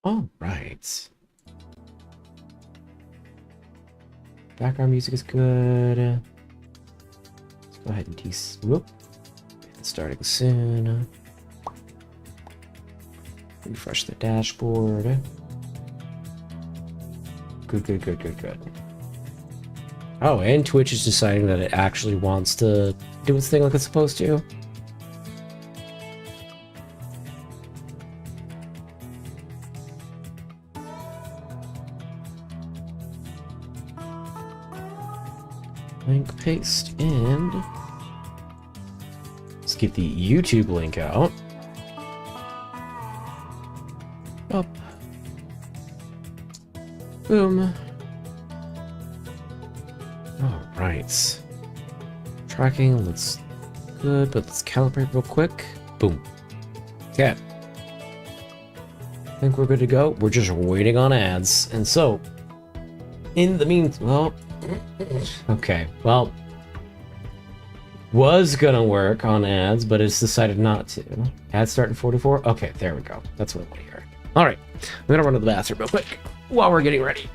All right. Background music is good. Let's go ahead and whoop. It's starting soon. Refresh the dashboard. Good. Oh, and Twitch is deciding that it actually wants to do its thing like it's supposed to. Link paste and let's get the YouTube link out. Up. Boom. All right. Tracking looks good, but let's calibrate real quick. Boom. Okay. I think we're good to go. We're just waiting on ads. And so, in the meantime, well, okay, well, was gonna work on ads, but it's decided not to. Ads start in 44? Okay, there we go. That's what I want to hear. All right, I'm gonna run to the bathroom real quick while we're getting ready.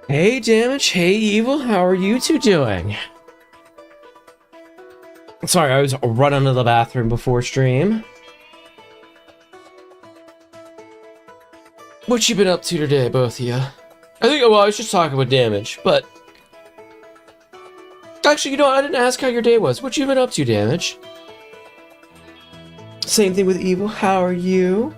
Hey Damage, hey Evil, how are you two doing? Sorry, I was running to the bathroom before stream. What you been up to today, both of you? I think, well, I was just talking with Damage, but... Actually, you know, I didn't ask how your day was. What you been up to, Damage? Same thing with Evil, how are you?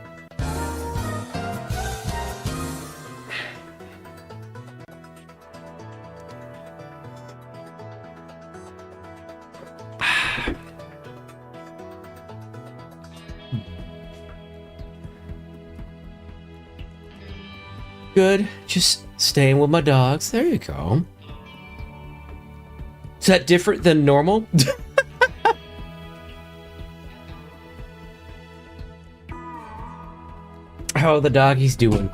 Good, just staying with my dogs. There you go. Is that different than normal? How are the doggies doing?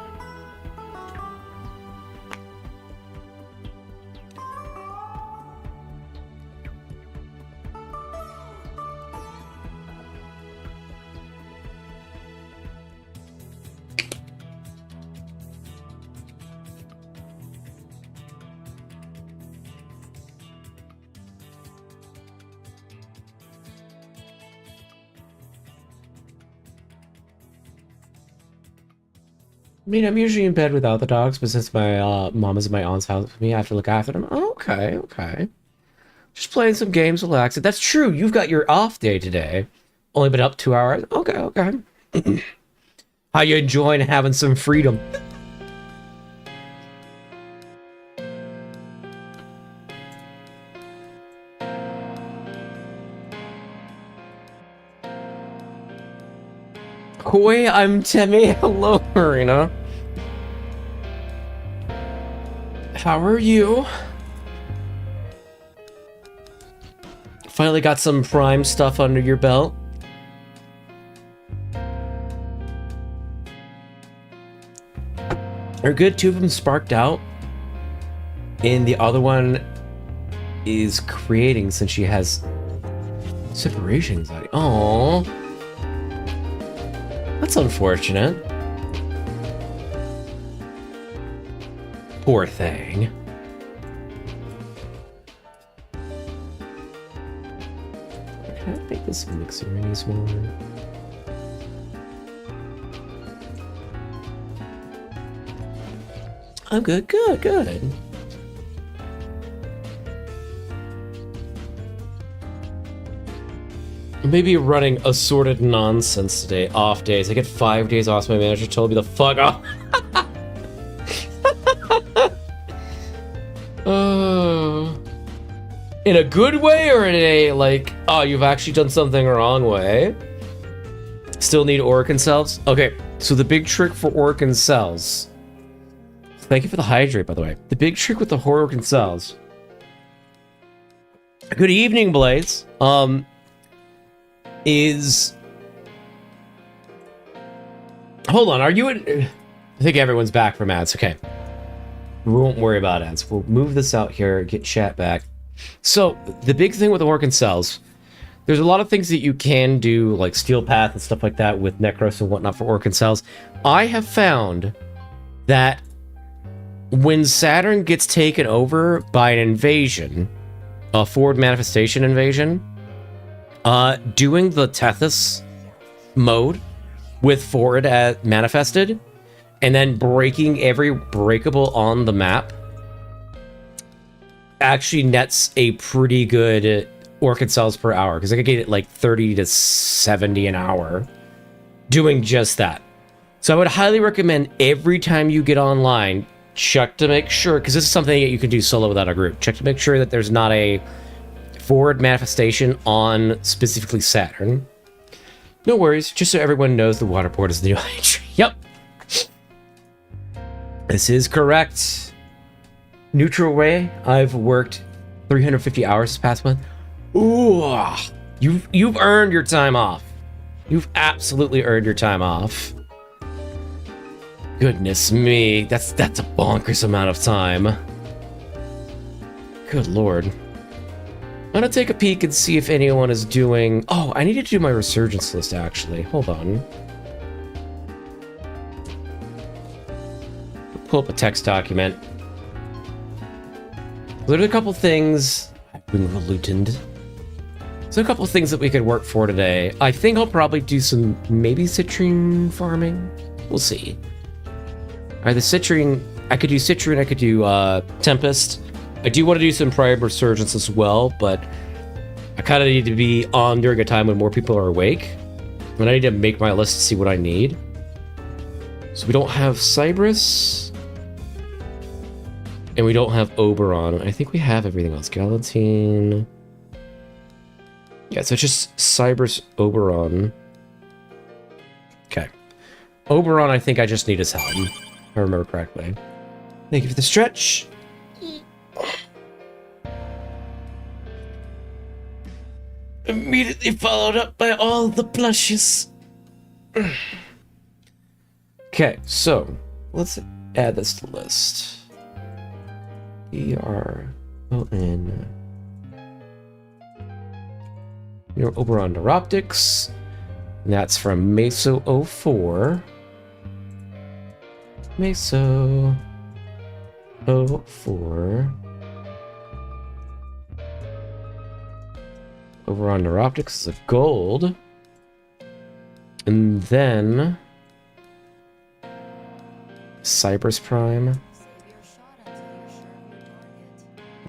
I mean, I'm usually in bed without the dogs, but since my mom is in my aunt's house with me, I have to look after them. Oh, okay. Just playing some games, relaxing. That's true. You've got your off day today. Only been up 2 hours. Okay. How you enjoying having some freedom? Hoi, I'm Temi. Hello, Marina. How are you? Finally got some Prime stuff under your belt. They're good. 2 of them sparked out. And the other one is creating since she has separation anxiety. Aww. That's unfortunate. Poor thing. Can I make this mixer any smaller? I'm good, good. Maybe running assorted nonsense today, off days. I get 5 days off, so my manager told me the fuck off. In a good way or in a, like, oh, you've actually done something wrong way? Still need Orkin cells? Okay, so the big trick for Orkin cells. Thank you for the hydrate, by the way. The big trick with the Orkin cells. Good evening, Blades. Is... Hold on, are you in... I think everyone's back from ads, okay. We won't worry about ads. We'll move this out here, get chat back. So, the big thing with the Orkin cells, there's a lot of things that you can do, like Steel Path and stuff like that with Necros and whatnot for Orkin cells. I have found that when Saturn gets taken over by an invasion, a forward manifestation invasion, doing the Tethys mode with forward manifested, and then breaking every breakable on the map actually nets a pretty good Orchid cells per hour, because I could get it like 30 to 70 an hour doing just that. So I would highly recommend every time you get online, check to make sure, because this is something that you can do solo without a group, check to make sure that there's not a forward manifestation on specifically Saturn. No worries, just so everyone knows the waterport is the new entry. Yep. This is correct. Neutral way, I've worked 350 hours this past month. Ooh, you've earned your time off. You've absolutely earned your time off. Goodness me, that's a bonkers amount of time. Good lord. I'm gonna take a peek and see if anyone is doing... Oh, I need to do my resurgence list, actually. Hold on. Pull up a text document. There's a couple things... I've been reluctant. There's a couple things that we could work for today. I think I'll probably do some, maybe citrine farming? We'll see. Alright, the citrine... I could do citrine, I could do Tempest. I do want to do some prior resurgence as well, but I kind of need to be on during a time when more people are awake. And I need to make my list to see what I need. So we don't have Cyprus. And we don't have Oberon. I think we have everything else. Galatine. Yeah, so it's just Cyprus, Oberon. Okay. Oberon, I think I just need his help, if I remember correctly. Thank you for the stretch. Immediately followed up by all the blushes. Okay, so let's add this to the list. E-R-O-N. Your Oberon Neuroptics. And that's from Meso 04. Meso 04. Oberon Neuroptics is a gold. And then Cypress Prime.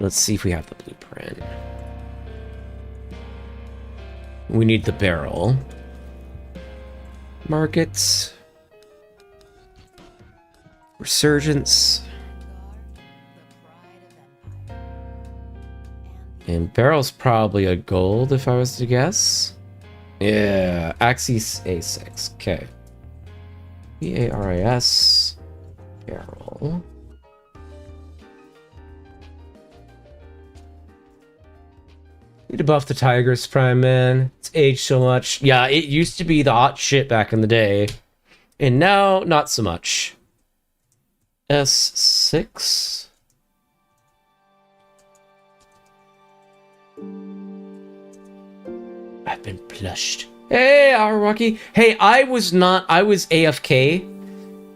Let's see if we have the blueprint. We need the barrel. Markets. Resurgence. And barrel's probably a gold if I was to guess. Yeah, Axis A6. Okay. B-A-R-I-S. Barrel. Need to buff the Tigress Prime, man. It's aged so much. Yeah, it used to be the hot shit back in the day. And now, not so much. S6. I've been plushed. Hey, our Rocky. Hey, I was AFK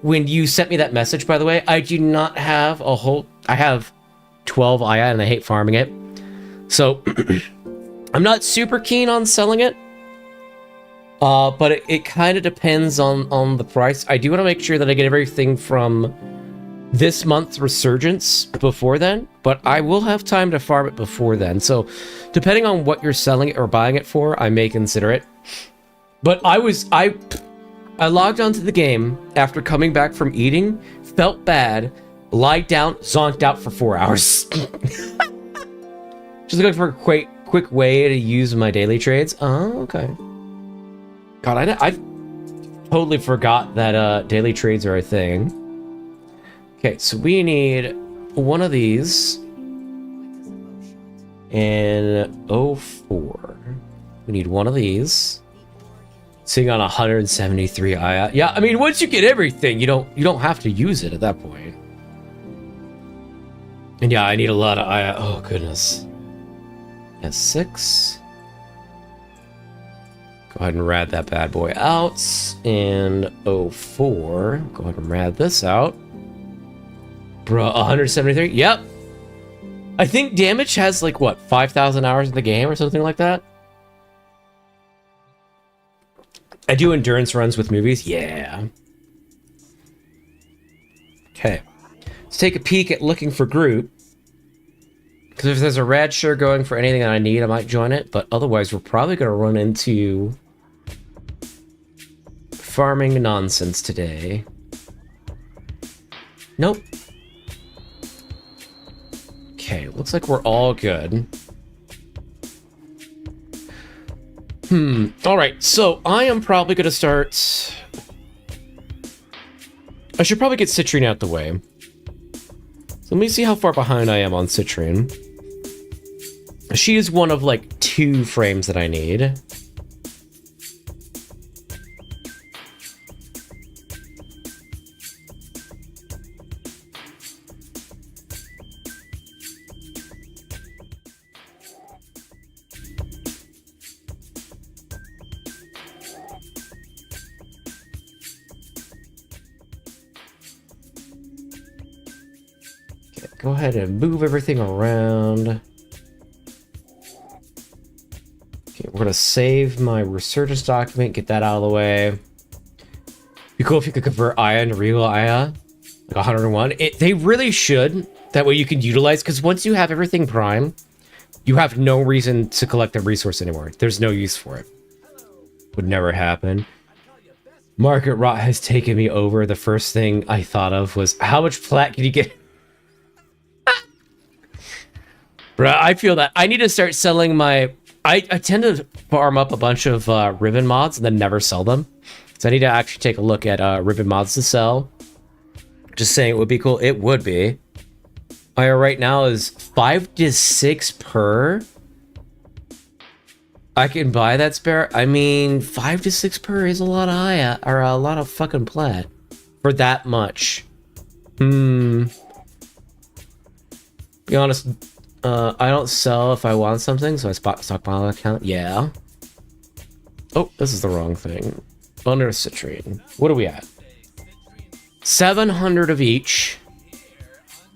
when you sent me that message, by the way, I do not have a whole... I have 12 Aya, and I hate farming it. So, I'm not super keen on selling it. But it kind of depends on the price. I do want to make sure that I get everything from this month's resurgence before then, but I will have time to farm it before then. So, depending on what you're selling it or buying it for, I may consider it. But I logged onto the game after coming back from eating, felt bad, lied down, zonked out for 4 hours. Just looking for a quick way to use my daily trades. Oh, okay. God, I totally forgot that do trades are a thing. Okay, so we need one of these. And 04. We need one of these. Sitting on 173 Aya. Yeah, I mean, once you get everything, you don't have to use it at that point. And yeah, I need a lot of Aya. Oh, goodness. S6. Go ahead and rad that bad boy out. And 04. Go ahead and rad this out. Bruh, 173? Yep. I think damage has like, what, 5,000 hours in the game or something like that? I do endurance runs with movies. Yeah. Okay. Let's take a peek at looking for group. Because if there's a rad share going for anything that I need, I might join it. But otherwise, we're probably going to run into farming nonsense today. Nope. Okay, looks like we're all good. Alright, so I am probably going to start... I should probably get Citrine out the way. So let me see how far behind I am on Citrine. She is one of, like, 2 frames that I need. Okay, go ahead and move everything around. We're gonna save my resurgence document, get that out of the way. Be cool if you could convert Aya into real Aya, like 101. They really should. That way you can utilize, because once you have everything prime, you have no reason to collect the resource anymore. There's no use for it. Would never happen. Market rot has taken me over. The first thing I thought of was, how much plat can you get? Bruh, I feel that. I need to start selling my... I tend to farm up a bunch of ribbon mods and then never sell them. So I need to actually take a look at ribbon mods to sell. Just saying it would be cool. It would be. Aya right now is 5 to 6 per. I can buy that spare. I mean, 5 to 6 per is a lot of Aya, or a lot of fucking plat for that much. Be honest. I don't sell if I want something, so I stockpile account. Yeah. Oh, this is the wrong thing. Under citrine. What are we at? 700 of each.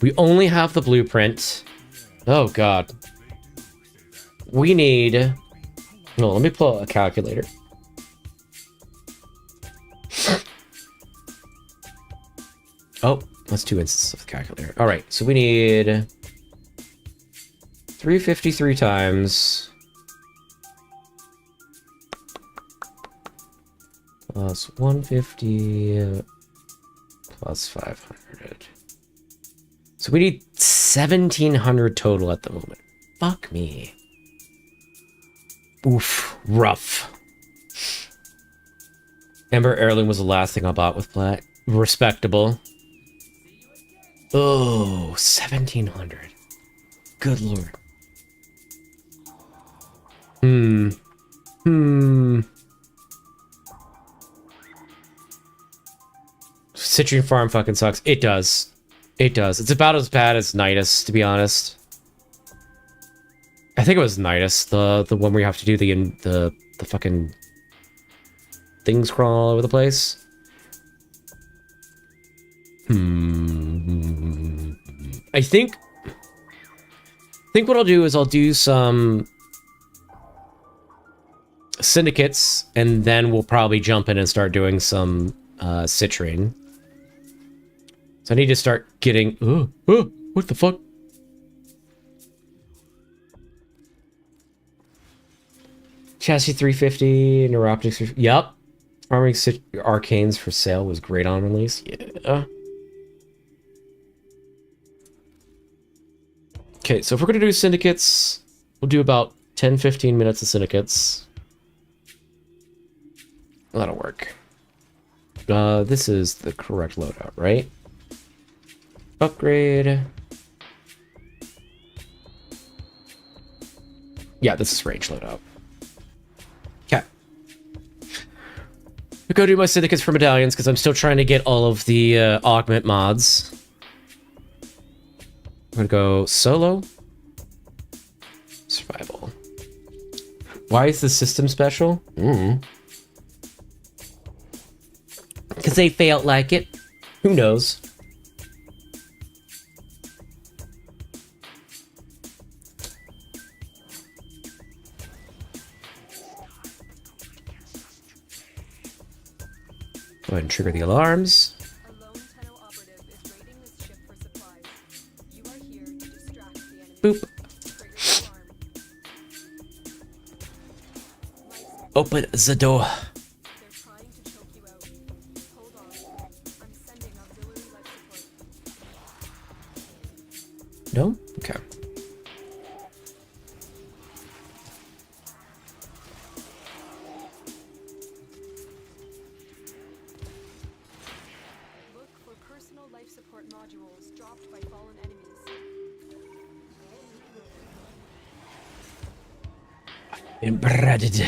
We only have the blueprint. Oh, God. We need... No, let me pull a calculator. Oh, that's 2 instances of the calculator. All right, so we need... 353 times plus 150 plus 500. So we need 1,700 total at the moment. Fuck me. Oof, rough. Ember Heirloom was the last thing I bought with plat. Respectable. Oh, 1,700. Good lord. Citrine Farm fucking sucks. It does. It does. It's about as bad as Nidus, to be honest. I think it was Nidus, the one where you have to do the fucking things crawling all over the place. I think what I'll do is I'll do some syndicates, and then we'll probably jump in and start doing some citrine. So I need to start getting... what the fuck? Chassis 350, Neuroptics... Yup. Farming Arcanes for sale was great on release. Yeah. Okay, so if we're going to do syndicates, we'll do about 10-15 minutes of syndicates. That'll work. This is the correct loadout, right? Upgrade. Yeah, this is range loadout. Okay. I go do my syndicates for medallions because I'm still trying to get all of the augment mods. I'm gonna go solo. Survival. Why is the system special? Because they felt like it. Who knows? Go ahead and trigger the alarms. Boop. Open the door. No? Okay. Look for personal life support modules dropped by fallen enemies. Embedded.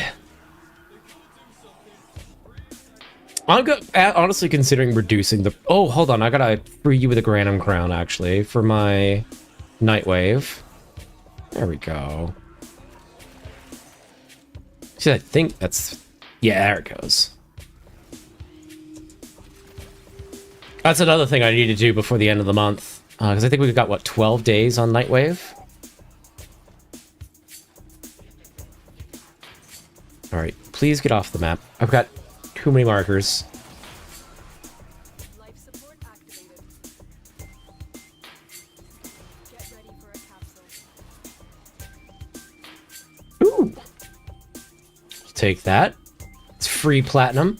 I'm honestly considering reducing the... Oh, hold on. I gotta free you with a Granum Crown, actually, for my Nightwave. There we go. See, I think that's... Yeah, there it goes. That's another thing I need to do before the end of the month. Because I think we've got, what, 12 days on Nightwave? Alright, please get off the map. I've got too many markers. Life support activated. Get ready for a capsule. Ooh! I'll take that. It's free platinum.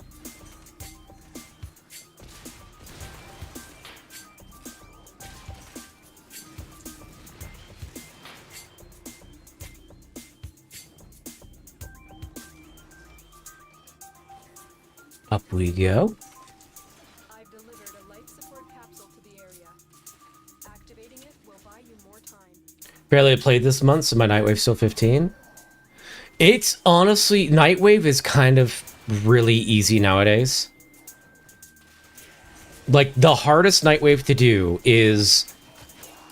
Up we go. I've delivered a life support capsule to the area. Activating it will buy you more time. Barely played this month, so my Nightwave's still 15. It's honestly... Nightwave is kind of really easy nowadays. Like, the hardest Nightwave to do is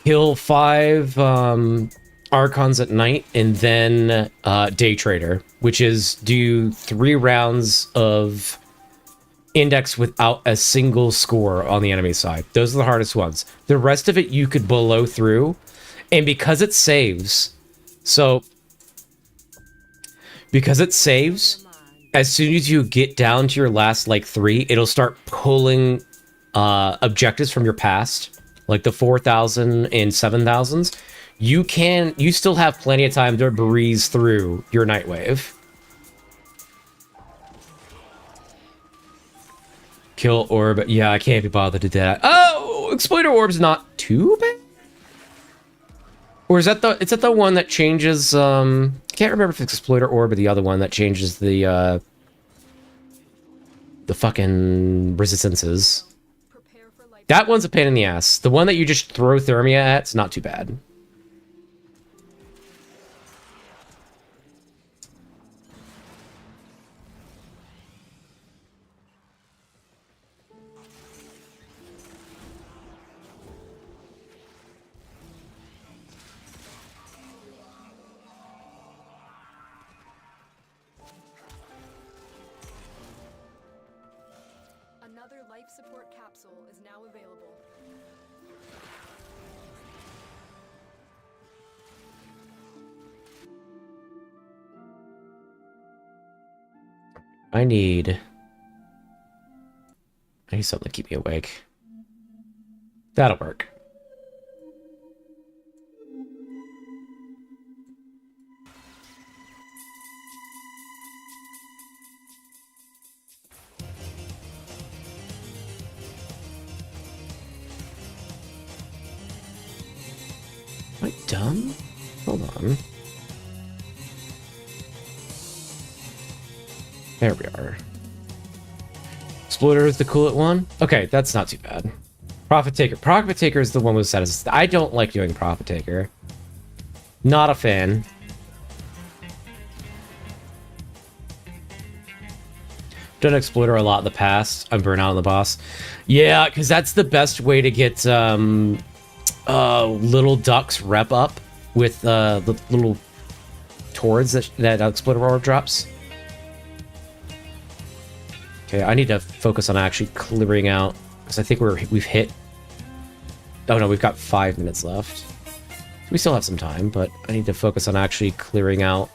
kill 5 Archons at night and then Day Trader, which is do 3 rounds of Index without a single score on the enemy side. Those are the hardest ones. The rest of it you could blow through, and because it saves, as soon as you get down to your last, like, 3, it'll start pulling objectives from your past, like the 4,000 and 7,000s. You still have plenty of time to breeze through your Nightwave. Kill orb. Yeah, I can't be bothered to do that. Oh, Exploiter orb's not too bad. Or is that the one that changes? I can't remember if it's Exploiter orb or the other one that changes the fucking resistances. That one's a pain in the ass. The one that you just throw Thermia at's not too bad. life support capsule is now available. I need something to keep me awake. That'll work. Am I dumb? Hold on. There we are. Exploiter is the coolest one? Okay, that's not too bad. Profit Taker. Profit Taker is the one with status. I don't like doing Profit Taker. Not a fan. Done Exploiter a lot in the past. I'm burnt out on the boss. Yeah, because that's the best way to get little ducks rep up with the little towards that Exploiter orb drops. Okay, I need to focus on actually clearing out, because I think we've hit... Oh no, we've got 5 minutes left. We still have some time, but I need to focus on actually clearing out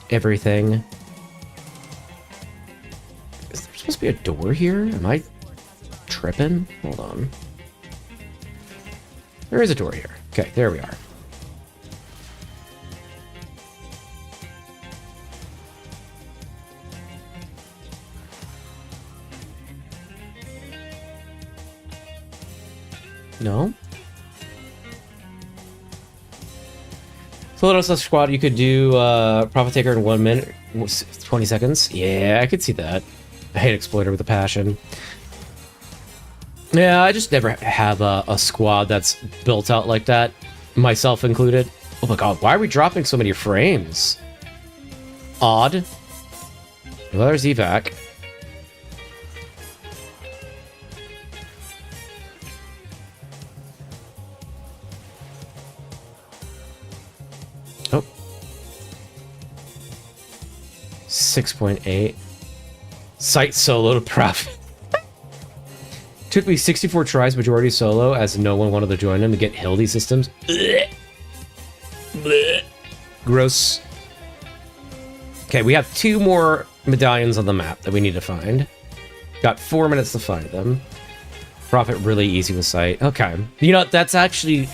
everything. Is there supposed to be a door here? Am I tripping? Hold on. There is a door here. Okay, there we are. No? Philadelphia squad, you could do Profit Taker in 1 minute, 20 seconds. Yeah, I could see that. I hate Exploiter with a passion. Yeah, I just never have a squad that's built out like that, myself included. Oh my god, why are we dropping so many frames? Odd. Well, there's evac. Oh. 6.8. Site solo to profit. Took me 64 tries, majority solo, as no one wanted to join him to get Hildy systems. Blech. Blech. Gross. Okay, we have 2 more medallions on the map that we need to find. Got 4 minutes to find them. Profit really easy with sight. Okay. You know, that's actually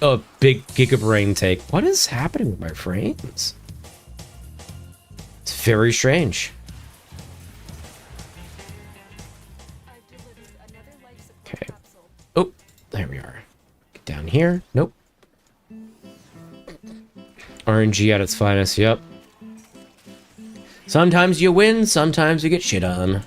a big gigabrain take. What is happening with my frames? It's very strange. Okay. Oh, there we are. Get down here. Nope. RNG at its finest, yep. Sometimes you win, sometimes you get shit on.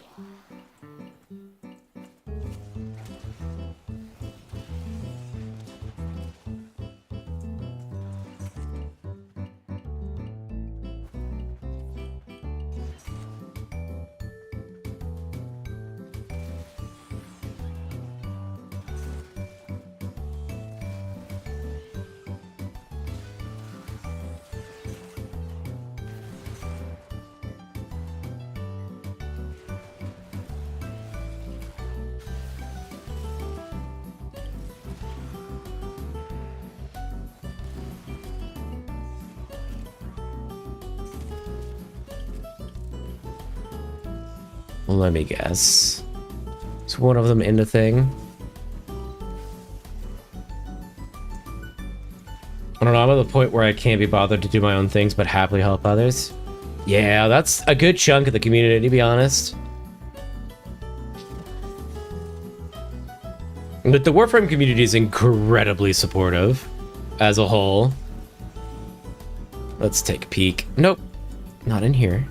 Let me guess. Is one of them in the thing? I don't know, I'm at the point where I can't be bothered to do my own things, but happily help others. Yeah, that's a good chunk of the community, to be honest. But the Warframe community is incredibly supportive, as a whole. Let's take a peek. Nope, not in here.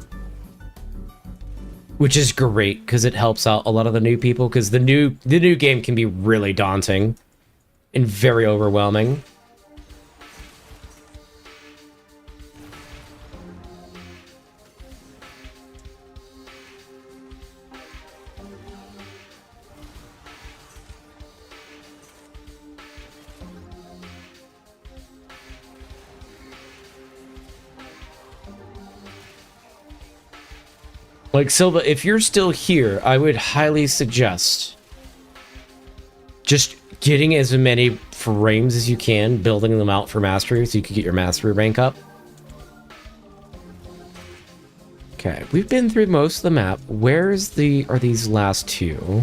Which is great, because it helps out a lot of the new people, because the new game can be really daunting and very overwhelming. Like, Silva, if you're still here, I would highly suggest just getting as many frames as you can, building them out for mastery so you can get your mastery rank up. Okay, we've been through most of the map. Are these last two?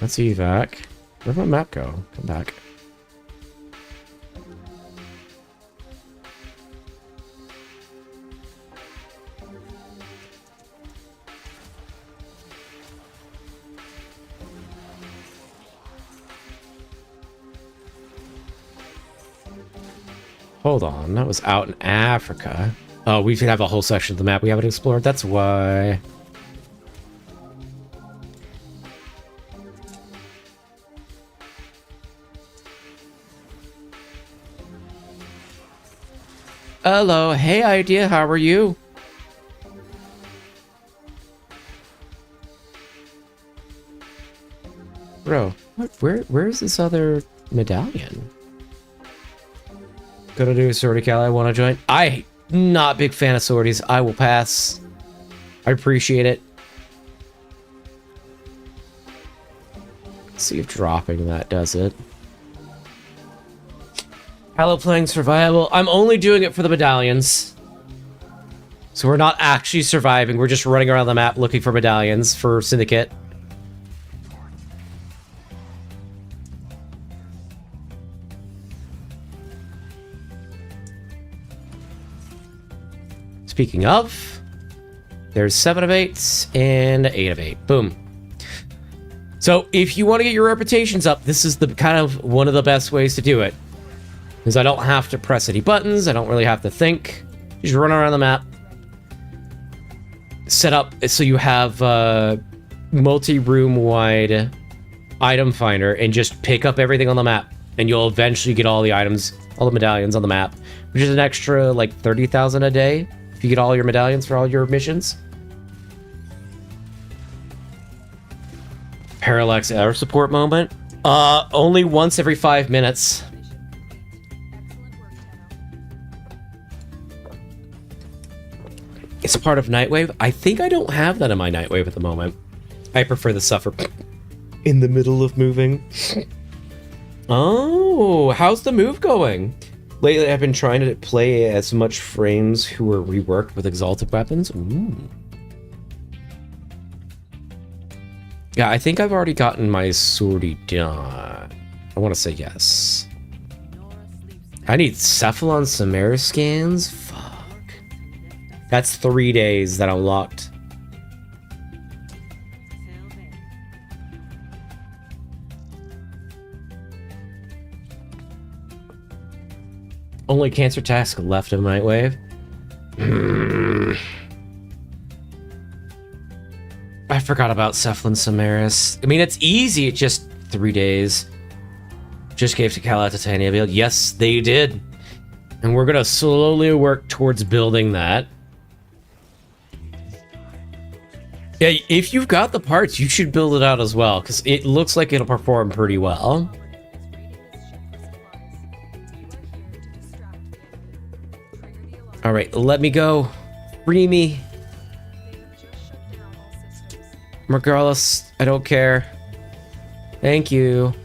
Let's evac. Where'd my map go? Come back. Hold on, that was out in Africa. Oh, we have a whole section of the map we haven't explored. That's why. Hello, hey idea, how are you? Bro, where's this other medallion? Gonna do a sortie cal, I wanna join. I not big fan of sorties. I will pass. I appreciate it. Let's see if dropping that does it. Hello, playing survival. I'm only doing it for the medallions. So we're not actually surviving. We're just running around the map looking for medallions for Syndicate. Speaking of, there's 7 of 8 and 8 of 8. Boom. So if you want to get your reputations up, this is the kind of one of the best ways to do it. Because I don't have to press any buttons. I don't really have to think. Just run around the map. Set up so you have multi-room wide item finder and just pick up everything on the map. And you'll eventually get all the items, all the medallions on the map. Which is an extra like 30,000 a day if you get all your medallions for all your missions. Parallax air support moment. Only once every 5 minutes. It's a part of Nightwave. I think I don't have that in my Nightwave at the moment. I prefer the suffer in the middle of moving. Oh, how's the move going? Lately, I've been trying to play as much frames who are reworked with exalted weapons. Ooh. Yeah, I think I've already gotten my sortie done. I want to say yes. I need Cephalon Samara scans? Fuck. That's 3 days that unlocked. Only cancer task left of Nightwave. I forgot about Cephalon Samaris. I mean, it's easy. It's just 3 days. Just gave to Kala Titania build. Yes, they did. And we're gonna slowly work towards building that. Yeah, if you've got the parts, you should build it out as well, because it looks like it'll perform pretty well. Alright, let me go. Free me. Regardless, I don't care. Thank you.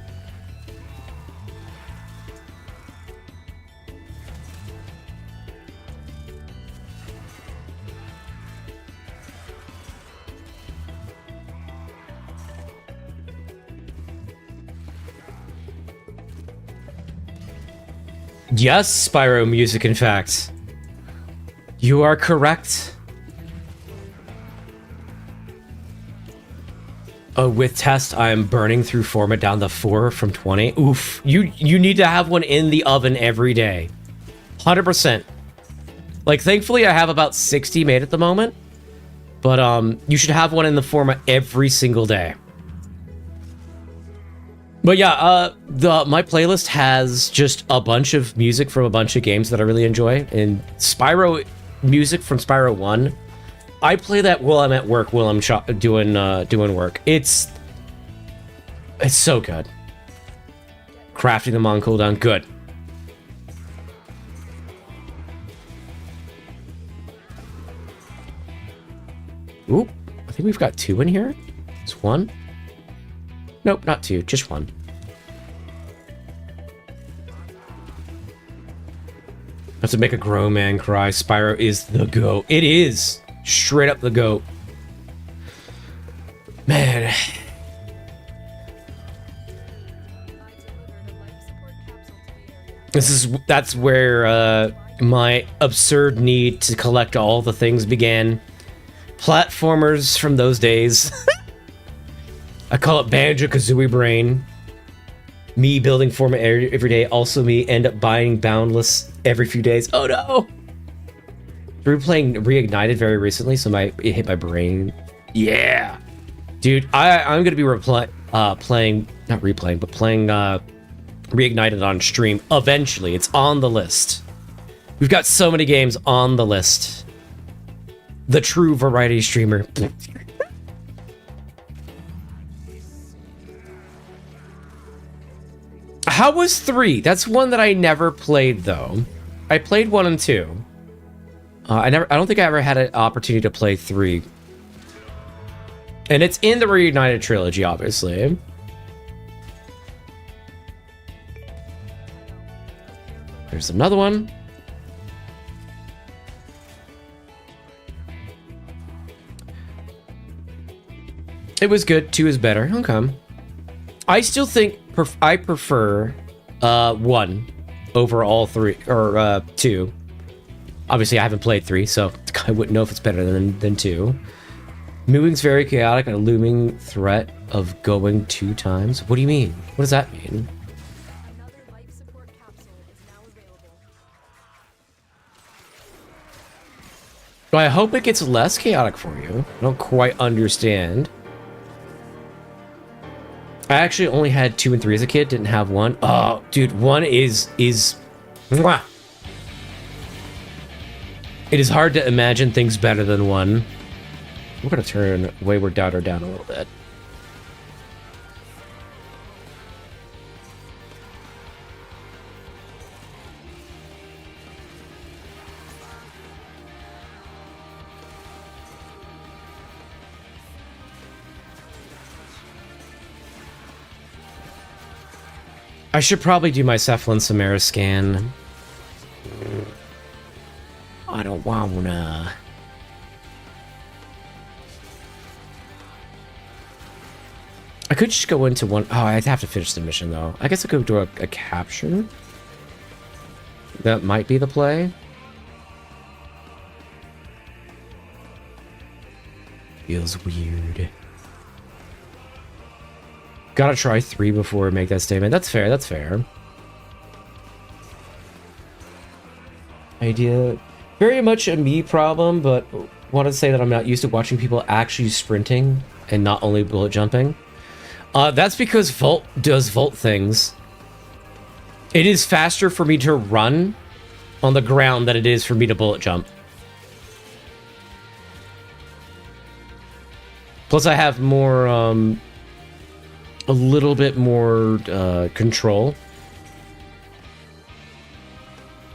Yes, Spyro music, in fact. You are correct. Oh, with test, I am burning through format down to 4 from 20. Oof. You need to have one in the oven every day. 100%. Like, thankfully, I have about 60 made at the moment. But, you should have one in the format every single day. But yeah, my playlist has just a bunch of music from a bunch of games that I really enjoy. And Spyro music from Spyro 1. I play that while I'm at work, while I'm doing work. It's so good. Crafting them on cooldown. Good. Oop. I think we've got 2 in here. It's 1. Nope, not 2. Just 1. Have to make a grown man cry. Spyro is the GOAT. It is. Straight up the GOAT. Man. That's where my absurd need to collect all the things began. Platformers from those days. I call it Banjo-Kazooie brain. Me building for my area every day. Also me end up buying Boundless every few days. Oh no! We were playing Reignited very recently, so it hit my brain. Yeah! Dude, I'm gonna be playing, not replaying, but playing Reignited on stream eventually. It's on the list. We've got so many games on the list. The true variety streamer. How was 3? That's one that I never played though. I played 1 and 2. I don't think I ever had an opportunity to play 3. And it's in the Reunited trilogy, obviously. There's another one. It was good. 2 is better. Okay. I still think I prefer 1 over all 3 or 2. Obviously, I haven't played 3, so I wouldn't know if it's better than 2. Moving's very chaotic and a looming threat of going 2 times. What do you mean? What does that mean? Another life support capsule is now available. Well, I hope it gets less chaotic for you. I don't quite understand. I actually only had 2 and 3 as a kid, didn't have 1. Oh, dude, 1 is mwah. It is hard to imagine things better than 1. We're gonna turn Wayward Doubter down a little bit. I should probably do my Cephalon Samara scan. I don't wanna. I could just go into one. Oh, I'd have to finish the mission though. I guess I could do a capture. That might be the play. Feels weird. Gotta try 3 before I make that statement. That's fair, that's fair. Idea. Very much a me problem, but want to say that I'm not used to watching people actually sprinting and not only bullet jumping. That's because Volt does Volt things. It is faster for me to run on the ground than it is for me to bullet jump. Plus I have more, a little bit more control.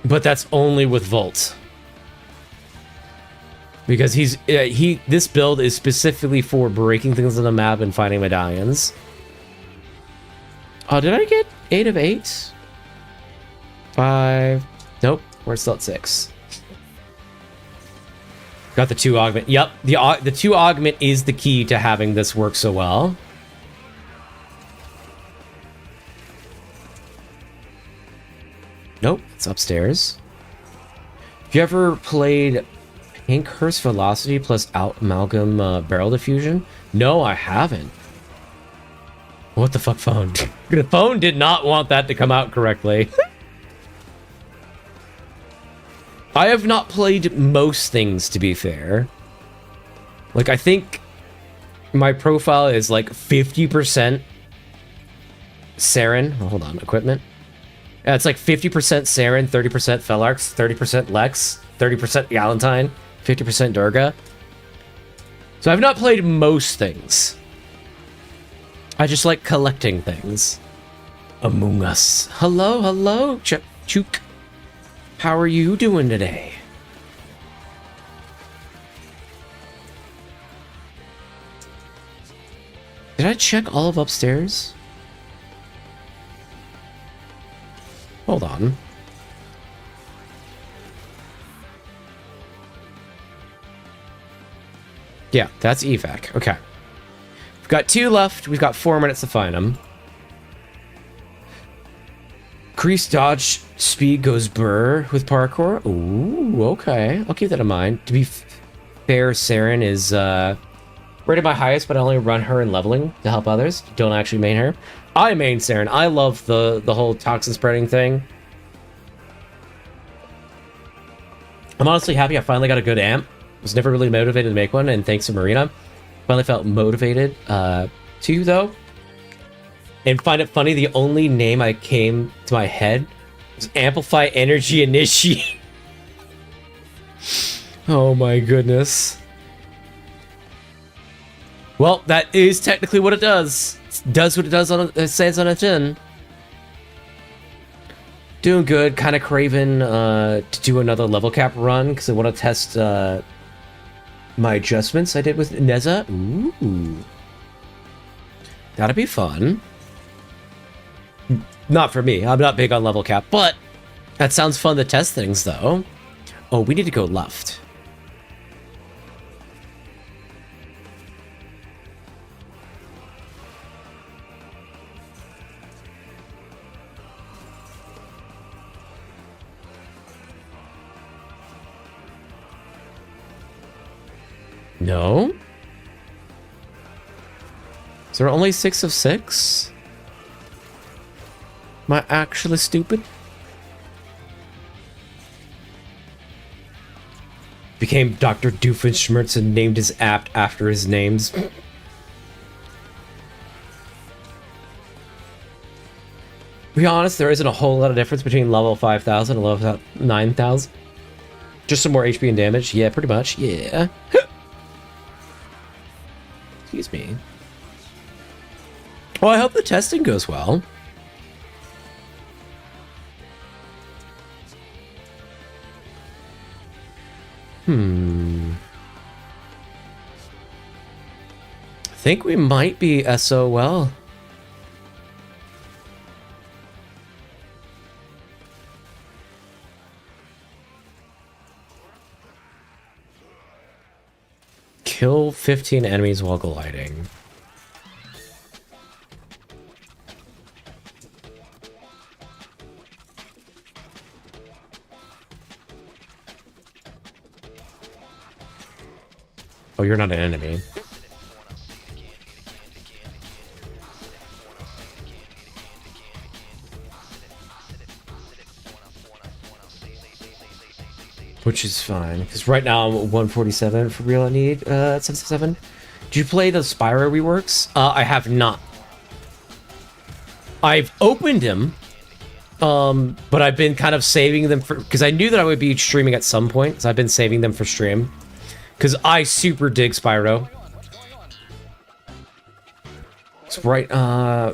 But that's only with Volt. Because this build is specifically for breaking things on the map and finding medallions. Oh, did I get 8 of 8? 5. Nope, we're still at 6. Got the 2 augment. Yep, the 2 augment is the key to having this work so well. Nope, it's upstairs. Have you ever played Pinkhurst Velocity plus Amalgam Barrel Diffusion? No, I haven't. What the fuck, phone? The phone did not want that to come out correctly. I have not played most things, to be fair. Like, I think my profile is like 50% Saren. Oh, hold on, equipment. Yeah, it's like 50% Saren, 30% Felarx, 30% Lex, 30% Galentine, 50% Durga. So I've not played most things. I just like collecting things. Among Us. Hello, hello, Chook. How are you doing today? Did I check all of upstairs? Hold on. Yeah, that's evac. Okay. We've got 2 left. We've got 4 minutes to find them. Increase dodge speed goes burr with parkour. Ooh, okay. I'll keep that in mind. To be fair, Saren is rated my highest, but I only run her in leveling to help others. Don't actually main her. I main Saren. I love the whole toxin spreading thing. I'm honestly happy I finally got a good amp. Was never really motivated to make one, and thanks to Marina, finally felt motivated to, though. And find it funny, the only name I came to my head was Amplify Energy Initiate. Oh my goodness. Well, that is technically what it does. It does what it does on it says on a tin. Doing good, kind of craving to do another level cap run because I want to test my adjustments I did with Neza. Ooh. That'd be fun. Not for me. I'm not big on level cap, but that sounds fun to test things, though. Oh, we need to go left. No? Is there only 6 of 6? Am I actually stupid? Became Dr. Doofenshmirtz and named his app after his names. To be honest, there isn't a whole lot of difference between level 5,000 and level 9,000. Just some more HP and damage. Yeah, pretty much. Yeah. Excuse me. Well, I hope the testing goes well. I think we might be SOL. Kill 15 enemies while gliding. Oh, you're not an enemy. Which is fine, because right now I'm at 147 for real. I need 77. Did you play the Spyro reworks? I have not. I've opened him, but I've been kind of saving them for, because I knew that I would be streaming at some point, so I've been saving them for stream. Because I super dig Spyro. So right,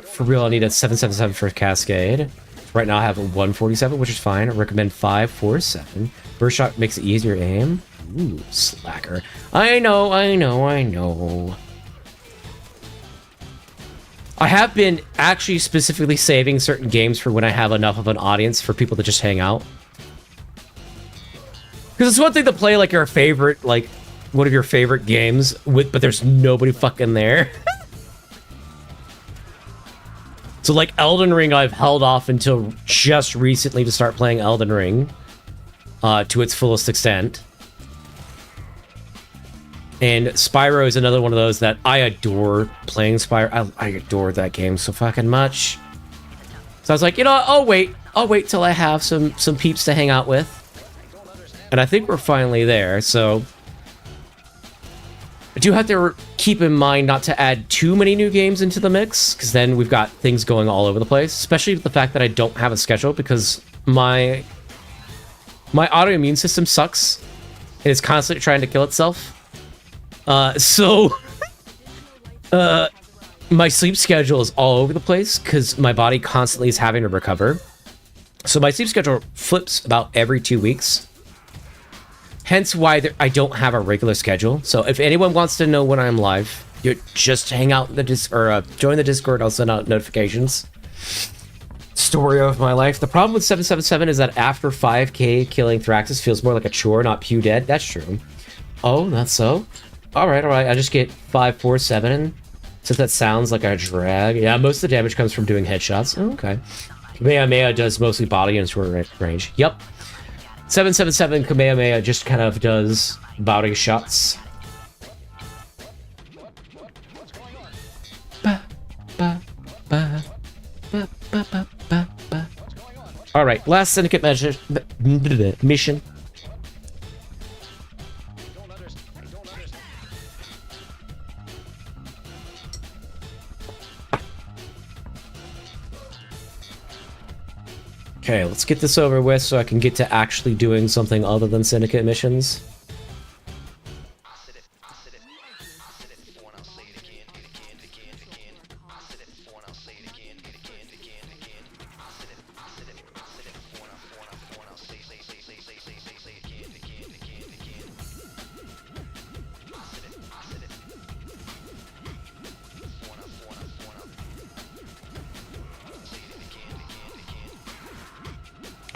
for real, I need a 777 for Cascade. Right now I have a 147, which is fine. I recommend 547. Burst shot makes it easier to aim. Ooh, slacker. I know. I have been actually specifically saving certain games for when I have enough of an audience for people to just hang out. Because it's one thing to play like your favorite, like one of your favorite games, with, but there's nobody fucking there. So like Elden Ring, I've held off until just recently to start playing Elden Ring to its fullest extent. And Spyro is another one of those that I adore playing Spyro. I adore that game so fucking much. So I was like, you know what? I'll wait till I have some peeps to hang out with. And I think we're finally there, so I do have to keep in mind not to add too many new games into the mix, because then we've got things going all over the place, especially with the fact that I don't have a schedule, because my autoimmune system sucks. and it's constantly trying to kill itself. my sleep schedule is all over the place because my body constantly is having to recover. So my sleep schedule flips about every 2 weeks. Hence why I don't have a regular schedule. So if anyone wants to know when I'm live, you just hang out in the join the Discord. I'll send out notifications. Story of my life. The problem with 777 is that after 5k killing Thraxus feels more like a chore, not Pew dead. That's true. Oh, that's so? Alright, alright. I just get 547. Since that sounds like a drag. Yeah, most of the damage comes from doing headshots. Oh, okay. Kamehameha does mostly body and short range. Yep. 777 Kamehameha just kind of does body shots. Ba, ba, ba, ba, ba, ba, ba, ba. All right, last syndicate mission. Okay, let's get this over with so I can get to actually doing something other than syndicate missions.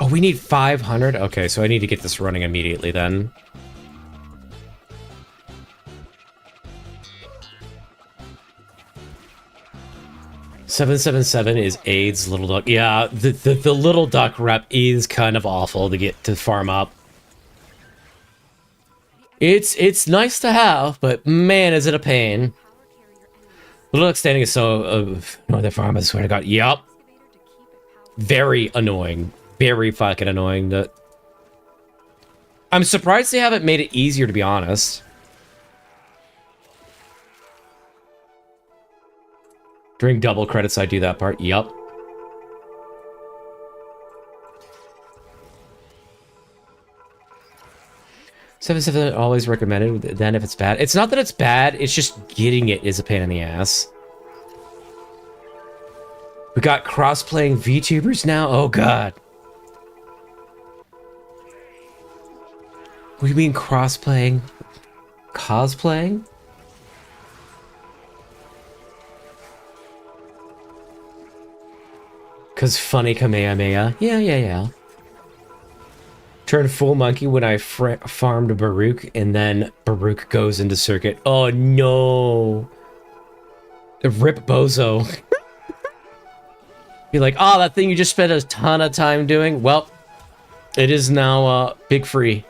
Oh, we need 500? Okay, so I need to get this running immediately then. "777 is AIDS Little Duck." Yeah, the Little Duck rep is kind of awful to get to farm up. It's nice to have, but man, is it a pain. Little Duck standing is so... Northern Farm, I swear to God. Yup. Very annoying. Very fucking annoying. I'm surprised they haven't made it easier, to be honest. During double credits, I do that part. Yup. "777 always recommended, then if it's bad." It's not that it's bad, it's just getting it is a pain in the ass. We got cross-playing VTubers now? Oh god. What do you mean cross-playing? Cosplaying? Cause funny Kamehameha. Yeah. Turned full monkey when I farmed Baruch, and then Baruch goes into circuit. Oh no! Rip Bozo. You're like, oh, that thing you just spent a ton of time doing? Well, it is now big free.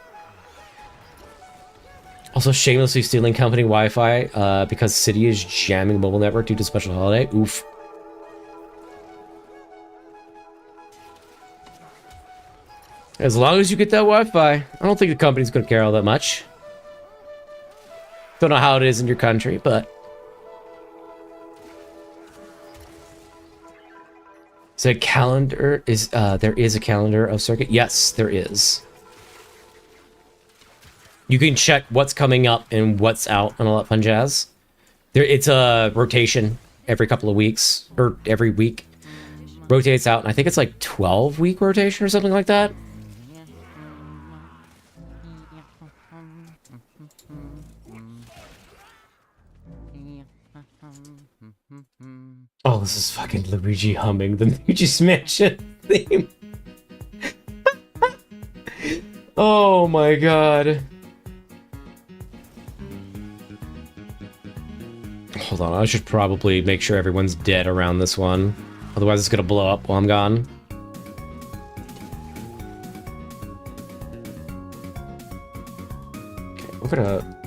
Also shamelessly stealing company Wi-Fi because City is jamming mobile network due to special holiday. Oof. As long as you get that Wi-Fi, I don't think the company's going to care all that much. Don't know how it is in your country, but... So calendar is, there is a calendar of circuit? Yes, there is. You can check what's coming up and what's out and all that fun jazz. It's a rotation every couple of weeks, or every week. Rotates out, and I think it's like 12-week rotation or something like that. Oh, this is fucking Luigi humming the Luigi's Mansion theme. Oh my god. Hold on, I should probably make sure everyone's dead around this one. Otherwise it's gonna blow up while I'm gone. Okay, we're gonna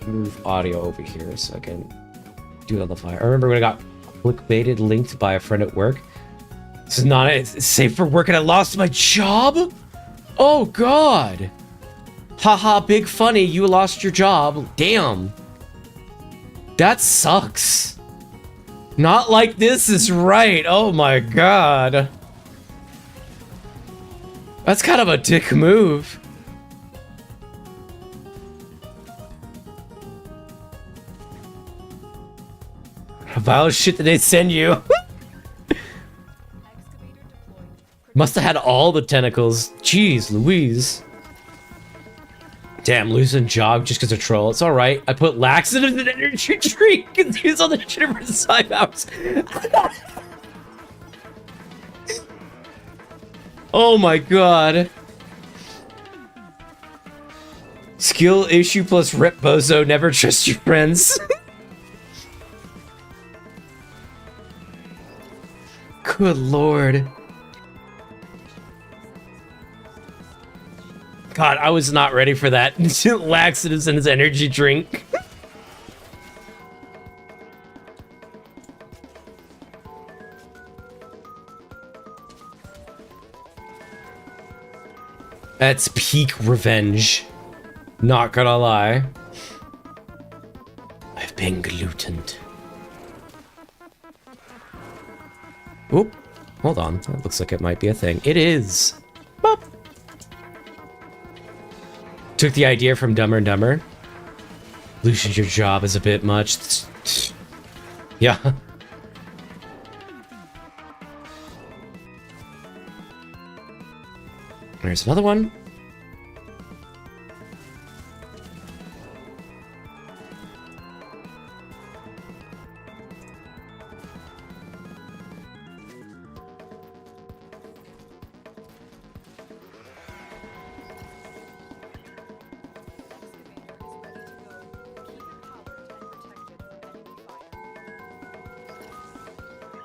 move audio over here so I can do it on the fly. I remember when I got clickbaited, linked by a friend at work. This is not it. It's safe for work and I lost my job? Oh god. Haha, big funny, you lost your job. Damn. That sucks. Not like this is right. Oh my god. That's kind of a dick move. pile of shit that they send you. Excavator deployed. Must have had all the tentacles. Jeez Louise. Damn, losing job just because of troll. It's alright. I put laxative in energy drink and use all the shit for 5 hours. Oh my god. Skill issue plus rep bozo. Never trust your friends. Good lord. God, I was not ready for that. Laxatives in his energy drink. That's peak revenge. Not gonna lie. I've been glutened. Oop. Hold on. That looks like it might be a thing. It is. Boop. Took the idea from Dumber and Dumber. Losing your job is a bit much. Yeah. There's another one.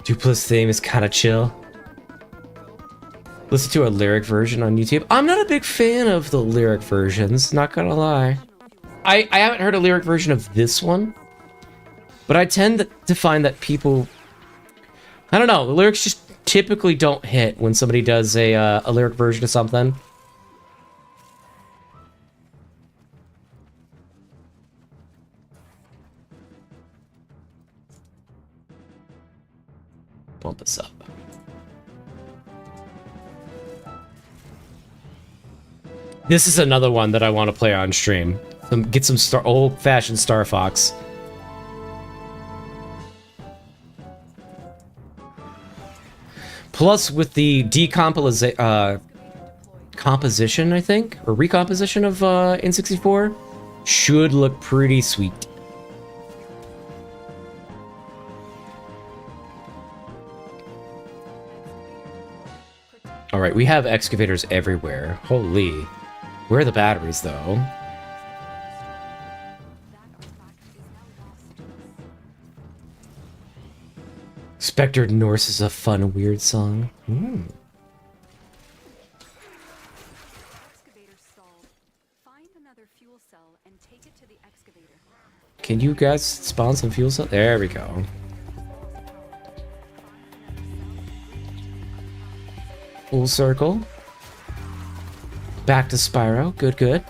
Dupla's theme is kind of chill. Listen to a lyric version on YouTube. I'm not a big fan of the lyric versions, not gonna lie. I haven't heard a lyric version of this one, but I tend to find that people, I don't know, the lyrics just typically don't hit when somebody does a lyric version of something. Bump this up. This is another one that I want to play on stream. Get some old-fashioned Star Fox. Plus, with the composition, I think, or recomposition of N64, should look pretty sweet. Alright, we have excavators everywhere. Holy. Where are the batteries, though? Spectre Norse is a fun, weird song. Excavator stalled. Find another fuel cell and take it to the excavator. Can you guys spawn some fuel cells? There we go. Full circle. Back to Spyro. Good, good.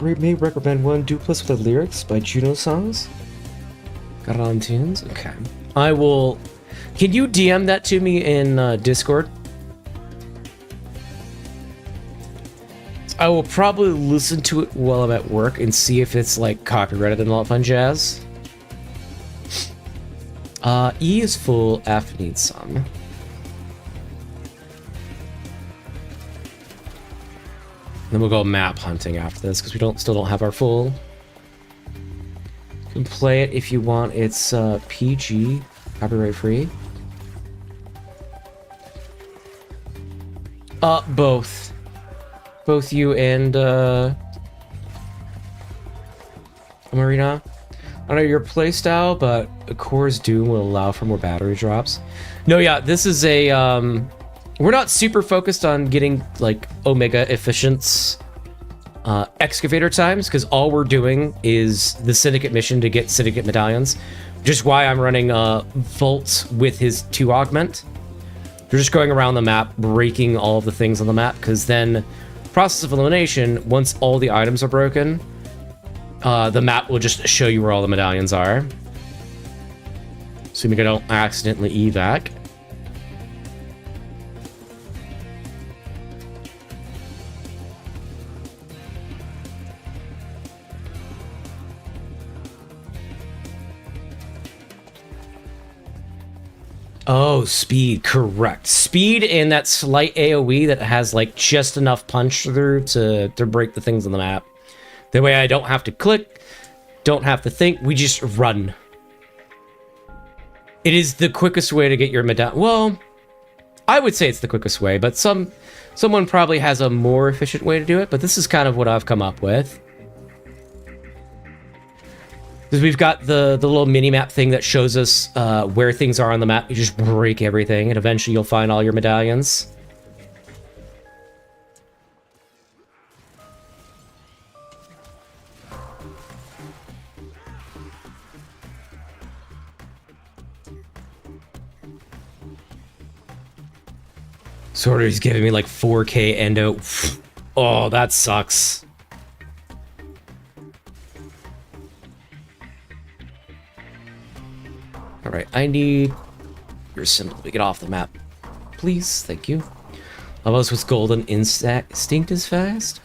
I may recommend one Duplis with the lyrics by Juno Songs. Got it on tunes? Okay. I will... Can you DM that to me in Discord? I will probably listen to it while I'm at work and see if it's like copyrighted and all that fun jazz. E is full, F needs some. Then we'll go map hunting after this because we still don't have our full. You can play it if you want. It's PG, copyright free. Both you and Marina. I don't know your playstyle, but Core's Doom will allow for more battery drops. No, yeah, this is a we're not super focused on getting like Omega efficients excavator times, because all we're doing is the syndicate mission to get syndicate medallions. Just why I'm running Volts with his 2 augment. They're just going around the map, breaking all of the things on the map, because then process of elimination, once all the items are broken, the map will just show you where all the medallions are. Assuming I don't accidentally evac. Oh, speed, correct. Speed and that slight AoE that has like just enough punch through to break the things on the map. That way I don't have to click, don't have to think, we just run. It is the quickest way to get your medallion. Well, I would say it's the quickest way, but someone probably has a more efficient way to do it, but this is kind of what I've come up with. Because we've got the little mini-map thing that shows us where things are on the map. You just break everything, and eventually you'll find all your medallions. Sort of, he's giving me like 4K endo. Oh, that sucks. Alright, I need your symbol to get off the map. Please, thank you. Almost with golden instinct is fast.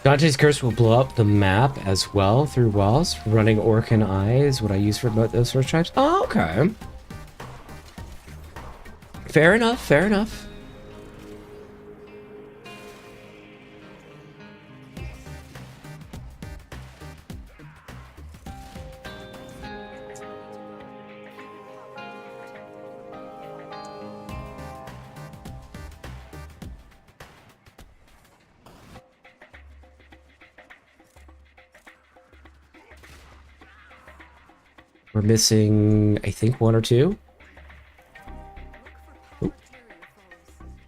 Dante's Curse will blow up the map as well through walls. Running Orcan Eye is what I use for both those sort of tribes. Oh, okay. Fair enough, fair enough. We're missing, I think, 1 or 2. Oop.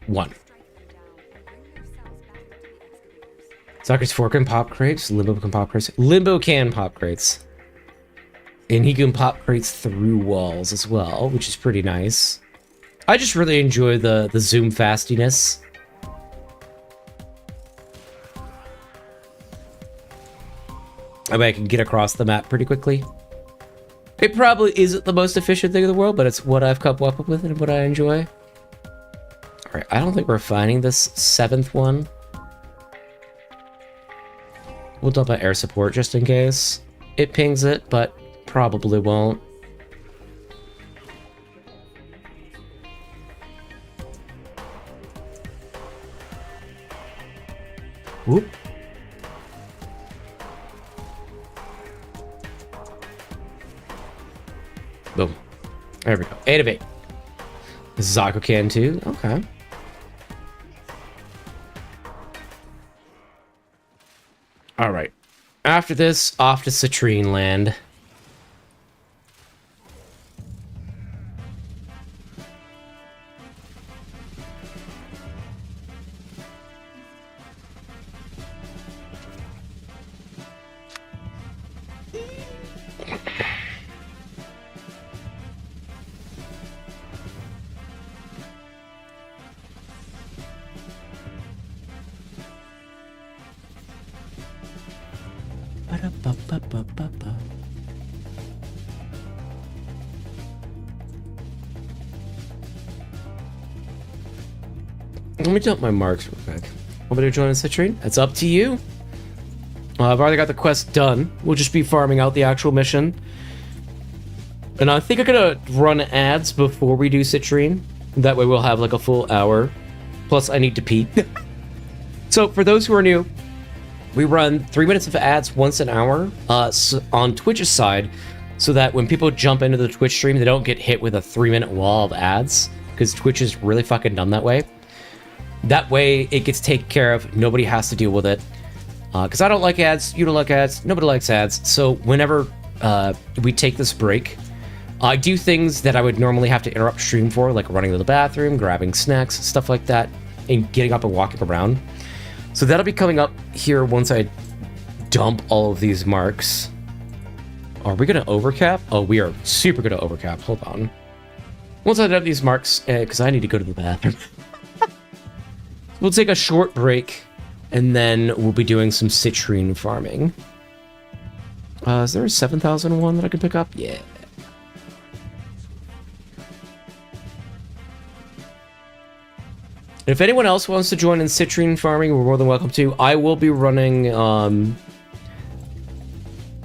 1. Soccer's 4 can pop crates. Limbo can pop crates. Limbo can pop crates. And he can pop crates through walls as well, which is pretty nice. I just really enjoy the zoom fastiness. I mean, I can get across the map pretty quickly. It probably isn't the most efficient thing in the world, but it's what I've come up with and what I enjoy. Alright, I don't think we're finding this 7th one. We'll dump out air support just in case. It pings it, but probably won't. Whoop. Boom. There we go. 8 of 8. Zaku can too. Okay. Alright. After this, off to Citrine Land. Let me dump my marks real quick. Want me to join Citrine? It's up to you. I've already got the quest done. We'll just be farming out the actual mission. And I think I'm gonna run ads before we do Citrine. That way we'll have like a full hour. Plus, I need to pee. So, for those who are new, we run 3 minutes of ads once an hour on Twitch's side, so that when people jump into the Twitch stream, they don't get hit with a 3-minute wall of ads, because Twitch is really fucking dumb that way. That way, it gets taken care of. Nobody has to deal with it. Because I don't like ads, you don't like ads, nobody likes ads. So whenever we take this break, I do things that I would normally have to interrupt stream for, like running to the bathroom, grabbing snacks, stuff like that, and getting up and walking around. So that'll be coming up here once I dump all of these marks. Are we going to overcap? Oh, we are super going to overcap. Hold on. Once I dump these marks, because I need to go to the bathroom. We'll take a short break, and then we'll be doing some citrine farming. Is there a 7,001 that I can pick up? Yeah. If anyone else wants to join in citrine farming, we're more than welcome to. I will be running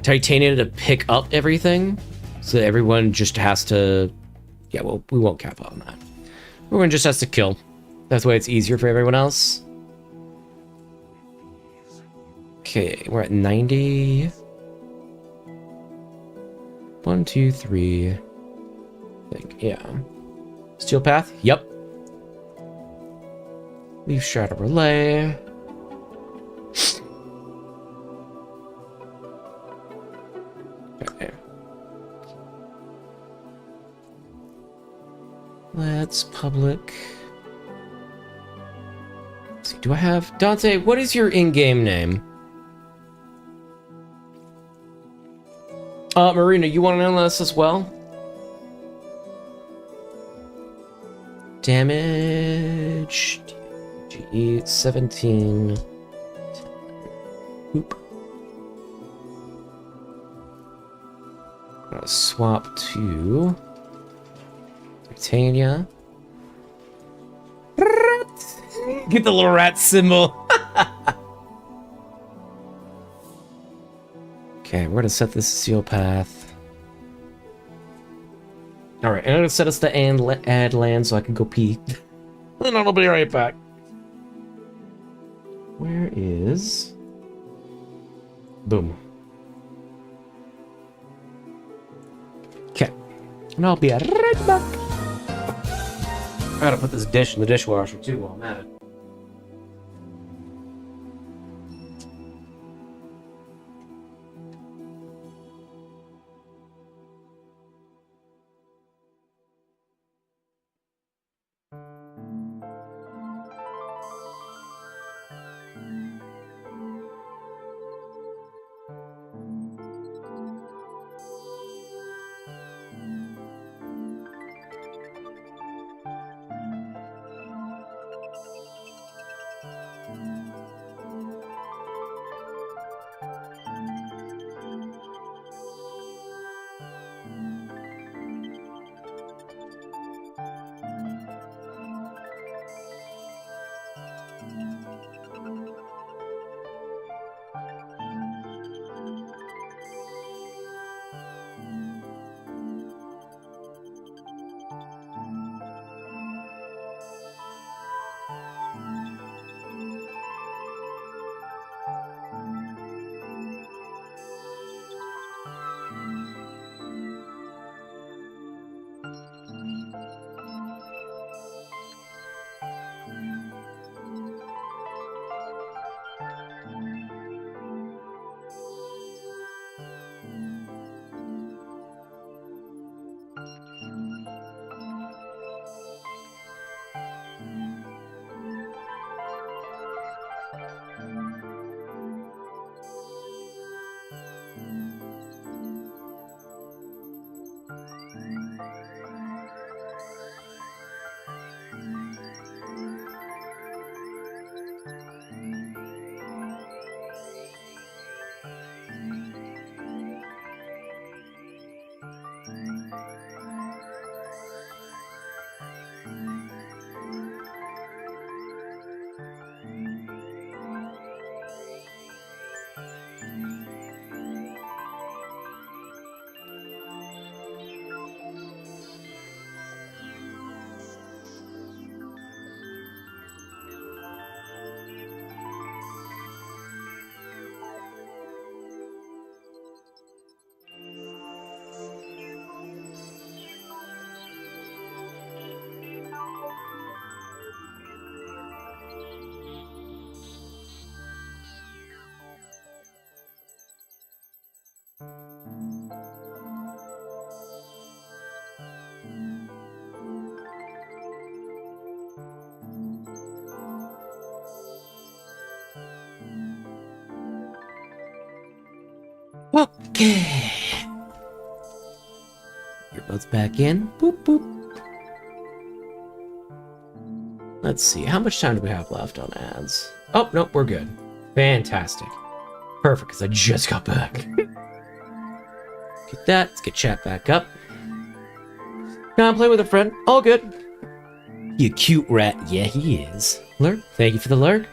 Titania to pick up everything, so that everyone just has to... Yeah, well, we won't cap on that. Everyone just has to kill. That's why it's easier for everyone else. Okay, we're at 90. 1, 2, 3. I think, yeah. Steel path? Yep. Leaf shadow relay. Okay. Let's public. Let's see, do I have Dante? What is your in-game name? Marina, you want to know this as well? Damage. GE 17. Oop. I'm gonna swap to Titania. Get the little rat symbol. Okay, we're gonna set this seal path. Alright, I'm gonna set us to add land so I can go pee. And I'll be right back. Where is... Boom. Okay. And I'll be right back. I gotta put this dish in the dishwasher too while I'm at it. Okay. Earbuds back in. Boop, boop. Let's see. How much time do we have left on ads? Oh, nope, we're good. Fantastic. Perfect, because I just got back. Get that. Let's get chat back up. Now I'm playing with a friend. All good. You cute rat. Yeah, he is. Lurk. Thank you for the lurk.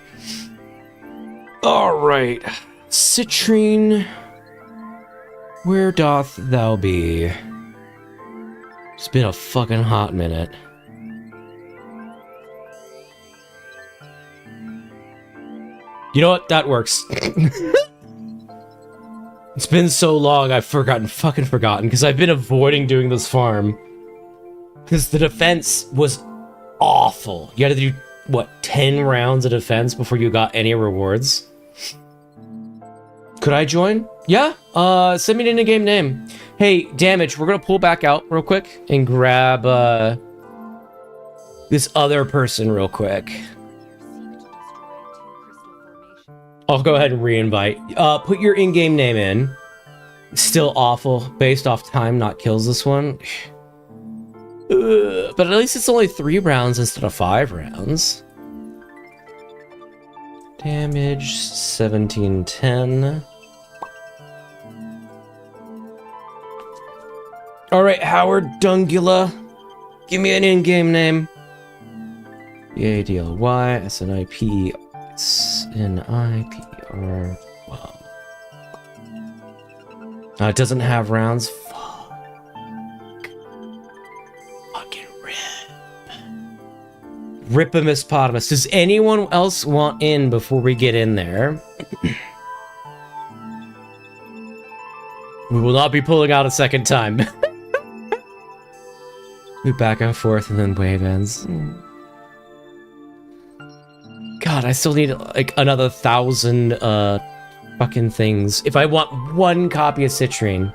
Alright. Citrine. Where doth thou be? It's been a fucking hot minute. You know what? That works. It's been so long, I've fucking forgotten, because I've been avoiding doing this farm. Because the defense was awful. You had to do, what, 10 rounds of defense before you got any rewards? Could I join? Yeah, send me an in-game name. Hey, Damage, we're gonna pull back out real quick and grab, this other person real quick. I'll go ahead and re-invite. Put your in-game name in. Still awful, based off time, not kills this one. But at least it's only 3 rounds instead of 5 rounds. Damage, 1710. Alright, Howard Dungula. Give me an in-game name. B-A-D-L-Y, S-N-I-P, S-N-I-P-R, wow. It doesn't have rounds. Fuck. Fucking rip. Rippomispotamus. Does anyone else want in before we get in there? We will not be pulling out a second time. Move back and forth and then wave ends. God, I still need like another 1,000 fucking things if I want 1 copy of Citrine.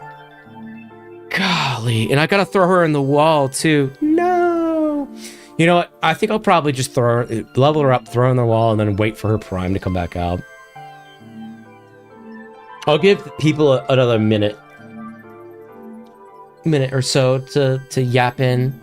Golly, and I gotta throw her in the wall too. No. You know what? I think I'll probably just level her up, throw her in the wall, and then wait for her prime to come back out. I'll give people another minute or so to yap in.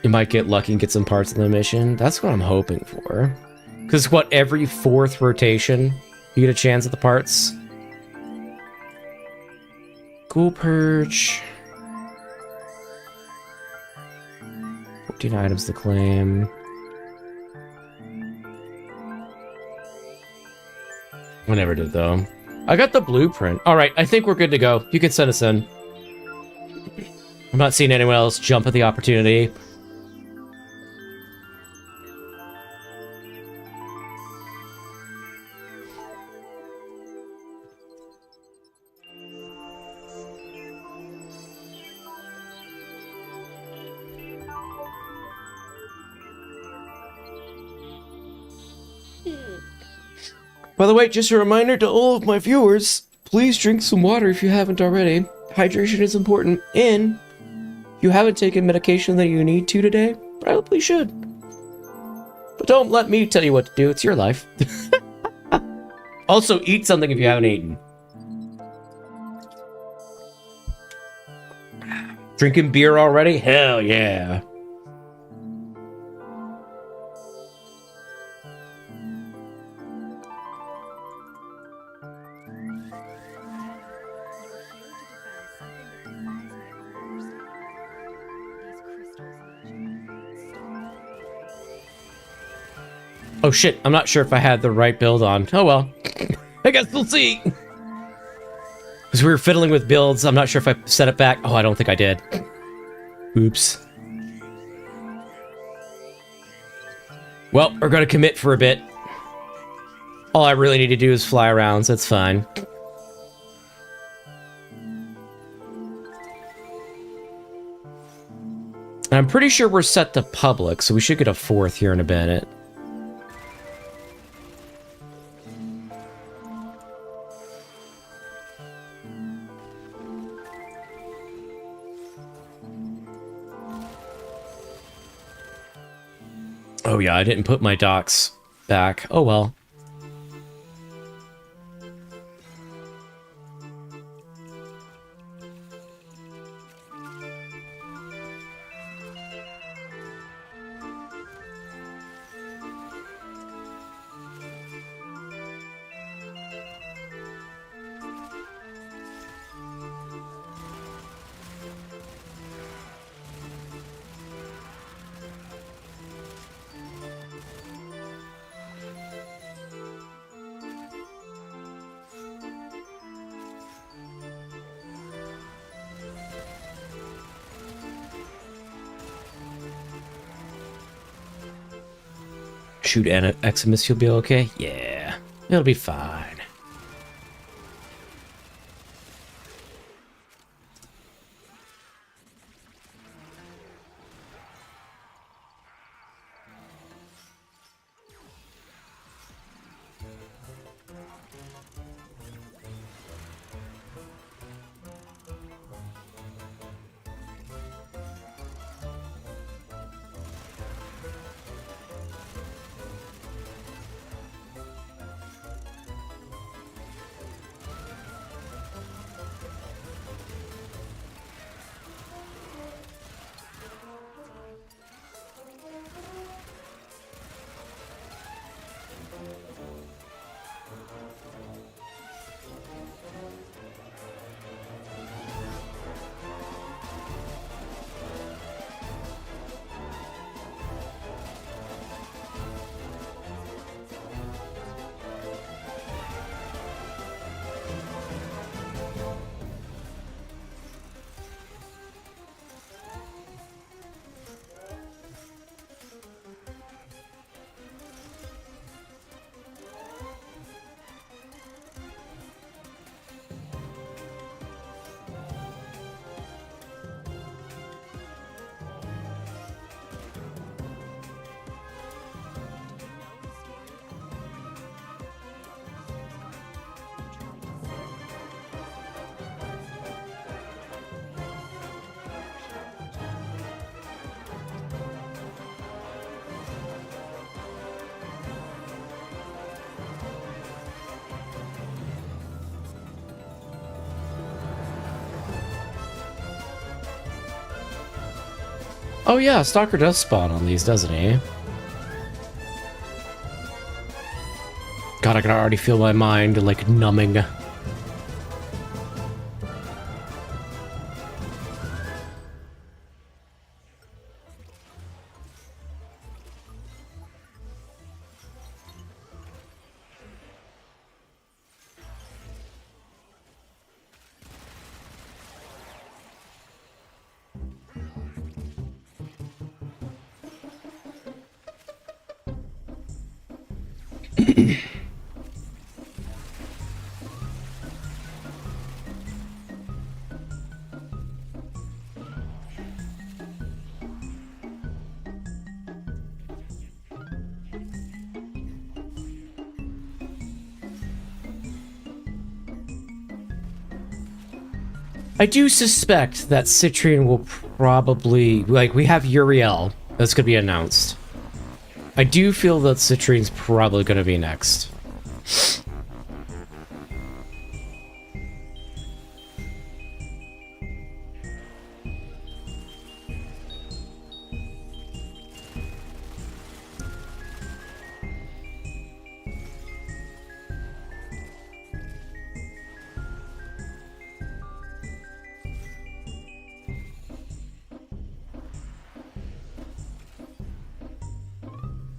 You might get lucky and get some parts in the mission. That's what I'm hoping for. Because what, every 4th rotation, you get a chance at the parts? Ghoul Purge. 14 items to claim. I never did, though. I got the blueprint. Alright, I think we're good to go. You can send us in. I'm not seeing anyone else jump at the opportunity. By the way, just a reminder to all of my viewers, please drink some water if you haven't already. Hydration is important, and if you haven't taken medication that you need to today, probably should. But don't let me tell you what to do, it's your life. Also, eat something if you haven't eaten. Drinking beer already? Hell yeah. Oh shit, I'm not sure if I had the right build on. Oh well. I guess we'll see. Because we were fiddling with builds, I'm not sure if I set it back. Oh, I don't think I did. Oops. Well, we're gonna commit for a bit. All I really need to do is fly around, so that's fine. And I'm pretty sure we're set to public, so we should get a 4th here in a minute. Oh yeah, I didn't put my docks back. Oh well. Shoot Eximus, you'll be okay? Yeah, it'll be fine. Oh yeah, Stalker does spawn on these, doesn't he? God, I can already feel my mind, like, numbing. I do suspect that Citrian will probably... Like, we have Uriel. That's going to be announced. I do feel that Citrian's probably going to be next.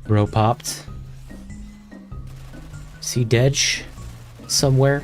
Bro popped. See Dedge somewhere.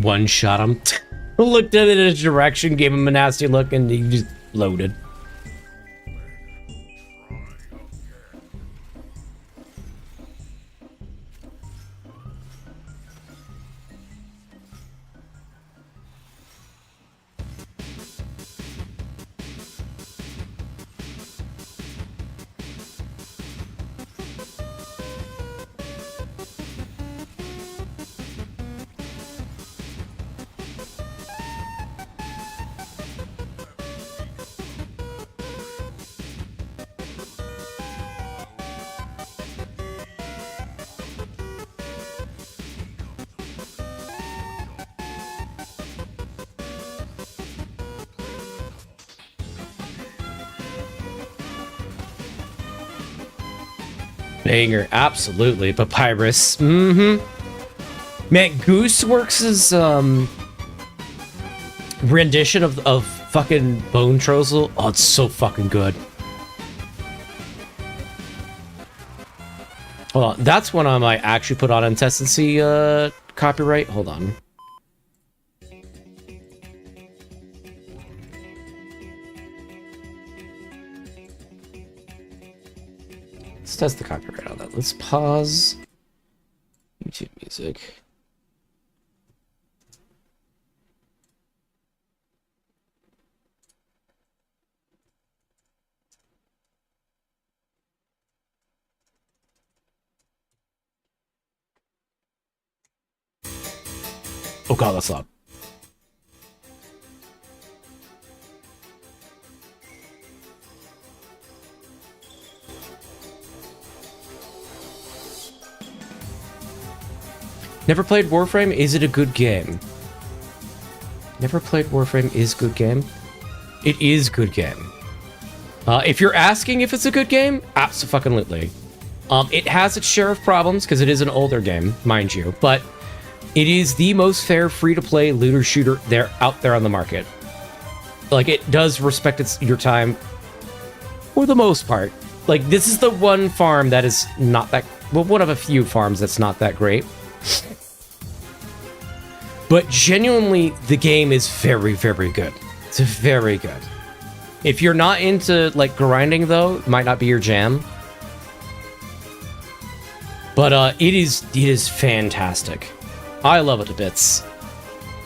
One shot him. Looked at it in his direction, gave him a nasty look, and he just loaded. Banger, absolutely. Papyrus. Man, Gooseworks' rendition of fucking Bone Trozel. Oh, it's so fucking good. Hold on, that's one I might actually put on Intestacy copyright. Hold on. Let's test the copyright on that. Let's pause YouTube music. Oh god, that's loud. Never played Warframe? Is it a good game? Never played Warframe. Is good game? It is good game. If you're asking if it's a good game, abso-fucking-lutely. It has its share of problems because it is an older game, mind you, but it is the most fair free-to-play looter shooter out there on the market. Like, it does respect your time for the most part. Like, this is the one farm that is not that... Well, one of a few farms that's not that great. But genuinely, the game is very, very good. It's very good. If you're not into, like, grinding, though, it might not be your jam. But it is fantastic. I love it to bits.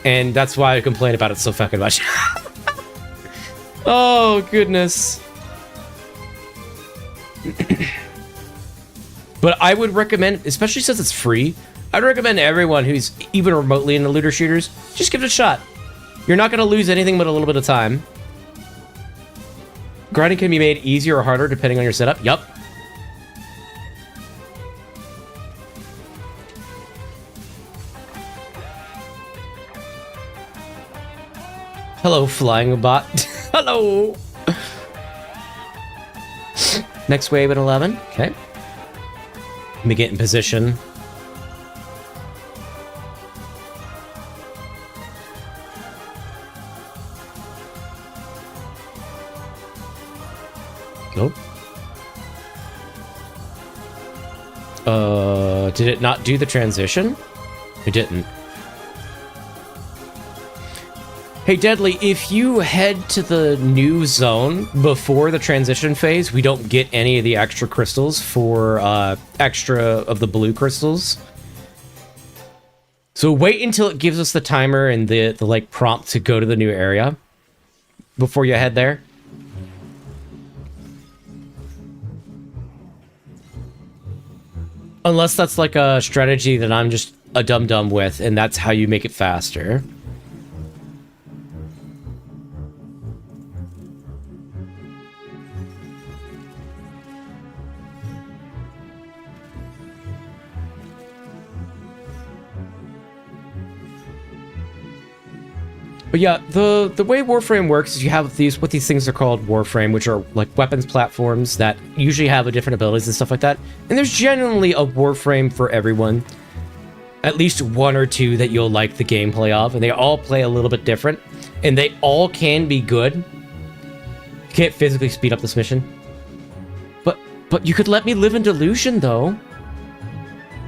And that's why I complain about it so fucking much. Oh, goodness. But I would recommend, especially since it's free, I'd recommend everyone who's even remotely into looter shooters, just give it a shot. You're not going to lose anything but a little bit of time. Grinding can be made easier or harder depending on your setup. Yup. Hello, flying bot. Hello. Next wave at 11. Okay. Let me get in position. Nope. Did it not do the transition? It didn't. Hey, Deadly, if you head to the new zone before the transition phase, we don't get any of the extra crystals for extra of the blue crystals. So wait until it gives us the timer and the like prompt to go to the new area before you head there. Unless that's like a strategy that I'm just a dum-dum with, and that's how you make it faster. But yeah, the way Warframe works is you have what these things are called Warframe, which are like weapons platforms that usually have a different abilities and stuff like that. And there's generally a Warframe for everyone. At least one or two that you'll like the gameplay of, and they all play a little bit different. And they all can be good. You can't physically speed up this mission. But you could let me live in delusion, though.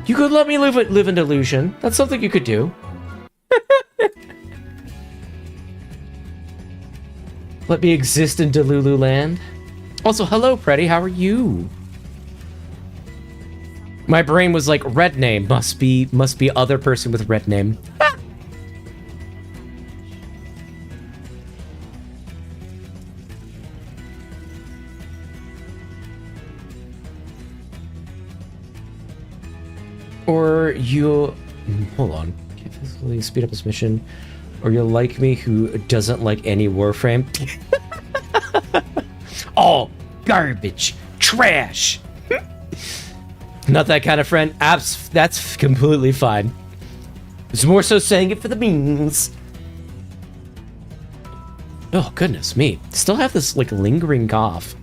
You could let me live in delusion. That's something you could do. Let me exist in Delulu land. Also, hello, Preddy. How are you? My brain was like, red name must be other person with red name. Ah! Or you... Hold on. Can't physically speed up this mission. Or you're like me who doesn't like any Warframe. All garbage. Trash. Not that kind of friend. That's completely fine. It's more so saying it for the memes. Oh, goodness me. Still have this, like, lingering cough.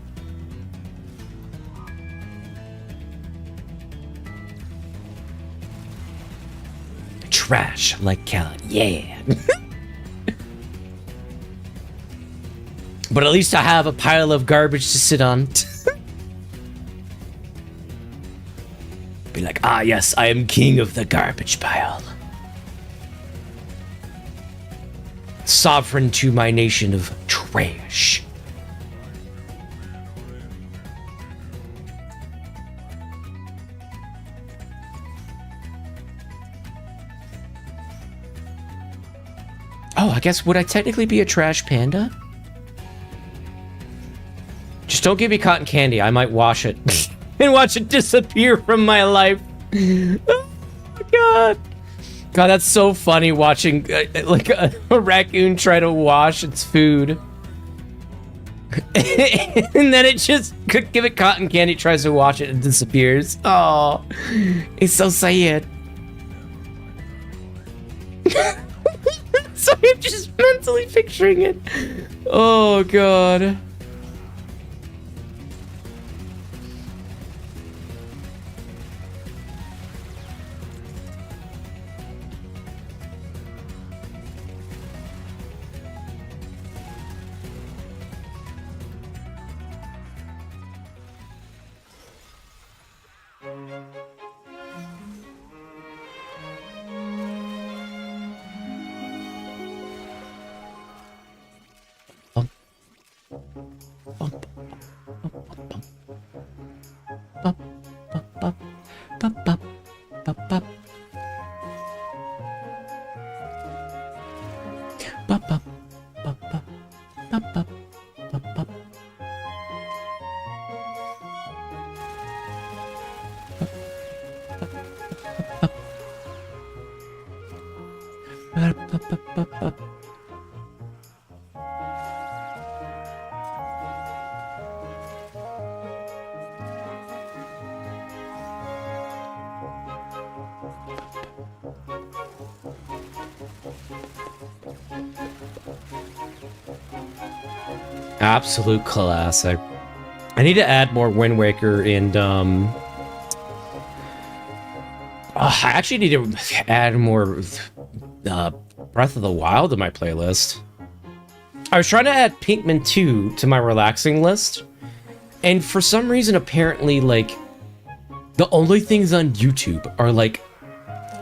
Trash like Callan. Yeah. But at least I have a pile of garbage to sit on. Be like, ah, yes, I am king of the garbage pile. Sovereign to my nation of trash. Oh, I guess, would I technically be a trash panda? Just don't give me cotton candy. I might wash it. And watch it disappear from my life. Oh, God. God, that's so funny watching like a raccoon try to wash its food. And then it just could give it cotton candy, tries to wash it and disappears. Oh, it's so sad. So I'm just mentally picturing it. Oh, God. Absolute classic. I need to add more Wind Waker and I actually need to add more Breath of the Wild to my playlist. I was trying to add Pinkman 2 to my relaxing list, and for some reason apparently like the only things on YouTube are like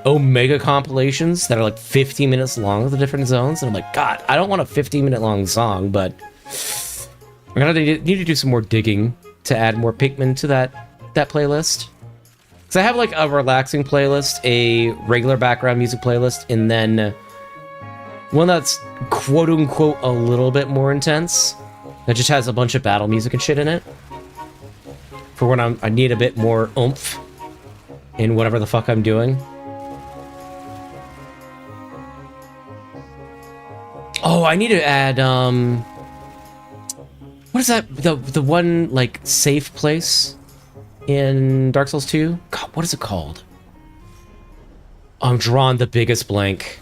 Omega compilations that are like 15 minutes long with the different zones, and I'm like, God, I don't want a 15-minute long song, but I'm gonna need to do some more digging to add more Pikmin to that playlist. Because I have like a relaxing playlist, a regular background music playlist, and then one that's quote-unquote a little bit more intense, that just has a bunch of battle music and shit in it. For when I need a bit more oomph in whatever the fuck I'm doing. Oh, I need to add, what is that? The one, like, safe place in Dark Souls 2? God, what is it called? I'm drawing the biggest blank.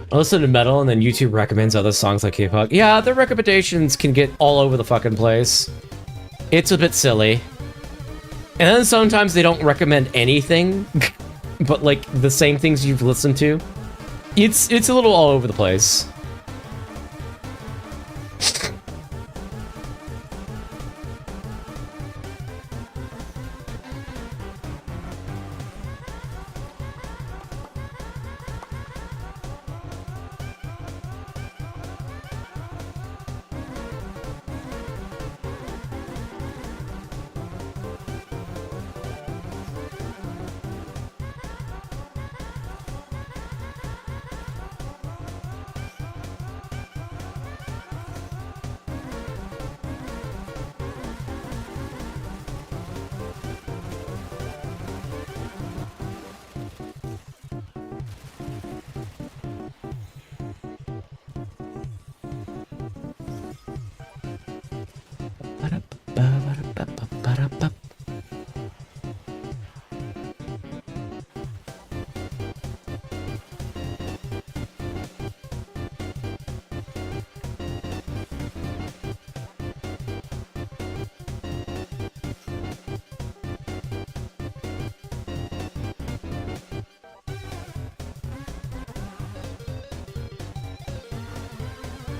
I listen to metal and then YouTube recommends other songs like K-pop. Yeah, their recommendations can get all over the fucking place. It's a bit silly. And then sometimes they don't recommend anything, but like the same things you've listened to. It's a little all over the place.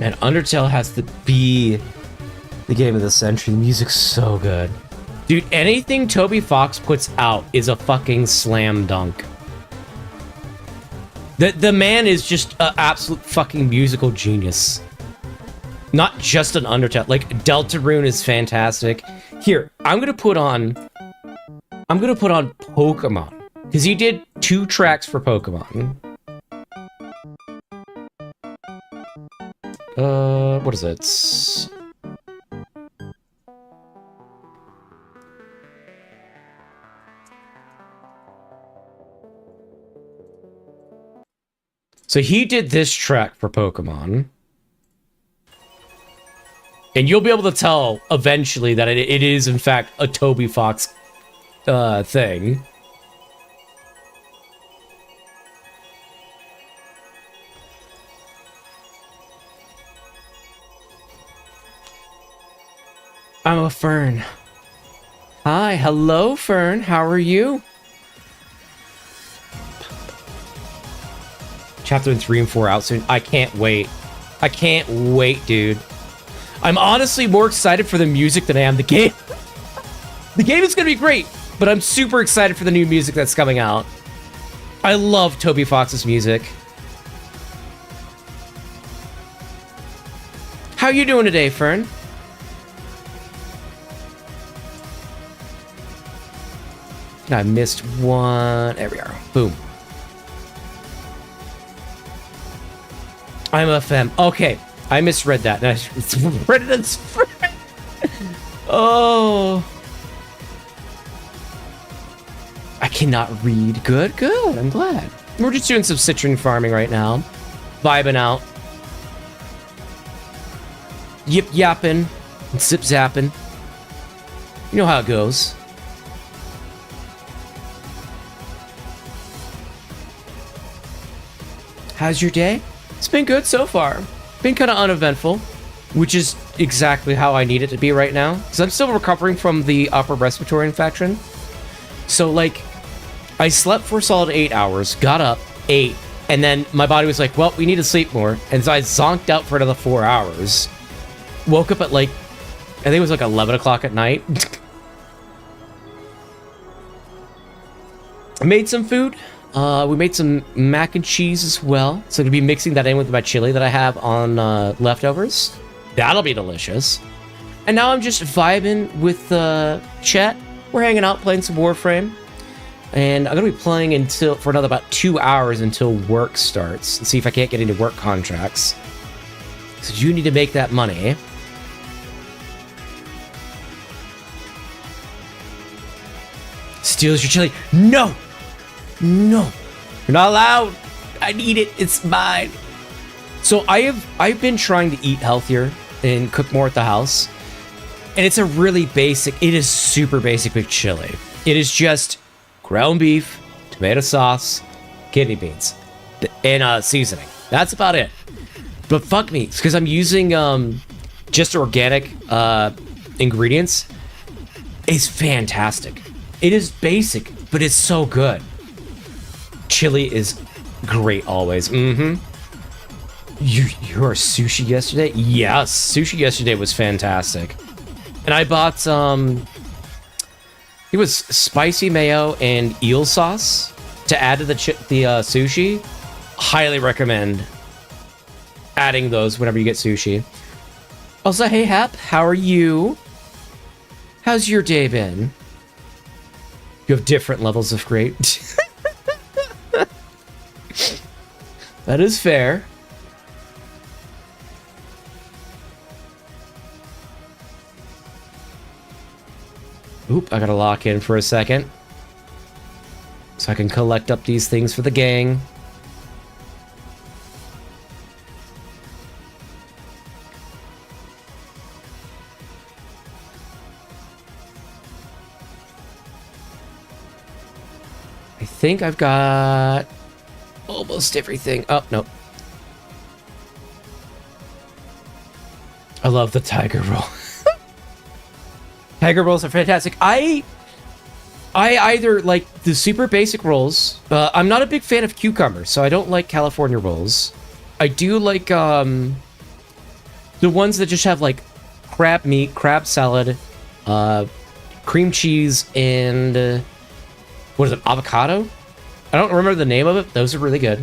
Man, Undertale has to be the game of the century. The music's so good. Dude, anything Toby Fox puts out is a fucking slam dunk. The man is just an absolute fucking musical genius. Not just an Undertale. Like, Deltarune is fantastic. Here, I'm gonna put on Pokemon. Because he did 2 tracks for Pokemon. What is it? So he did this track for Pokemon. And you'll be able to tell eventually that it is, in fact, a Toby Fox thing. I'm a Fern. Hi, hello, Fern. How are you? Chapter 3 and 4 out soon. I can't wait. I can't wait, dude. I'm honestly more excited for the music than I am the game. The game is gonna be great, but I'm super excited for the new music that's coming out. I love Toby Fox's music. How you doing today, Fern? I missed one. There we are. Boom. I'm a femme. Okay, I misread that. It's read it as oh. I cannot read. Good, good. I'm glad. We're just doing some citron farming right now. Vibing out. Yip yapping. And zip zapping. You know how it goes. How's your day? It's been good so far. Been kind of uneventful, which is exactly how I need it to be right now. Because I'm still recovering from the upper respiratory infection. So, like, I slept for a solid 8 hours, got up, ate, and then my body was like, well, we need to sleep more. And so I zonked out for another 4 hours. Woke up at, like, I think it was like 11 o'clock at night. I made some food. We made some mac and cheese as well. So I'm going to be mixing that in with my chili that I have on leftovers. That'll be delicious. And now I'm just vibing with Chet. We're hanging out, playing some Warframe. And I'm going to be playing for another about 2 hours until work starts. And see if I can't get into work contracts. So you need to make that money. Steals your chili. No! No, you're not allowed. I need it. It's mine. So I've been trying to eat healthier and cook more at the house. And it's a really basic, it is super basic with chili. It is just ground beef, tomato sauce, kidney beans, and seasoning. That's about it. But fuck me, it's because I'm using just organic ingredients. It's fantastic. It is basic, but it's so good. Chili is Great always. Mm-hmm. You were sushi yesterday? Yes, sushi yesterday was fantastic. And I bought it was spicy mayo and eel sauce to add to the sushi. Highly recommend adding those whenever you get sushi. Also, hey Hap, how are you? How's your day been? You have different levels of great. That is fair. Oop, I gotta lock in for a second. So I can collect up these things for the gang. I think I've got almost everything. Oh, no. I love the tiger roll. Tiger rolls are fantastic. I either like the super basic rolls. I'm not a big fan of cucumbers, so I don't like California rolls. I do like the ones that just have like crab meat, crab salad, cream cheese, and what is it, avocado? I don't remember the name of it. Those are really good.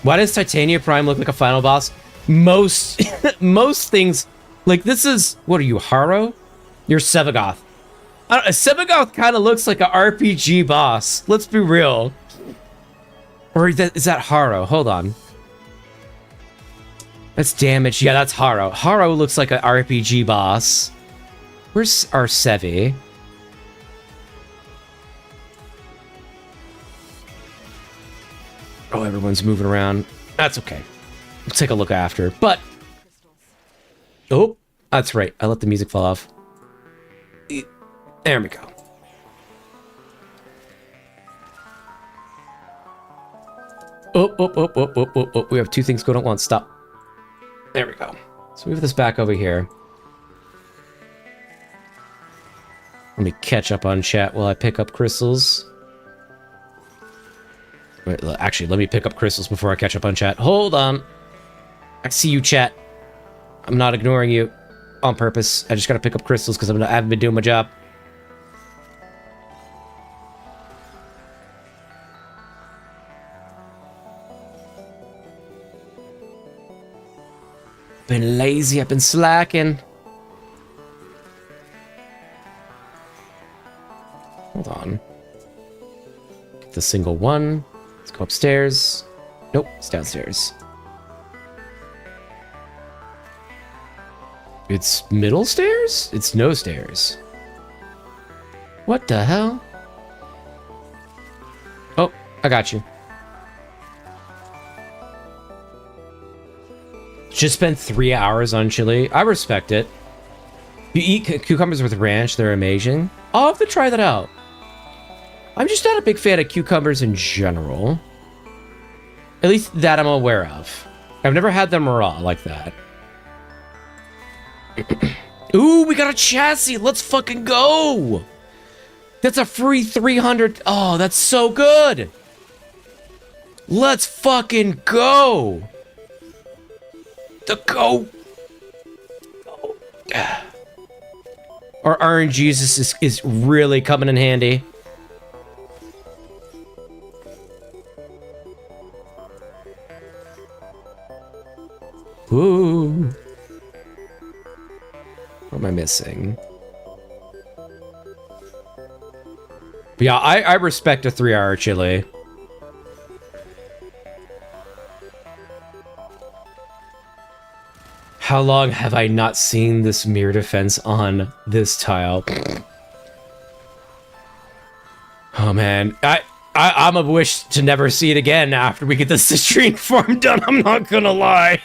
Why does Titania Prime look like a final boss? Most things, like this is, what are you, Haro? You're Sevagoth. Sevagoth kind of looks like an RPG boss. Let's be real. Or is that Haro? Hold on. That's damage. Yeah, that's Haro. Haro looks like an RPG boss. Where's our Sevi? Oh, everyone's moving around. That's okay. We'll take a look after. But... oh, that's right. I let the music fall off. There we go. Oh. We have two things going at once. Stop. There we go. So move this back over here. Let me catch up on chat while I pick up crystals. Wait, actually, let me pick up crystals before I catch up on chat. Hold on. I see you, chat. I'm not ignoring you on purpose. I just gotta pick up crystals because I haven't been doing my job. Been lazy, I've been slacking. Hold on. Get the single one. Let's go upstairs. Nope, it's downstairs. It's middle stairs? It's no stairs. What the hell? Oh, I got you. Just spent 3 hours on chili. I respect it. You eat cucumbers with ranch, they're amazing. I'll have to try that out. I'm just not a big fan of cucumbers in general. At least that I'm aware of. I've never had them raw like that. Ooh, we got a chassis. Let's fucking go. That's a free 300. Oh, that's so good. Let's fucking go. The go. Our RNG is really coming in handy. Ooh. What am I missing? But yeah, I respect a 3-hour chili. How long have I not seen this mirror defense on this tile? Oh man, I'm a wish to never see it again after we get this citrine farm done, I'm not gonna lie.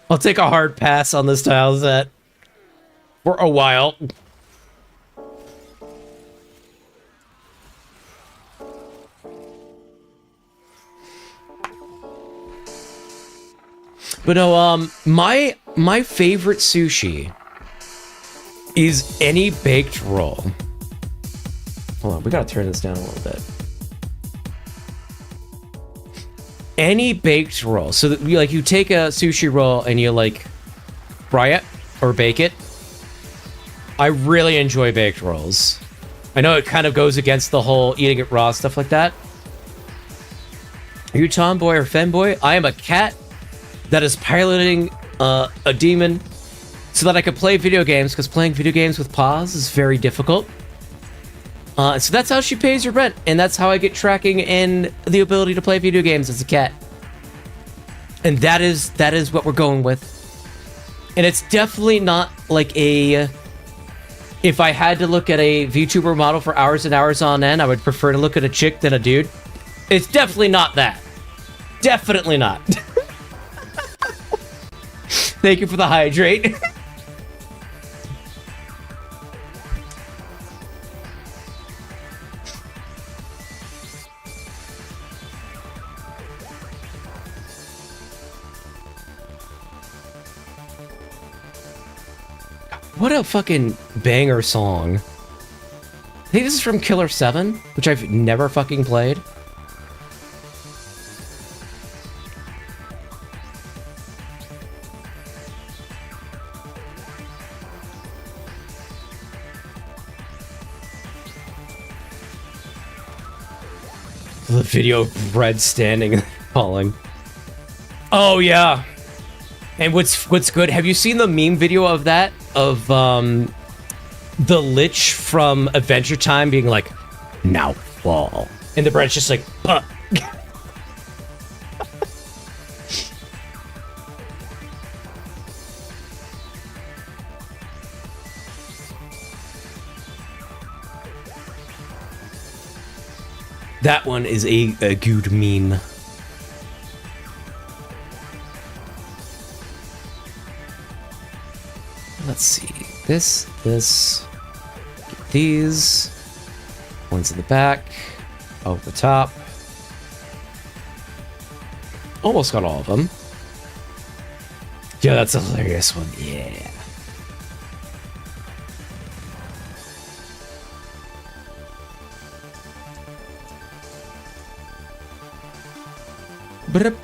I'll take a hard pass on this tile set. For a while. But no, my favorite sushi is any baked roll. Hold on, we gotta turn this down a little bit. Any baked roll. So that you, like, you take a sushi roll and you like fry it or bake it. I really enjoy baked rolls. I know it kind of goes against the whole eating it raw stuff like that. Are you tomboy or femboy? I am a cat that is piloting a demon so that I can play video games, because playing video games with paws is very difficult. So that's how she pays her rent, and that's how I get tracking and the ability to play video games as a cat. And that is what we're going with. And it's definitely not like a... If I had to look at a VTuber model for hours and hours on end, I would prefer to look at a chick than a dude. It's definitely not that. Definitely not. Thank you for the hydrate. What a fucking banger song. I think this is from Killer 7, which I've never fucking played. The video of Red standing and falling. Oh yeah. And what's good? Have you seen the meme video of that? Of the Lich from Adventure Time being like, "Now fall," and the bread's just like, "Puh." That one is a good meme. Let's see. This. Get these. One's in the back. Over the top. Almost got all of them. Yeah, that's a hilarious one. Yeah. Brip.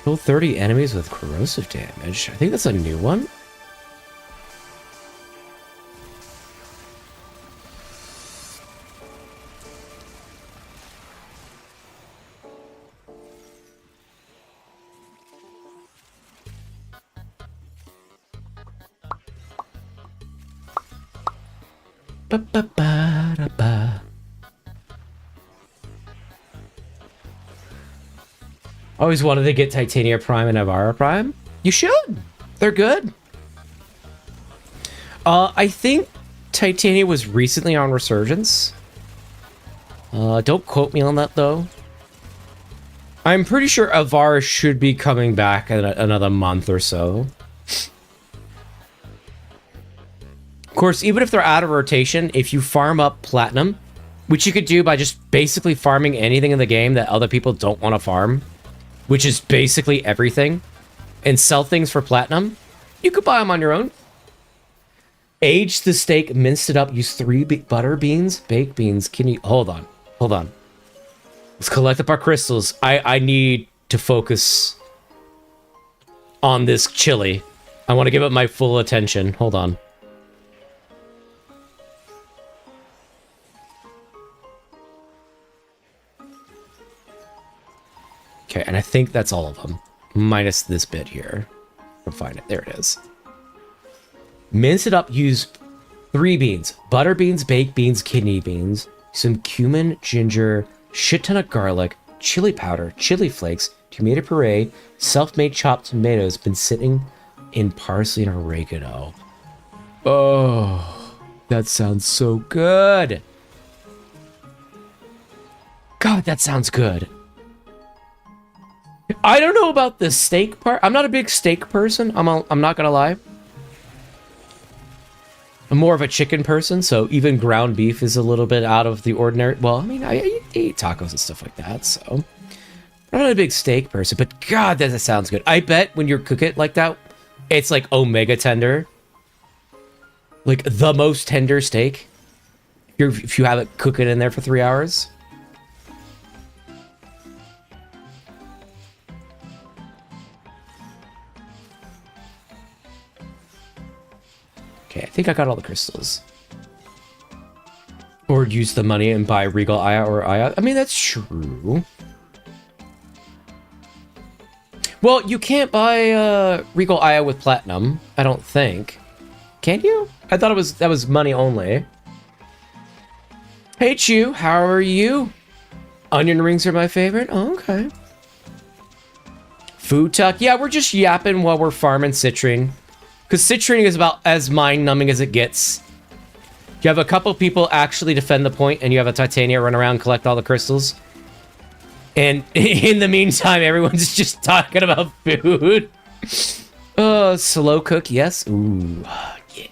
Kill 30 enemies with corrosive damage. I think that's a new one. Ba-ba-ba-da-ba. Always wanted to get Titania Prime and Navara Prime. You should. They're good. I think Titania was recently on Resurgence. Don't quote me on that, though. I'm pretty sure Avara should be coming back in another month or so. Of course, even if they're out of rotation, if you farm up Platinum, which you could do by just basically farming anything in the game that other people don't want to farm, which is basically everything, and sell things for Platinum, you could buy them on your own. Age the steak, minced it up, use 3 butter beans, baked beans. Can you... Hold on. Let's collect up our crystals. I need to focus on this chili. I want to give it my full attention. Hold on. Okay, and I think that's all of them. Minus this bit here. I'll find it. There it is. Mince it up. Use 3 beans. Butter beans, baked beans, kidney beans. Some cumin, ginger, shit ton of garlic, chili powder, chili flakes, tomato puree, self-made chopped tomatoes, been sitting in parsley and oregano. Oh, that sounds so good. God, that sounds good. I don't know about the steak part. I'm not a big steak person. I'm not gonna lie. I'm more of a chicken person, so even ground beef is a little bit out of the ordinary. Well, I mean, I eat tacos and stuff like that, so... I'm not a big steak person, but God, that sounds good. I bet when you cook it like that, it's like omega tender. Like the most tender steak. If you have it cook it in there for 3 hours. Okay, I think I got all the crystals. Or use the money and buy Regal Aya or Aya. I mean, that's true. Well, you can't buy Regal Aya with platinum, I don't think. Can you? I thought that was money only. Hey Chew, how are you? Onion rings are my favorite. Oh, okay. Food tuck. Yeah, we're just yapping while we're farming citrine. Because citrine is about as mind-numbing as it gets. You have a couple people actually defend the point, and you have a Titania run around and collect all the crystals. And in the meantime, everyone's just talking about food. Slow cook, yes. Ooh, yeah.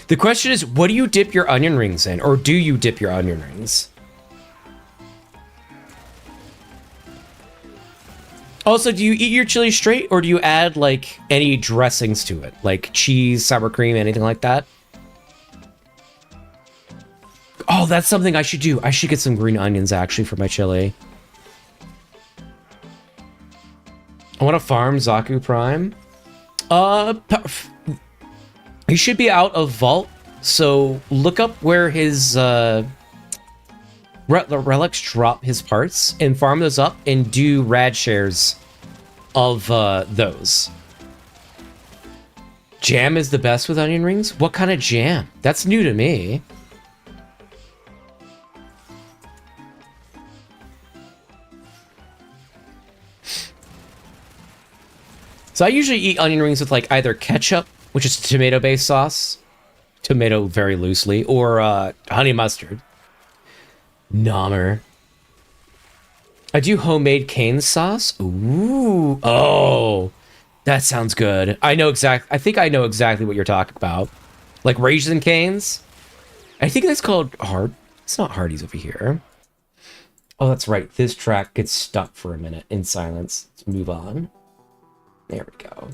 The question is, what do you dip your onion rings in? Or do you dip your onion rings? Also, do you eat your chili straight, or do you add, like, any dressings to it? Like cheese, sour cream, anything like that? Oh, that's something I should do. I should get some green onions, actually, for my chili. I want to farm Zaku Prime. He should be out of Vault, so look up where his relics drop his parts, and farm those up, and do rad shares of those. Jam is the best with onion rings? What kind of jam? That's new to me. So I usually eat onion rings with like either ketchup, which is tomato-based sauce, tomato very loosely, or honey mustard. Nommer. I do homemade cane sauce. Ooh, oh, that sounds good. I think I know exactly what you're talking about. Like raisin canes. I think that's called It's not Hardee's over here. Oh, that's right. This track gets stuck for a minute in silence. Let's move on. There we go.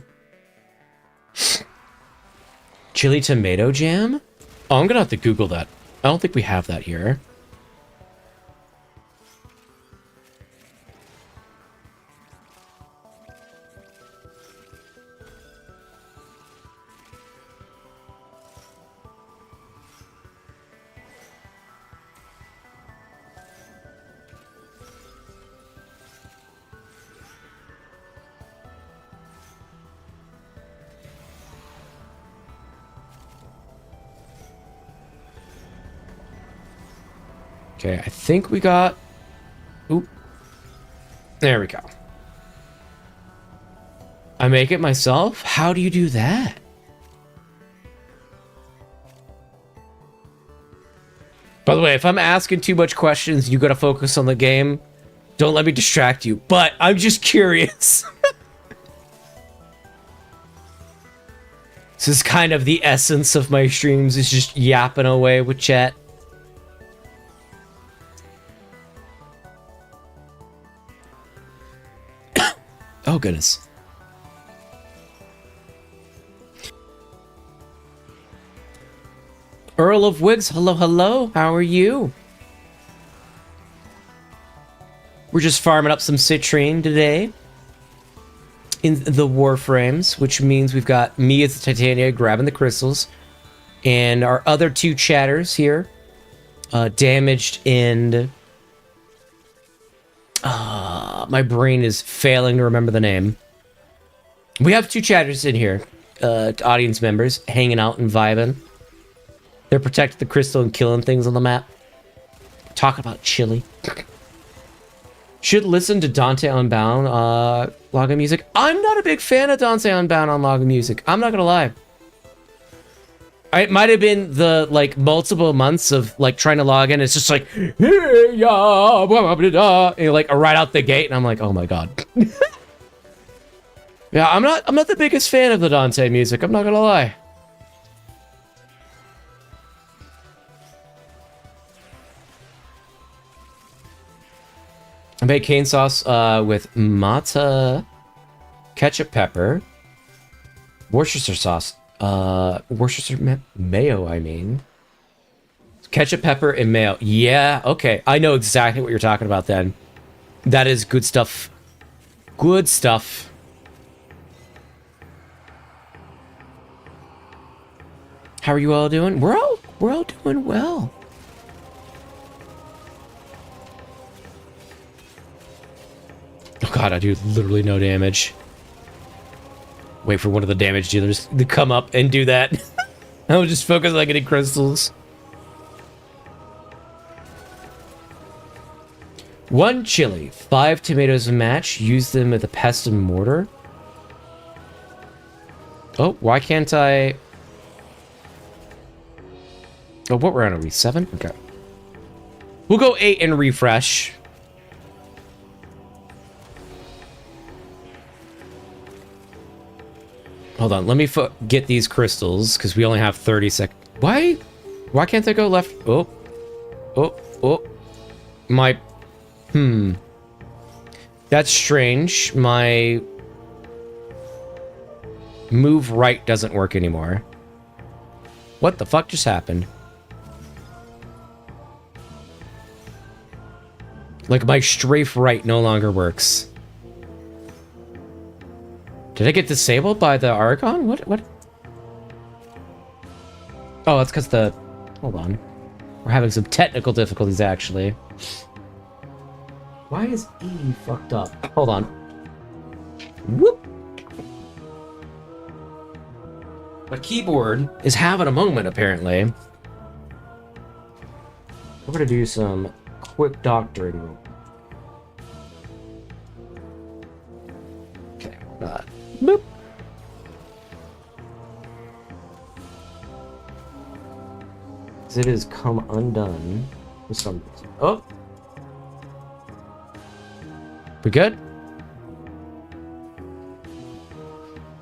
Chili tomato jam? Oh, I'm gonna have to Google that. I don't think we have that here. Okay, I think we got... Oop. There we go. I make it myself? How do you do that? By the way, if I'm asking too much questions, you gotta focus on the game. Don't let me distract you, but I'm just curious. This is kind of the essence of my streams, is just yapping away with chat. Oh, goodness. Earl of Wigs, hello, hello. How are you? We're just farming up some citrine today in the Warframes, which means we've got me as the Titania grabbing the crystals, and our other two chatters here, Damaged and... my brain is failing to remember the name. We have two chatters in here, audience members, hanging out and vibing. They're protecting the crystal and killing things on the map. Talk about chili. Should listen to Dante Unbound log of music. I'm not a big fan of Dante Unbound on log of music. I'm not gonna lie. It might have been the like multiple months of like trying to log in. It's just like, hey, yeah, blah, blah, blah, blah, and like right out the gate, and I'm like, oh my god. Yeah, I'm not the biggest fan of the Dante music, I'm not gonna lie. I made cane sauce with mata, ketchup, pepper, Worcestershire sauce, Worcestershire mayo, I mean. Ketchup, pepper, and mayo. Yeah, okay. I know exactly what you're talking about then. That is good stuff. Good stuff. How are you all doing? We're all doing well. Oh god, I do literally no damage. Wait for one of the damage dealers to come up and do that. I'll just focus on getting crystals. 1 chili, 5 tomatoes a match. Use them with a pestle and mortar. Oh, why can't I? Oh, what round are we? 7? Okay. We'll go 8 and refresh. Hold on, let me get these crystals, because we only have 30 seconds. Why? Why can't I go left? Oh. Oh. Oh. My... That's strange. My... move right doesn't work anymore. What the fuck just happened? Like, my strafe right no longer works. Did I get disabled by the Archon? What? Oh, that's because the... Hold on. We're having some technical difficulties, actually. Why is E fucked up? Hold on. Whoop! My keyboard is having a moment, apparently. We're gonna do some quick doctoring. Okay, boop. It has come undone for some reason. Oh! We good?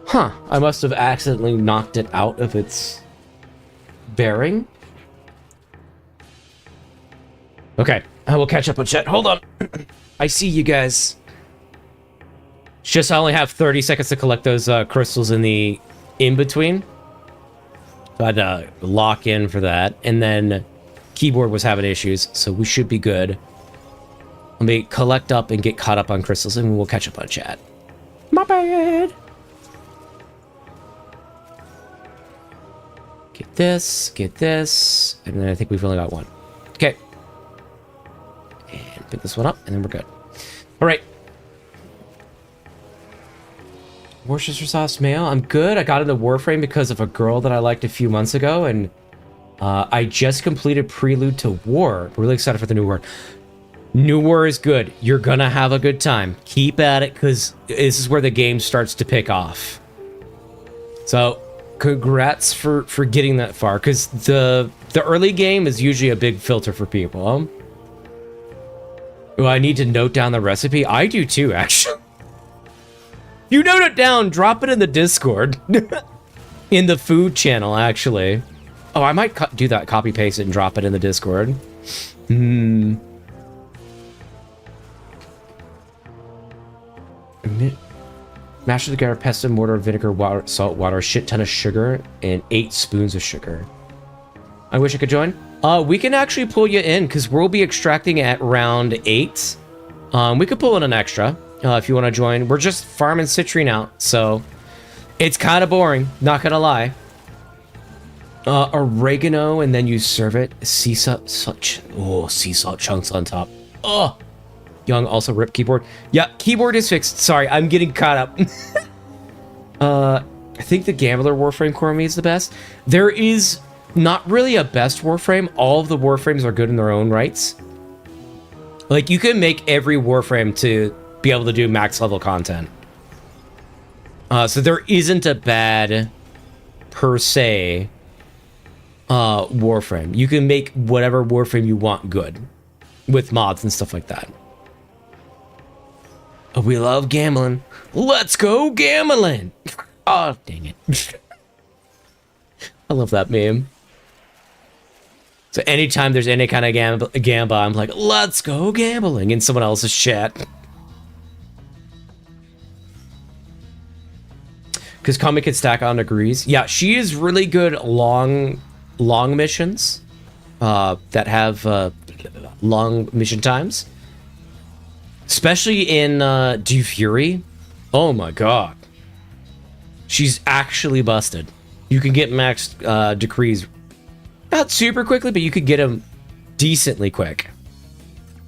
Huh, I must have accidentally knocked it out of its bearing. Okay, I will catch up with chat. Hold on. I see you guys. It's just I only have 30 seconds to collect those crystals in the in-between. So I had to lock in for that. And then keyboard was having issues, so we should be good. Let me collect up and get caught up on crystals, and we'll catch up on chat. My bad. Get this, and then I think we've only got one. Okay. And pick this one up, and then we're good. All right. Worcestershire sauce mayo. I'm good. I got into Warframe because of a girl that I liked a few months ago, and I just completed Prelude to War. Really excited for the new war. New War is good. You're gonna have a good time. Keep at it, because this is where the game starts to pick off. So, congrats for getting that far, because the early game is usually a big filter for people. Do I need to note down the recipe? I do too, actually. You note it down, drop it in the Discord. In the food channel, actually. Oh, I might do that, copy paste it and drop it in the Discord. Mash together pestle, mortar, vinegar, water, salt, water, a shit ton of sugar, and 8 spoons of sugar. I wish I could join. We can actually pull you in, because we'll be extracting at round 8. We could pull in an extra, if you want to join. We're just farming citrine out, so it's kind of boring, not gonna lie. Oregano, and then you serve it. Sea salt, sea salt chunks on top. Oh! Young also rip keyboard. Yeah, keyboard is fixed. Sorry, I'm getting caught up. I think the Gambler Warframe core me is the best. There is not really a best Warframe. All of the Warframes are good in their own rights. Like, you can make every Warframe to be able to do max level content. So there isn't a bad, per se, Warframe. You can make whatever Warframe you want good. With mods and stuff like that. We love gambling. Let's go gambling. Oh, dang it. I love that meme. So anytime there's any kind of gamba, I'm like, let's go gambling in someone else's chat. Because Kami can stack on degrees. Yeah, she is really good long missions that have long mission times. Especially in Do Fury. Oh my god. She's actually busted. You can get max decrees not super quickly, but you could get them decently quick.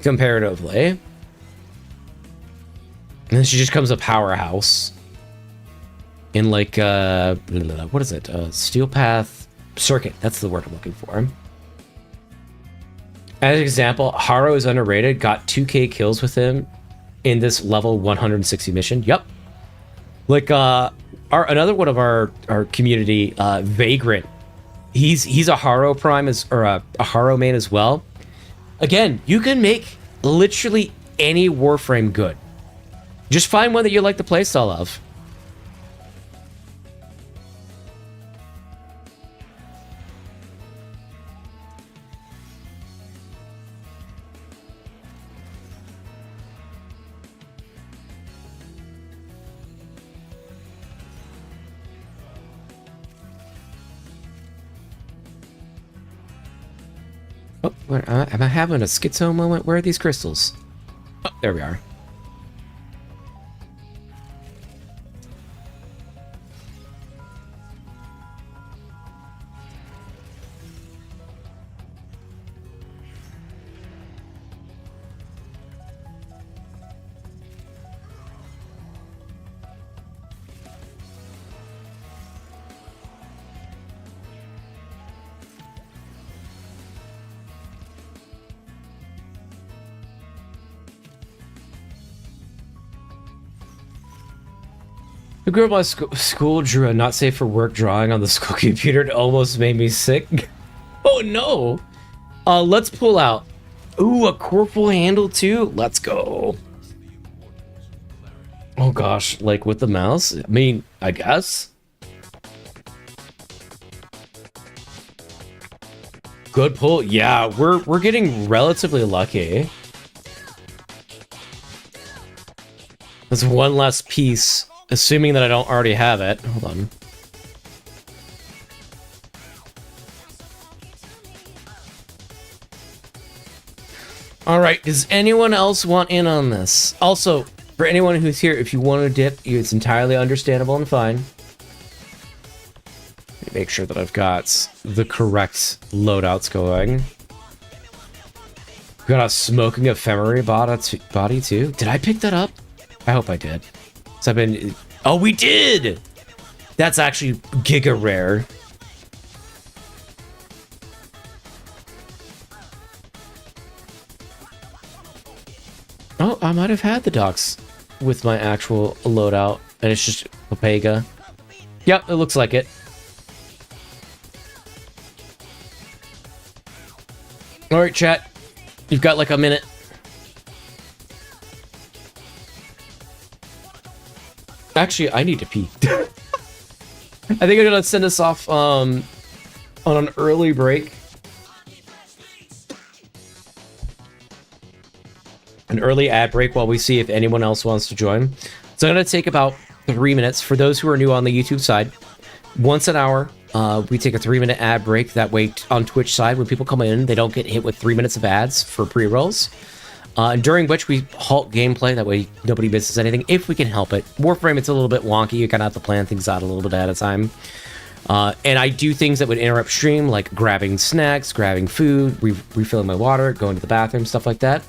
Comparatively. And then she just becomes a powerhouse. In like, what is it? Steel Path Circuit. That's the word I'm looking for. As an example, Haro is underrated. Got 2k kills with him in this level 160 mission. Yep. Like, another one of our community, Vagrant. He's a Haro Prime or a Haro main as well. Again, you can make literally any Warframe good. Just find one that you like the playstyle of. Oh, am I having a schizo moment? Where are these crystals? Oh, there we are. The girl at my school drew a not safe for work drawing on the school computer. It almost made me sick. Oh no! Let's pull out. Ooh, a corporal handle too? Let's go. Oh gosh, like with the mouse? I mean, I guess. Good pull. Yeah, we're getting relatively lucky. There's one less piece. Assuming that I don't already have it. Hold on. Alright, does anyone else want in on this? Also, for anyone who's here, if you want to dip, it's entirely understandable and fine. Let me make sure that I've got the correct loadouts going. Got a smoking ephemery body too. Did I pick that up? I hope I did. So I've been... Oh, we did! That's actually giga rare. Oh, I might have had the docks with my actual loadout, and it's just Papega. Yep, it looks like it. Alright, chat. You've got like a minute. Actually, I need to pee. I think I'm gonna send us off on an early break. An early ad break while we see if anyone else wants to join. So I'm gonna take about 3 minutes. For those who are new on the YouTube side, once an hour, we take a 3-minute ad break. That way on Twitch side, when people come in, they don't get hit with 3 minutes of ads for pre-rolls. During which we halt gameplay, that way nobody misses anything, if we can help it. Warframe, it's a little bit wonky, you kind of have to plan things out a little bit at a time. And I do things that would interrupt stream, like grabbing snacks, grabbing food, refilling my water, going to the bathroom, stuff like that.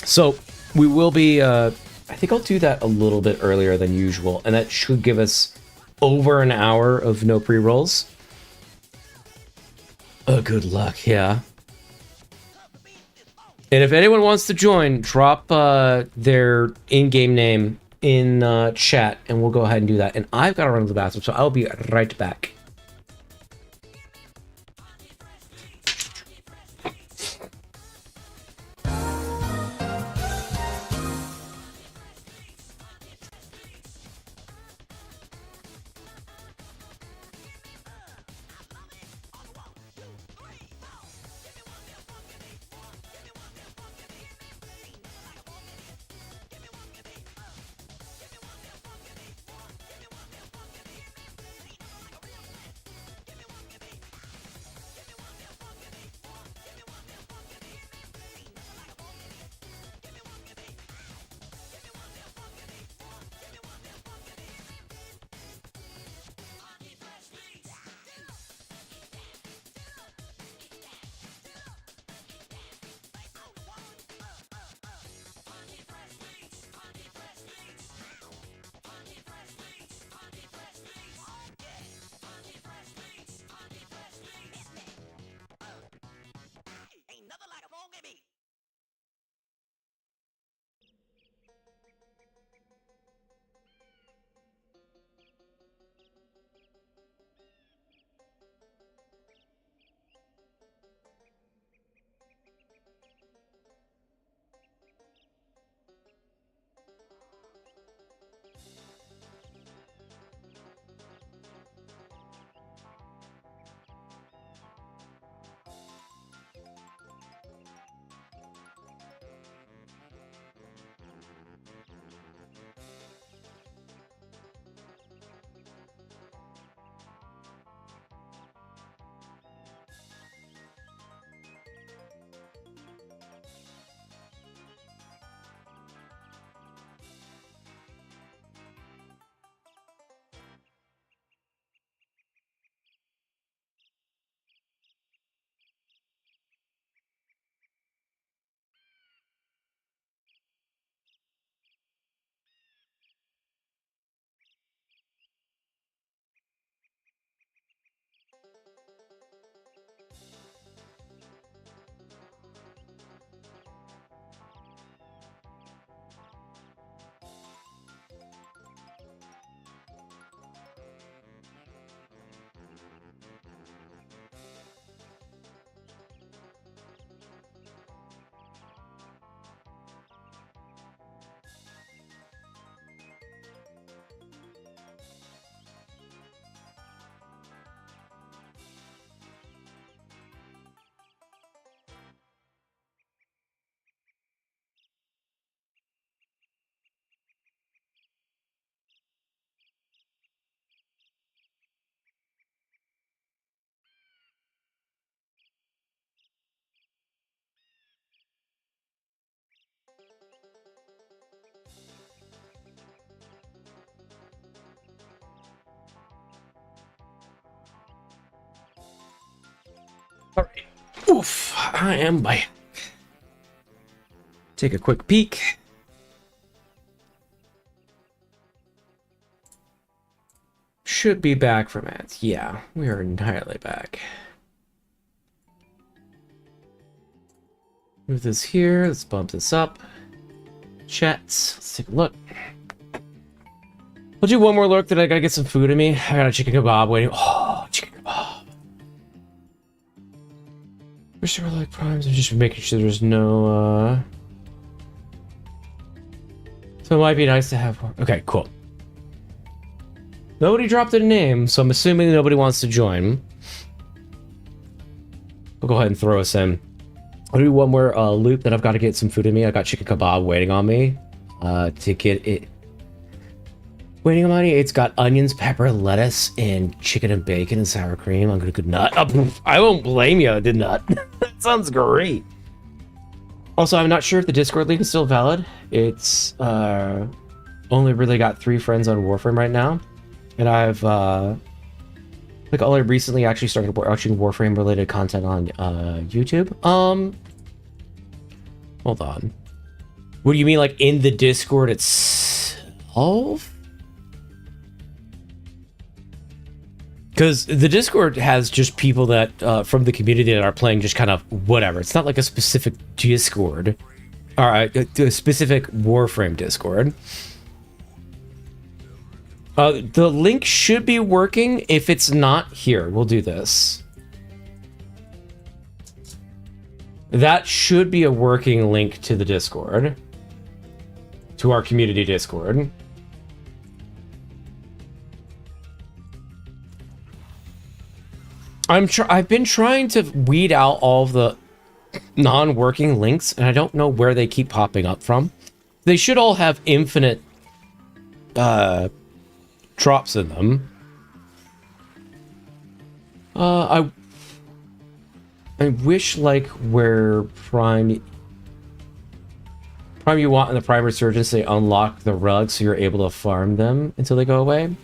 So, we will be, I think I'll do that a little bit earlier than usual, and that should give us over an hour of no pre-rolls. Oh, good luck, yeah. And if anyone wants to join, drop their in-game name in chat, and we'll go ahead and do that. And I've got to run to the bathroom, so I'll be right back. Oof, I am back. Take a quick peek. Should be back from ads. Yeah, we are entirely back. Move this here. Let's bump this up. Chats. Let's take a look. We'll do one more look. Then I gotta get some food in me. I got a chicken kebab waiting. Oh, chicken kebab. Wish there were like primes. I'm just making sure there's no. So it might be nice to have one. Okay, cool. Nobody dropped a name, so I'm assuming nobody wants to join. We'll go ahead and throw us in. I'll do one more loop, then I've got to get some food in me. I got chicken kebab waiting on me to get it. Waiting on me. It's got onions, pepper, lettuce, and chicken and bacon and sour cream. I'm gonna go nut. I won't blame you, I did not. That sounds great. Also, I'm not sure if the Discord link is still valid. It's only really got 3 friends on Warframe right now. And I've like only recently actually started watching Warframe related content on YouTube. Hold on. What do you mean, like in the Discord itself? Because the Discord has just people that from the community that are playing just kind of whatever. It's not like a specific Discord, or a specific Warframe Discord. The link should be working. If it's not, here, we'll do this. That should be a working link to the Discord. To our community Discord. I've been trying to weed out all of the non-working links, and I don't know where they keep popping up from. They should all have infinite drops in them. I wish, like, where Prime you want in the Prime Resurgence, they unlock the rugs so you're able to farm them until they go away.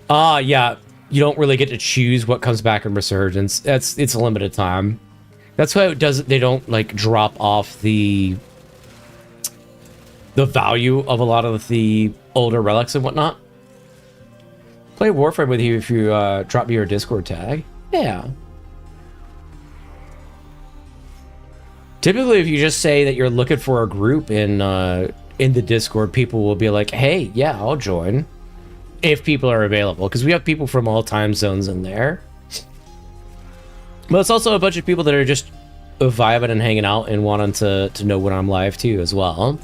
Yeah, you don't really get to choose what comes back in Resurgence. It's a limited time. That's why they don't like drop off the value of a lot of the older relics and whatnot. Play Warframe with you if you drop me your Discord tag. Yeah. Typically, if you just say that you're looking for a group in the Discord, people will be like, "Hey, yeah, I'll join." If people are available, because we have people from all time zones in there. But it's also a bunch of people that are just vibing and hanging out and wanting to know when I'm live too as well.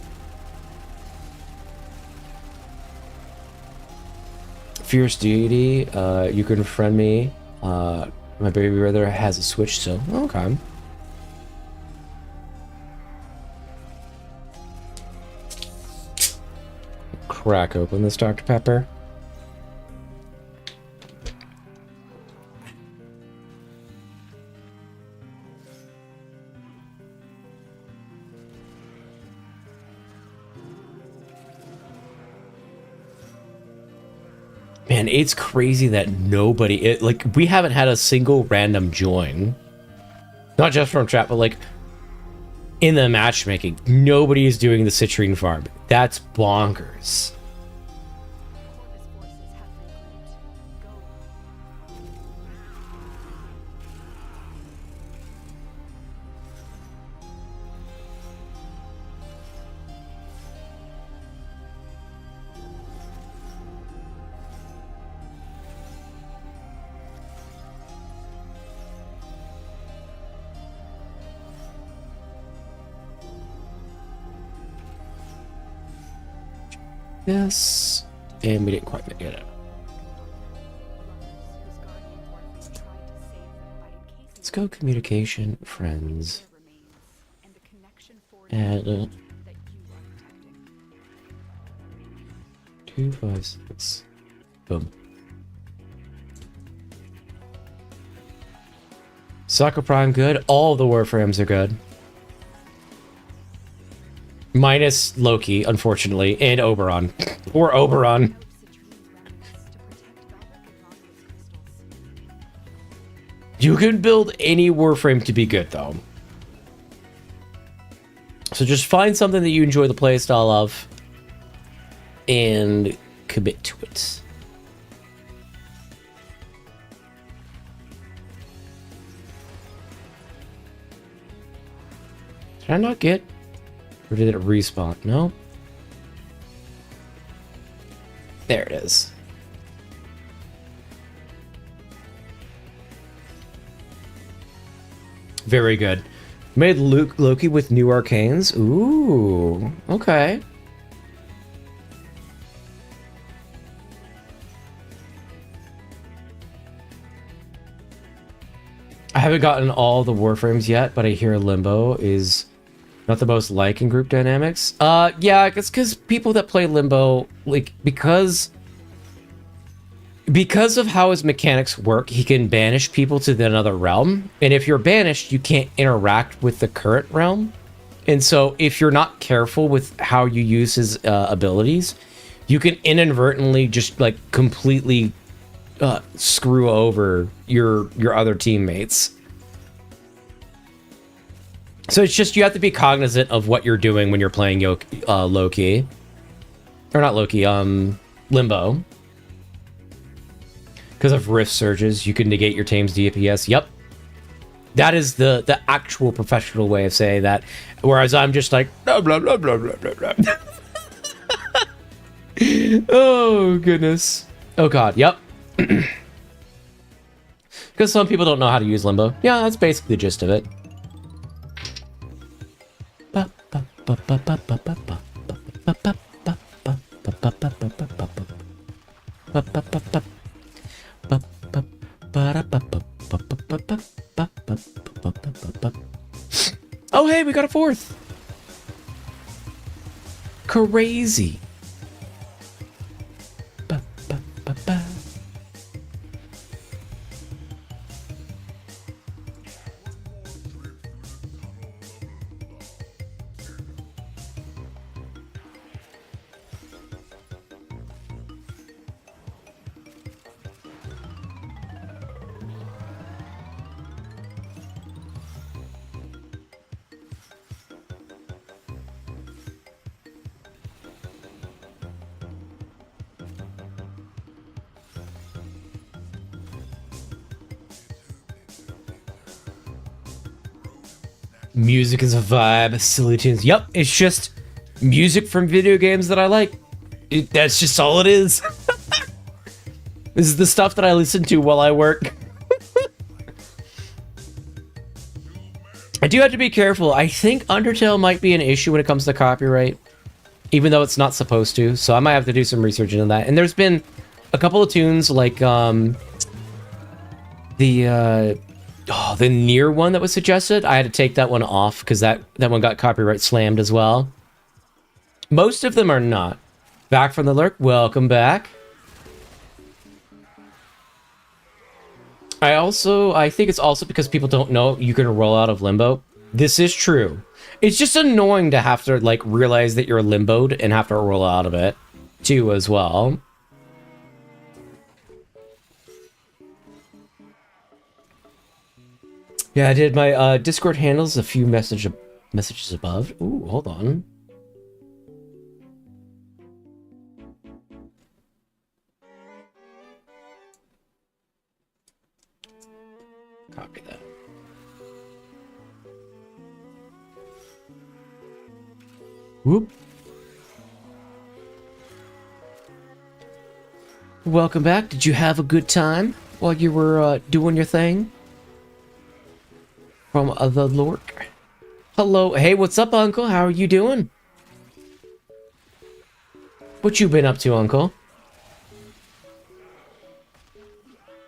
Fierce Deity, you can friend me. My baby brother has a Switch, so okay. Crack open this Dr. Pepper. Man, it's crazy that nobody... like, we haven't had a single random join. Not just from chat, but, like, in the matchmaking. Nobody is doing the citrine farm. That's bonkers. Yes, and we didn't quite get it. Let's go communication, friends. Add 2, 5, 6. Boom. Soccer Prime good. All the Warframes are good. Minus Loki, unfortunately, and Oberon. Or Oberon. You can build any Warframe to be good, though. So just find something that you enjoy the playstyle of and commit to it. Did I not get? Or did it respawn? No. There it is. Very good. Made Loki with new arcanes. Ooh, okay. I haven't gotten all the Warframes yet, but I hear Limbo is not the most like in group dynamics. Yeah, it's because people that play Limbo, like, because of how his mechanics work, he can banish people to another realm. And if you're banished, you can't interact with the current realm. And so if you're not careful with how you use his abilities, you can inadvertently just like completely screw over your other teammates. So it's just, you have to be cognizant of what you're doing when you're playing Loki. Or not Loki, Limbo. Because of rift surges, you can negate your team's DPS. Yep. That is the actual professional way of saying that. Whereas I'm just like, blah, blah, blah, blah, blah, blah, blah. Oh, goodness. Oh, God. Yep. Because some people don't know how to use Limbo. Yeah, that's basically the gist of it. Oh, hey, we got a fourth. Crazy. Music is a vibe, silly tunes. Yep, it's just music from video games that I like. That's just all it is. This is the stuff that I listen to while I work. I do have to be careful. I think Undertale might be an issue when it comes to copyright, even though it's not supposed to. So I might have to do some research into that. And there's been a couple of tunes like the Nier one that was suggested. I had to take that one off because that one got copyright slammed as well. Most of them are not. Back from the lurk. Welcome back. I think it's also because people don't know you can roll out of Limbo. This is true. It's just annoying to have to like realize that you're limboed and have to roll out of it too as well. Yeah, I did. My Discord handles a few messages above. Ooh, hold on. Copy that. Whoop. Welcome back. Did you have a good time while you were doing your thing? From the Lork. Hello. Hey, what's up, Uncle? How are you doing? What you been up to, Uncle?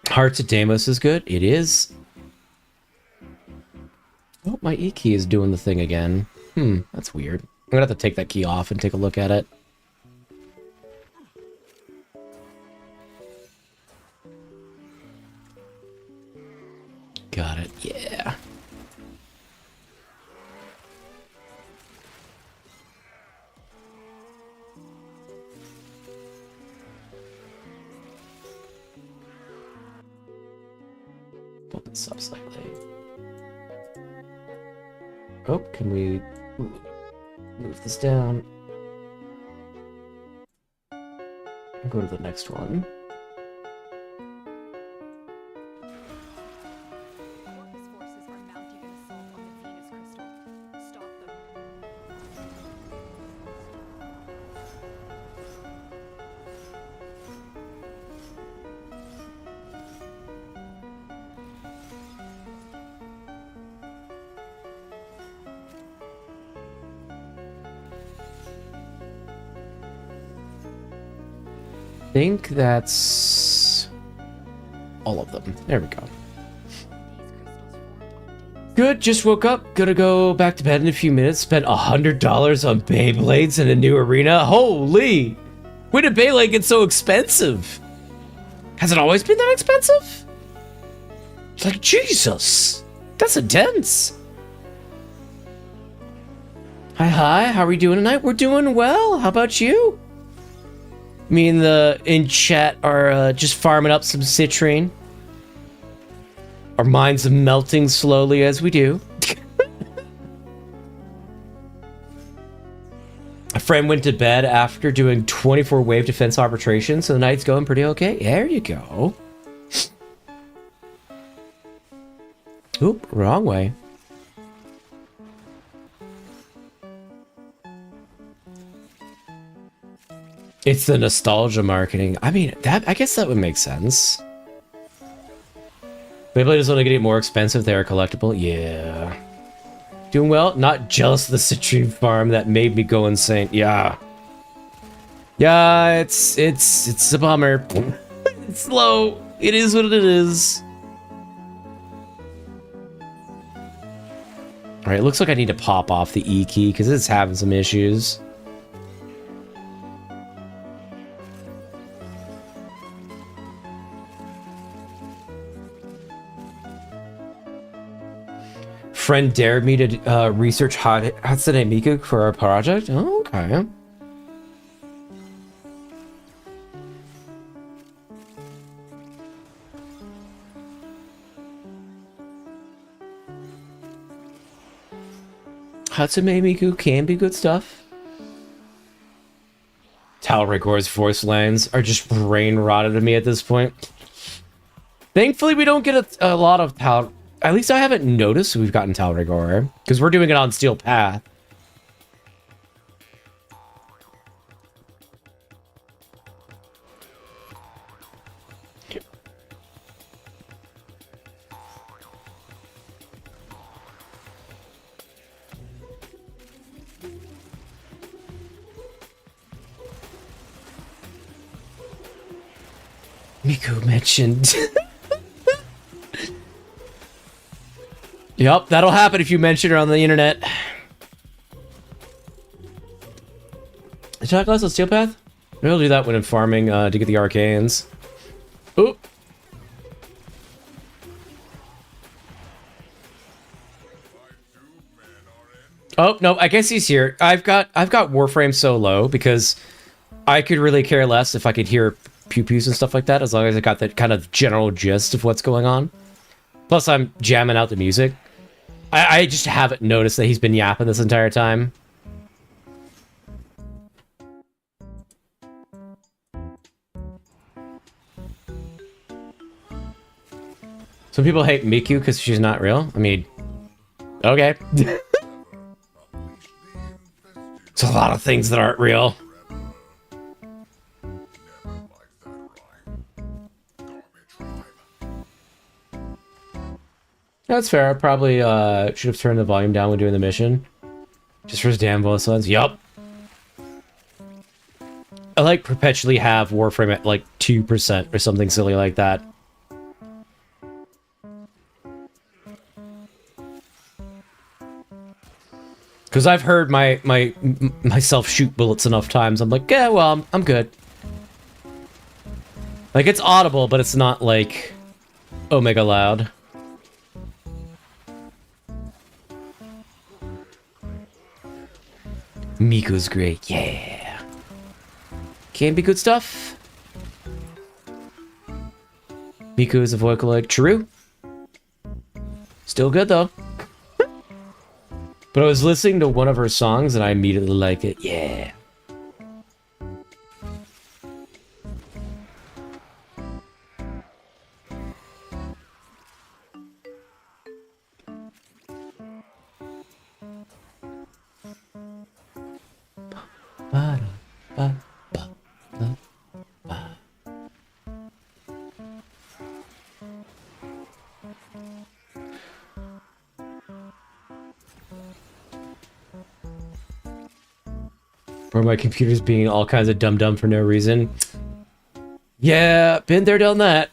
Hearts of Deimos is good. It is. Oh, my E key is doing the thing again. That's weird. I'm gonna have to take that key off and take a look at it. Got it. Yeah. this up slightly. Oh, can we move this down? I'll go to the next one. Orcus forces are mounting an assault on the Venus crystal. Stop them. I think that's all of them. There we go. These crystals formed on Deimos. Good, just woke up. Gonna go back to bed in a few minutes. Spent $100 on Beyblades in a new arena. Holy! When did Beyblade get so expensive? Has it always been that expensive? It's like, Jesus! That's intense! Hi, how are we doing tonight? We're doing well. How about you? Me and the in chat are just farming up some citrine. Our minds are melting slowly as we do. A friend went to bed after doing 24 wave defense arbitration, so the night's going pretty okay. There you go. Oop, wrong way. It's the nostalgia marketing. I mean, I guess that would make sense. Beyblade is only getting more expensive. They're collectible. Yeah. Doing well. Not jealous of the citrine farm that made me go insane. Yeah. Yeah, it's a bummer. It's slow. It is what it is. All right, looks like I need to pop off the E key because it's having some issues. Friend dared me to research Hatsune Miku for our project. Oh, okay. Hatsune Miku can be good stuff. Talrigor's voice lines are just brain rotted to me at this point. Thankfully, we don't get a lot of Tal. At least I haven't noticed we've gotten Talrigor, because we're doing it on Steel Path. Miku mentioned. Yep, that'll happen if you mention her on the internet. Did I class on Steel Path? Maybe I'll do that when I'm farming to get the arcanes. Oop. Oh no, I guess he's here. I've got Warframe so low because I could really care less if I could hear pew pews and stuff like that, as long as I got that kind of general gist of what's going on. Plus, I'm jamming out the music. I just haven't noticed that he's been yapping this entire time. Some people hate Miku because she's not real. I mean, okay. There's a lot of things that aren't real. That's fair. I probably should have turned the volume down when doing the mission. Just for his damn voice lines. Yup. I like perpetually have Warframe at like 2% or something silly like that. Because I've heard myself shoot bullets enough times. I'm like, yeah, well, I'm good. Like, it's audible, but it's not like omega loud. Miku's great, yeah. Can be good stuff. Miku is a Vocaloid, true. Still good though. But I was listening to one of her songs and I immediately liked it. Yeah. Or my computer's being all kinds of dumb for no reason. Yeah, been there, done that.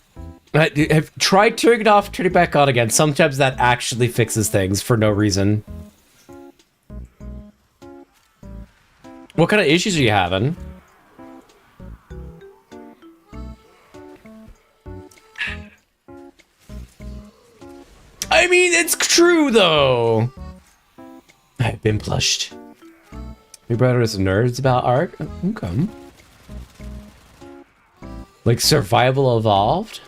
I've tried turning it off, turning it back on again. Sometimes that actually fixes things for no reason. What kind of issues are you having? I mean, it's true, though. I've been plushed. Your brother is nerds about art? Okay. Like survival evolved?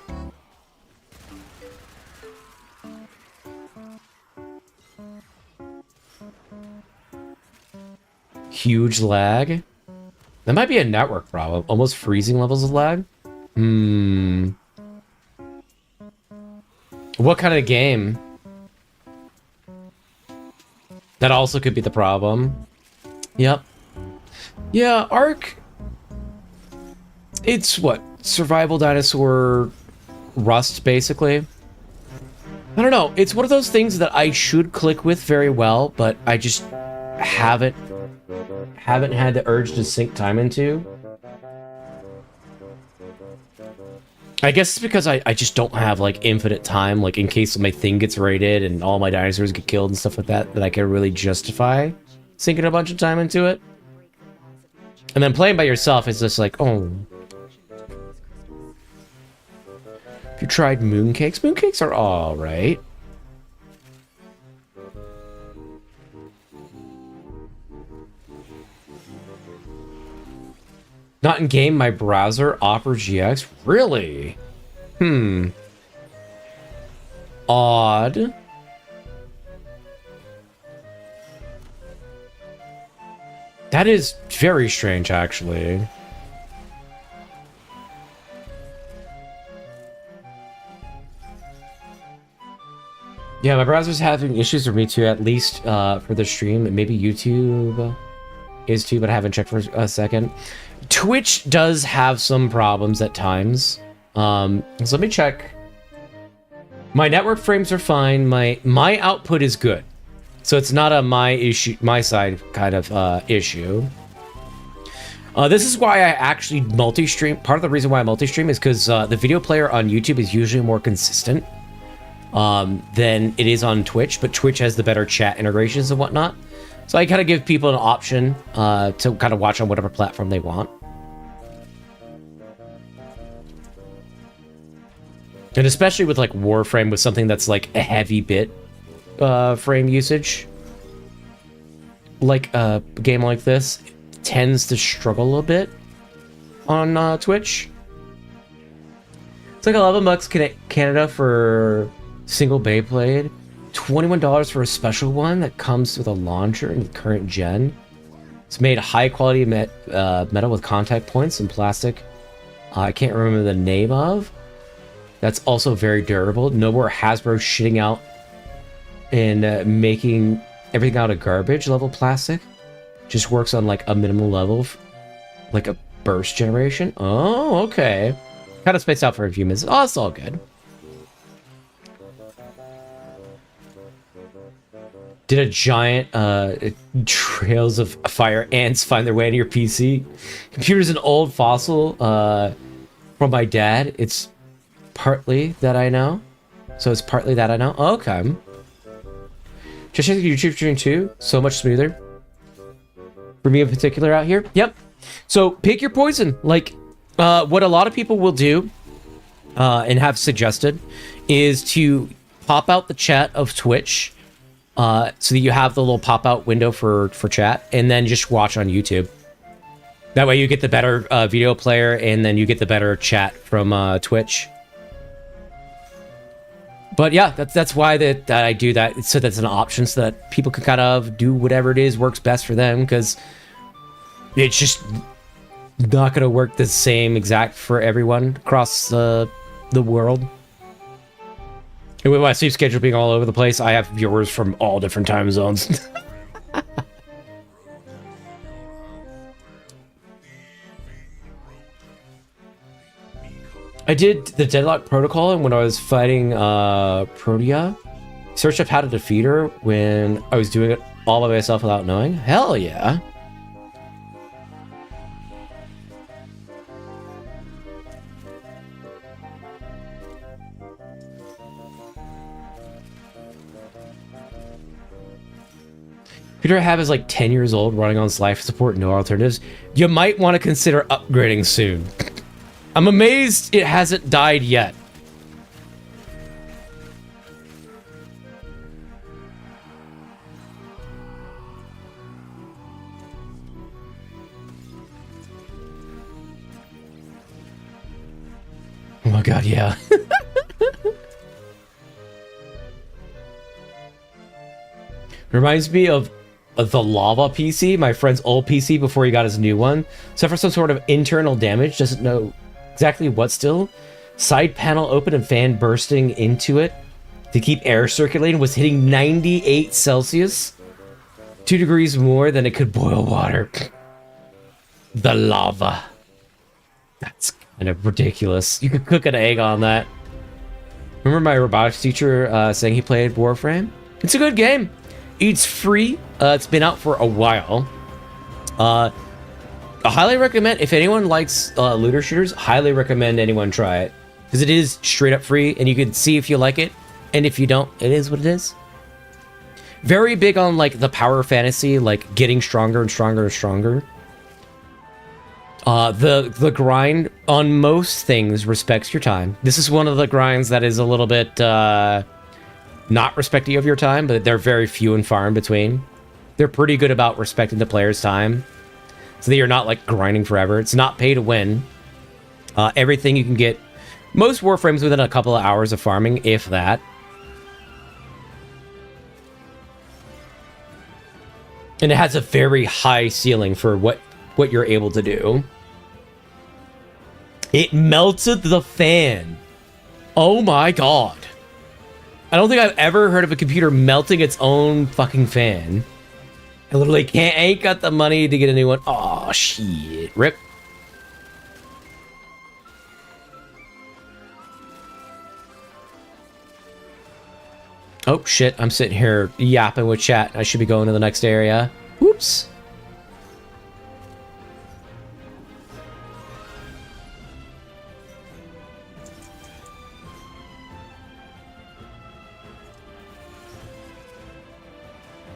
Huge lag? That might be a network problem. Almost freezing levels of lag? What kind of game? That also could be the problem. Yep. Yeah, Ark. It's what? Survival dinosaur Rust, basically. I don't know. It's one of those things that I should click with very well, but I just haven't had the urge to sink time into. I guess it's because I just don't have like infinite time, like in case my thing gets raided and all my dinosaurs get killed and stuff like that, that I can really justify sinking a bunch of time into it. And then playing by yourself is just like, oh. Have you tried mooncakes? Mooncakes are alright. Not in game, my browser, Opera GX. Really? Odd. That is very strange, actually. Yeah, my browser's having issues with me too, at least for the stream. Maybe YouTube is too, but I haven't checked for a second. Twitch does have some problems at times. So let me check. My network frames are fine. My output is good. So it's not a my side kind of issue. This is why I actually multi-stream. Part of the reason why I multi-stream is because the video player on YouTube is usually more consistent than it is on Twitch, but Twitch has the better chat integrations and whatnot. So I kind of give people an option to kind of watch on whatever platform they want. And especially with like Warframe, with something that's like a heavy bit frame usage, like a game like this tends to struggle a bit on Twitch. It's like $11 Canada for single Beyblade, $21 for a special one that comes with a launcher and current gen. It's made high quality metal with contact points and plastic. I can't remember the name of. That's also very durable. No more Hasbro shitting out and making everything out of garbage level plastic. Just works on like a minimal level, like a burst generation. Oh, okay. Kind of spaced out for a few minutes. Oh, it's all good. Did a giant trails of fire ants find their way into your PC? Computer's an old fossil from my dad. It's partly that I know. So it's partly that I know. Okay. Just check the YouTube stream too. So much smoother. For me in particular out here. Yep. So pick your poison. Like what a lot of people will do and have suggested is to pop out the chat of Twitch so that you have the little pop-out window for chat, and then just watch on YouTube. That way you get the better video player, and then you get the better chat from Twitch. But yeah, that's why that I do that. So that's an option so that people can kind of do whatever it is works best for them, because it's just not going to work the same exact for everyone across the world. And with my sleep schedule being all over the place, I have viewers from all different time zones. I did the Deadlock Protocol, and when I was fighting Protea, searched up how to defeat her when I was doing it all by myself without knowing. Hell yeah. Peter Hab is like 10 years old, running on life support, no alternatives. You might want to consider upgrading soon. I'm amazed it hasn't died yet. Oh my god, yeah. Reminds me of the lava PC, my friend's old PC before he got his new one. Suffered some sort of internal damage, doesn't know exactly what still. Side panel open and fan bursting into it to keep air circulating, was hitting 98 Celsius. 2 degrees more than it could boil water. The lava. That's kind of ridiculous. You could cook an egg on that. Remember my robotics teacher saying he played Warframe? It's a good game. It's free. It's been out for a while. I highly recommend, if anyone likes looter shooters, highly recommend anyone try it. Because it is straight up free, and you can see if you like it. And if you don't, it is what it is. Very big on like the power fantasy, like getting stronger and stronger and stronger. The grind on most things respects your time. This is one of the grinds that is a little bit not respecting of your time, but they're very few and far in between. They're pretty good about respecting the player's time, so that you're not like grinding forever. It's not pay to win. Everything you can get, most Warframes within a couple of hours of farming, if that. And it has a very high ceiling for what you're able to do. It melted the fan. Oh my god. I don't think I've ever heard of a computer melting its own fucking fan. I literally ain't got the money to get a new one. Oh shit. Rip. Oh shit, I'm sitting here yapping with chat. I should be going to the next area. Whoops.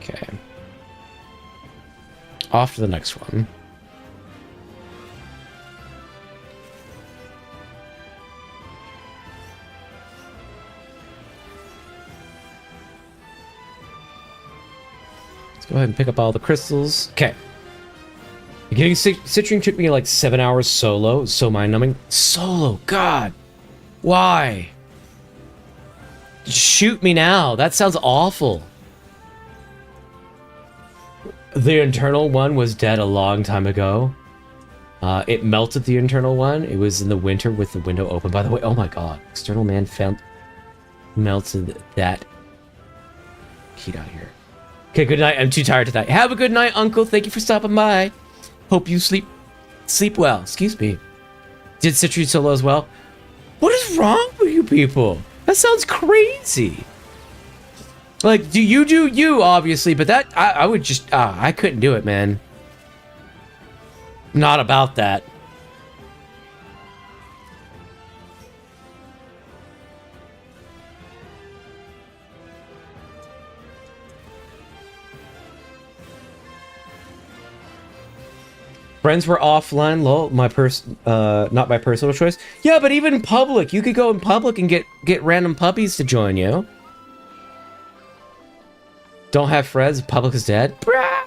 Okay. Off to the next one. Let's go ahead and pick up all the crystals. Okay. Getting citrine took me like 7 hours solo. So mind-numbing. Solo, God. Why? Shoot me now. That sounds awful. The internal one was dead a long time ago. It melted the internal one. It was in the winter with the window open. By the way, oh my god. External man melted that heat out here. Okay, good night. I'm too tired to die. Have a good night, Uncle. Thank you for stopping by. Hope you sleep well. Excuse me. Did Citrine solo as well? What is wrong with you people? That sounds crazy. Like, do you, obviously, but that, I would just, I couldn't do it, man. Not about that. Friends were offline, lol, not my personal choice. Yeah, but even in public, you could go in public and get random puppies to join you. Don't have friends, public is dead. Brah!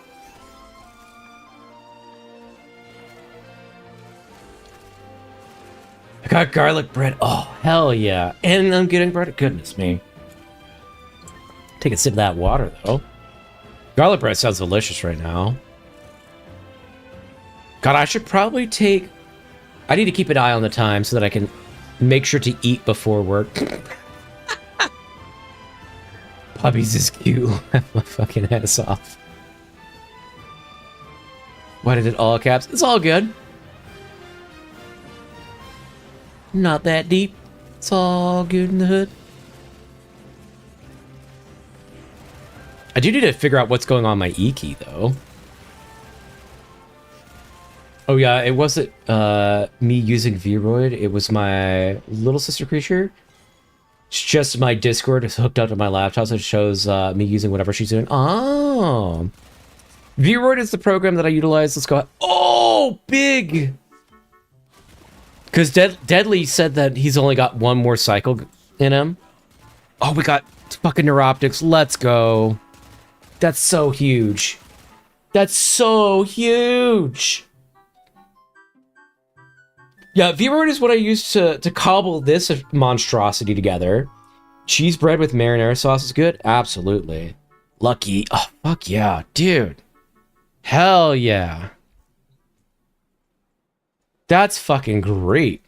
I got garlic bread. Oh, hell yeah. And I'm getting bread. Goodness me. Take a sip of that water, though. Garlic bread sounds delicious right now. God, I should probably take... I need to keep an eye on the time so that I can make sure to eat before work. Puppies is cute. My fucking ass off. Why did it all caps? It's all good. Not that deep. It's all good in the hood. I do need to figure out what's going on my E key, though. Oh yeah, it wasn't me using Vroid. It was my little sister creature. It's just my Discord is hooked up to my laptop, so it shows me using whatever she's doing. Oh. Vroid is the program that I utilize. Let's go. Oh, big! Because Deadly said that he's only got one more cycle in him. Oh, we got fucking Neuroptics. Let's go. That's so huge. That's so huge. Yeah, V-Word is what I used to cobble this monstrosity together. Cheese bread with marinara sauce is good? Absolutely. Lucky. Oh, fuck yeah. Dude. Hell yeah. That's fucking great.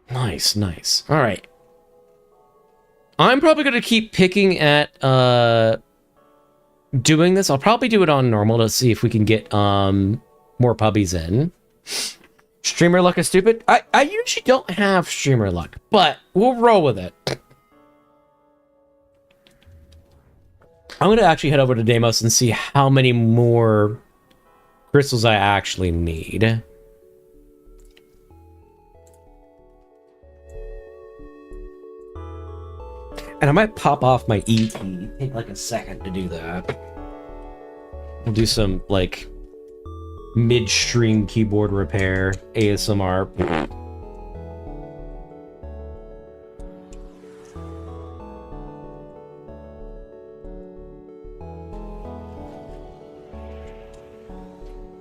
Nice, nice. All right. I'm probably going to keep picking at doing this. I'll probably do it on normal to see if we can get more puppies in. Streamer luck is stupid. I usually don't have streamer luck, but we'll roll with it. I'm going to actually head over to Deimos and see how many more crystals I actually need. And I might pop off my ET. Take like a second to do that. We'll do some like midstream keyboard repair, ASMR.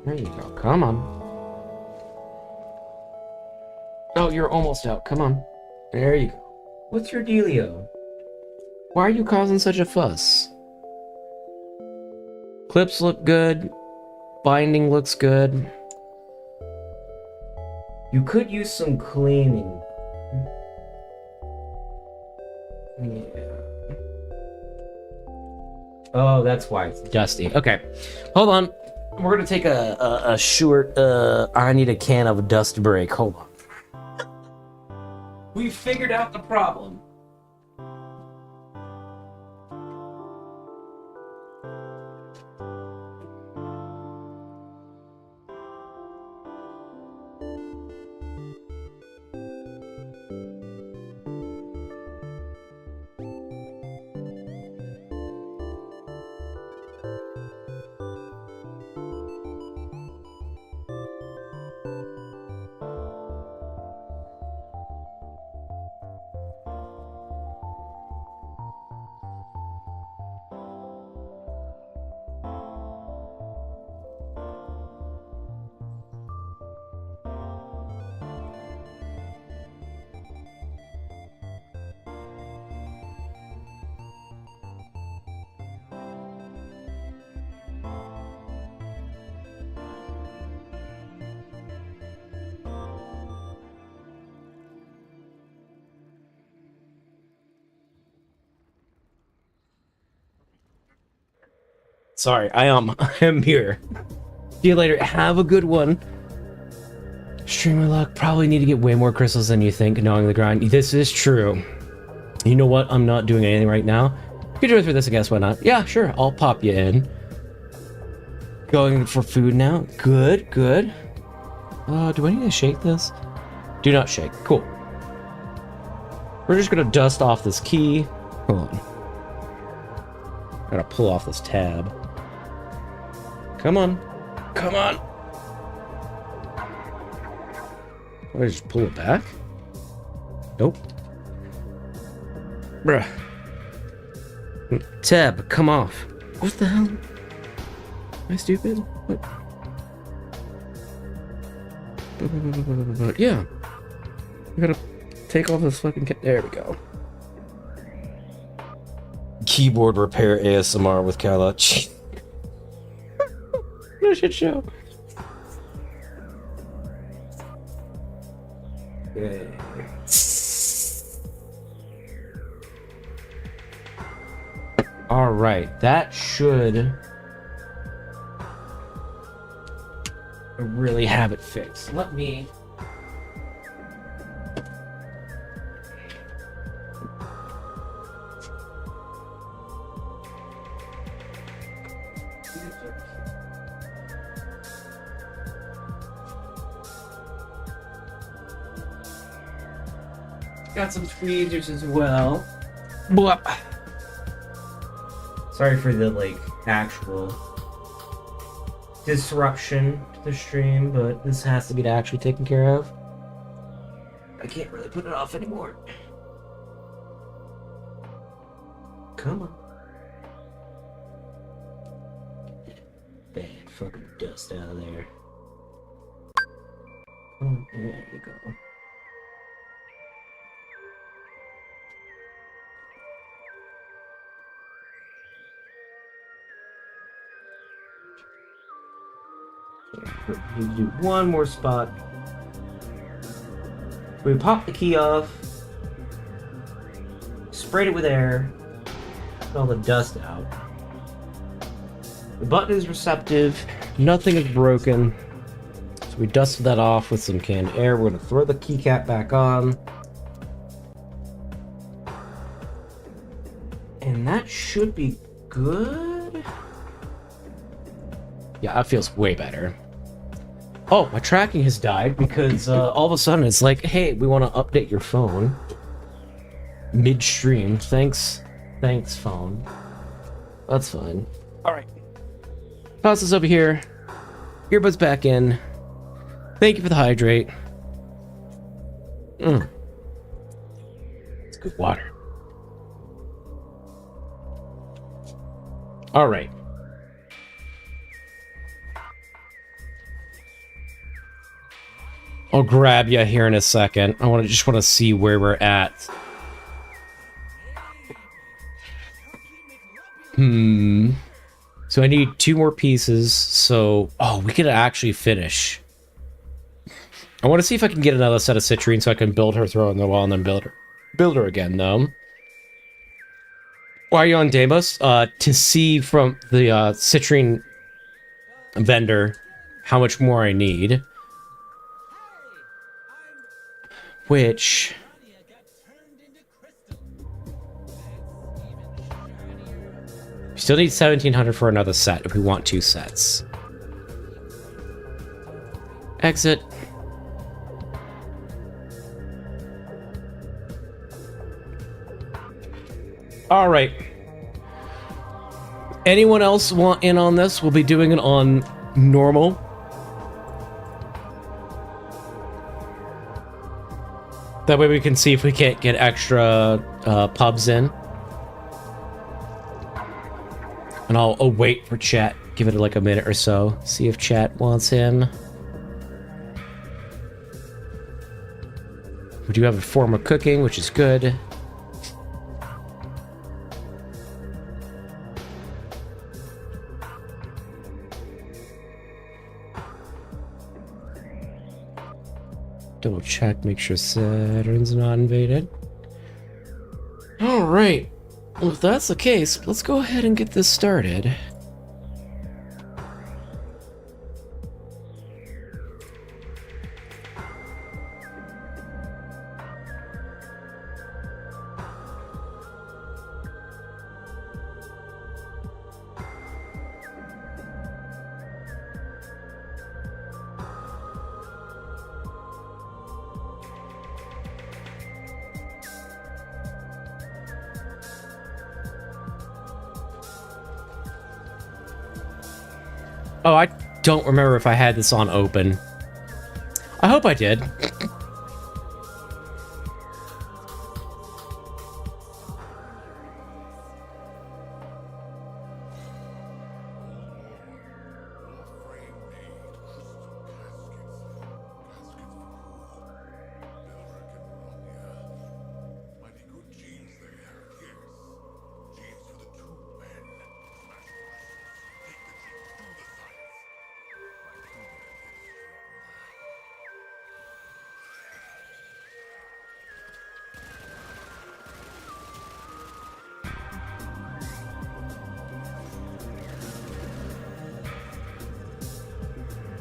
There you go. Come on. Oh, you're almost out. Come on. There you go. What's your dealio? Why are you causing such a fuss? Clips look good. Binding looks good. You could use some cleaning. Yeah. Oh, that's why it's dusty. Okay. Hold on. We're gonna take a short, I need a can of a dust break. Hold on. We figured out the problem. Sorry, I am here. See you later. Have a good one. Streamer luck. Probably need to get way more crystals than you think, knowing the grind. This is true. You know what? I'm not doing anything right now. You can do it for this, I guess. Why not? Yeah, sure. I'll pop you in. Going for food now. Good, good. Do I need to shake this? Do not shake. Cool. We're just gonna dust off this key. Hold on. Gotta pull off this tab. Come on. Come on. What, I just pull it back? Nope. Bruh. Tab, come off. What the hell? Am I stupid? What? Yeah. I gotta Take off this fucking... There we go. Keyboard repair ASMR with Kala. No shit show. Okay. All right, that should really have it fixed. Let me... Got some tweezers as well. Blah. Sorry for the, like, actual disruption to the stream, but this has to be actually taken care of. I can't really put it off anymore. Come on. Bad fucking dust out of there. Oh, there you go. We need to do one more spot. We pop the key off, sprayed it with air, get all the dust out. The button is receptive, nothing is broken. So we dusted that off with some canned air. We're gonna throw the keycap back on. And that should be good. Yeah, that feels way better. Oh, my tracking has died because all of a sudden it's like, hey, we want to update your phone. Midstream. Thanks, phone. That's fine. All right. Toss this over here. Earbuds back in. Thank you for the hydrate. It's good water. All right. I'll grab you here in a second. I just want to see where we're at. So I need 2 more pieces. So, oh, we could actually finish. I want to see if I can get another set of citrine so I can build her, throw in the wall, and then build her again, though. Why are you on Deimos? To see from the citrine vendor how much more I need. Which... we still need 1,700 for another set if we want 2 sets. Exit. Alright. Anyone else want in on this? We'll be doing it on normal. That way we can see if we can't get extra pubs in. And I'll wait for chat. Give it like a minute or so. See if chat wants in. We do have a form of cooking, which is good. Double check, make sure Saturn's not invaded. Alright. Well, if that's the case, let's go ahead and get this started. Oh, I don't remember if I had this on open. I hope I did.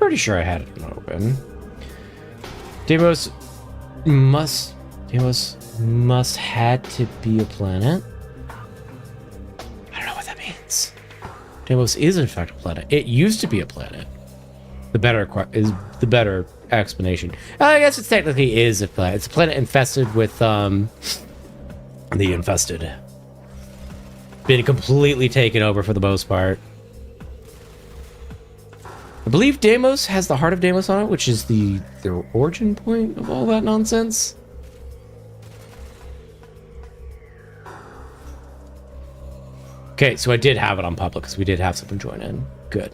pretty sure I had it open. Deimos must had to be a planet. I don't know what that means. Deimos is in fact a planet. It used to be a planet. The better explanation. I guess it technically is a planet. It's a planet infested with the infested. Been completely taken over for the most part. I believe Deimos has the heart of Deimos on it, which is the origin point of all that nonsense. Okay, so I did have it on public because we did have someone join in. Good.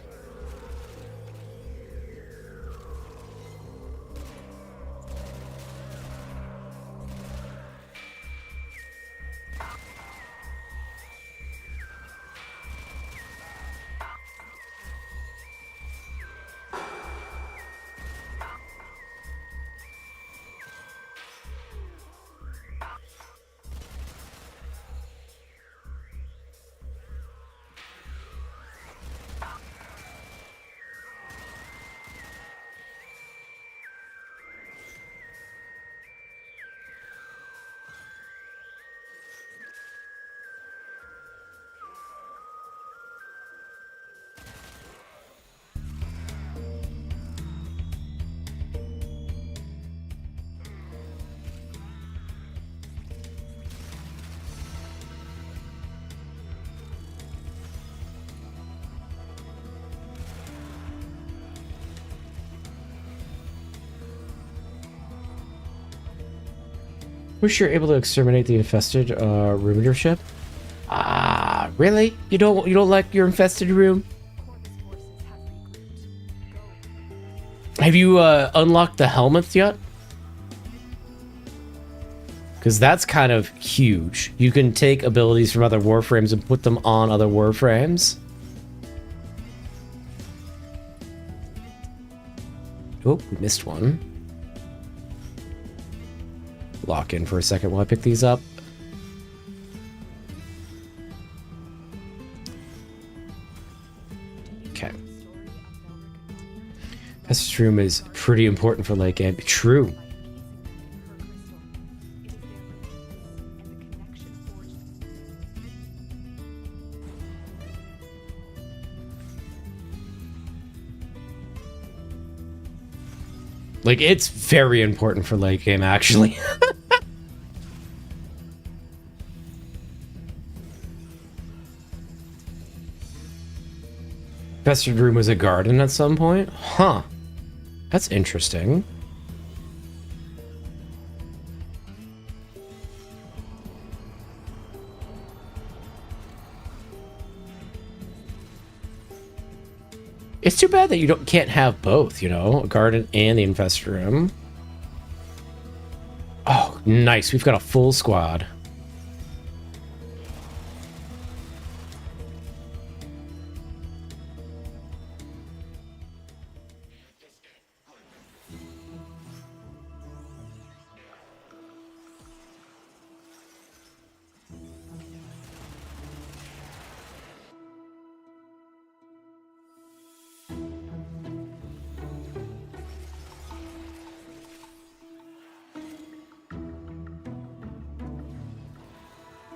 Wish you're able to exterminate the infested room in your ship. Ah, really? You don't like your infested room? Have you unlocked the helmets yet? Because that's kind of huge. You can take abilities from other warframes and put them on other warframes. Oh, we missed one. Lock in for a second while I pick these up. Okay. This room is pretty important for late game. True. Like, it's very important for late game, actually. Infested room was a garden at some point? Huh. That's interesting. It's too bad that you can't have both, you know? A garden and the infested room. Oh, nice. We've got a full squad.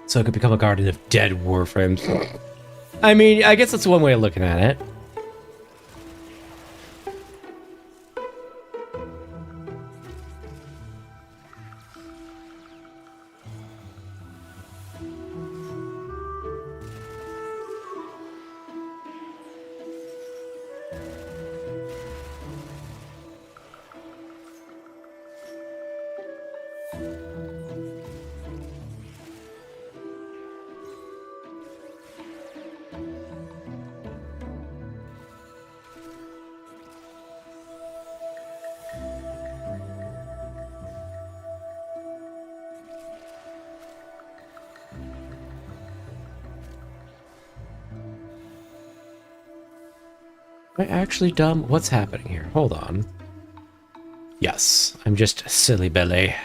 So it could become a garden of dead warframes. I mean, I guess that's one way of looking at it. Am I actually dumb? What's happening here? Hold on. Yes, I'm just silly Billy.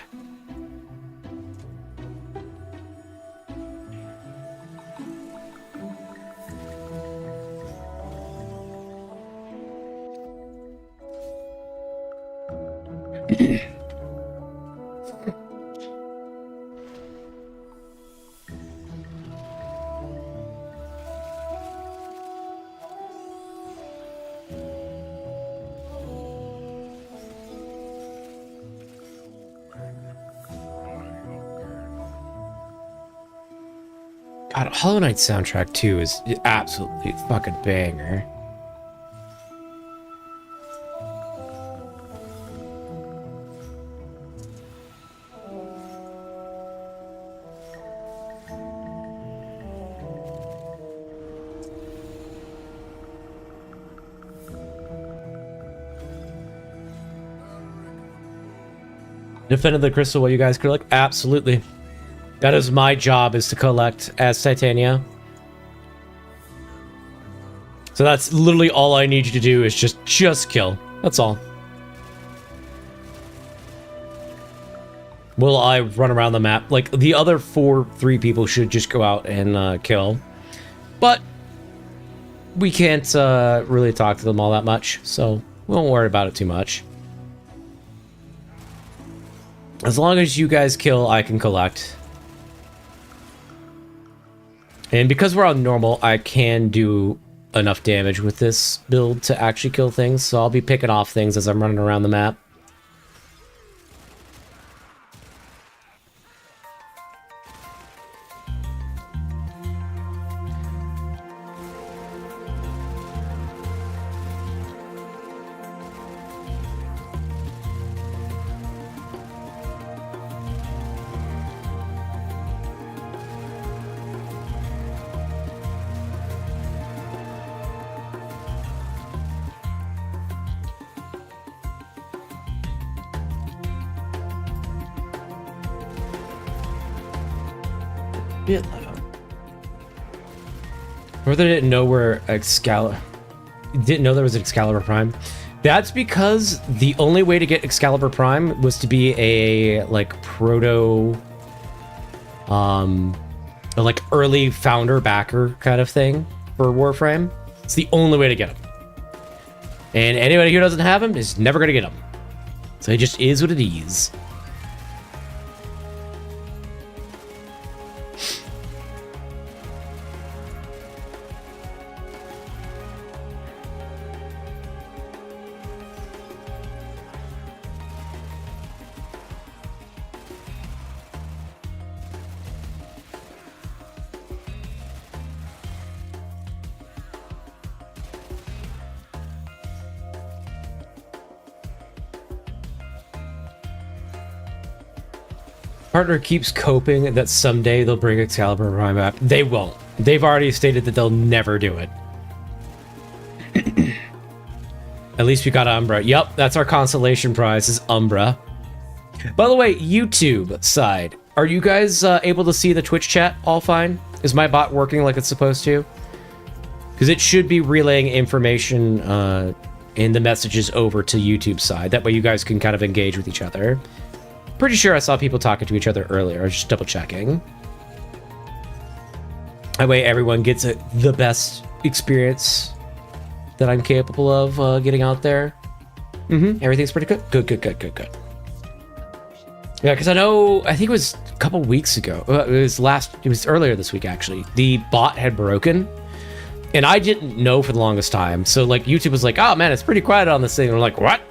God, Hollow Knight soundtrack too is absolutely fucking banger. Defended the crystal while you guys collect? Absolutely. That is my job, is to collect as Titania. So that's literally all I need you to do, is just kill. That's all. Will I run around the map? Like, the other three people should just go out and kill. But we can't really talk to them all that much, so we won't worry about it too much. As long as you guys kill, I can collect. And because we're on normal, I can do enough damage with this build to actually kill things, so I'll be picking off things as I'm running around the map. Bit loud. Or they didn't know where Excalibur... Didn't know there was Excalibur Prime. That's because the only way to get Excalibur Prime was to be a, like, proto... like, early founder backer kind of thing for Warframe. It's the only way to get him. And anybody who doesn't have him is never going to get him. So it just is what it is. Partner keeps coping that someday they'll bring Excalibur Prime back. They won't. They've already stated that they'll never do it. At least we got Umbra. Yep, that's our consolation prize, is Umbra. By the way, YouTube side, are you guys able to see the Twitch chat all fine? Is my bot working like it's supposed to? Because it should be relaying information in the messages over to YouTube side. That way you guys can kind of engage with each other. Pretty sure I saw people talking to each other earlier. I was just double checking. That way everyone gets the best experience that I'm capable of getting out there. Everything's pretty good. Good. Yeah, because I think it was a couple weeks ago. It was earlier this week, actually. The bot had broken. And I didn't know for the longest time. So, like, YouTube was like, oh, man, it's pretty quiet on this thing. And I'm like, what?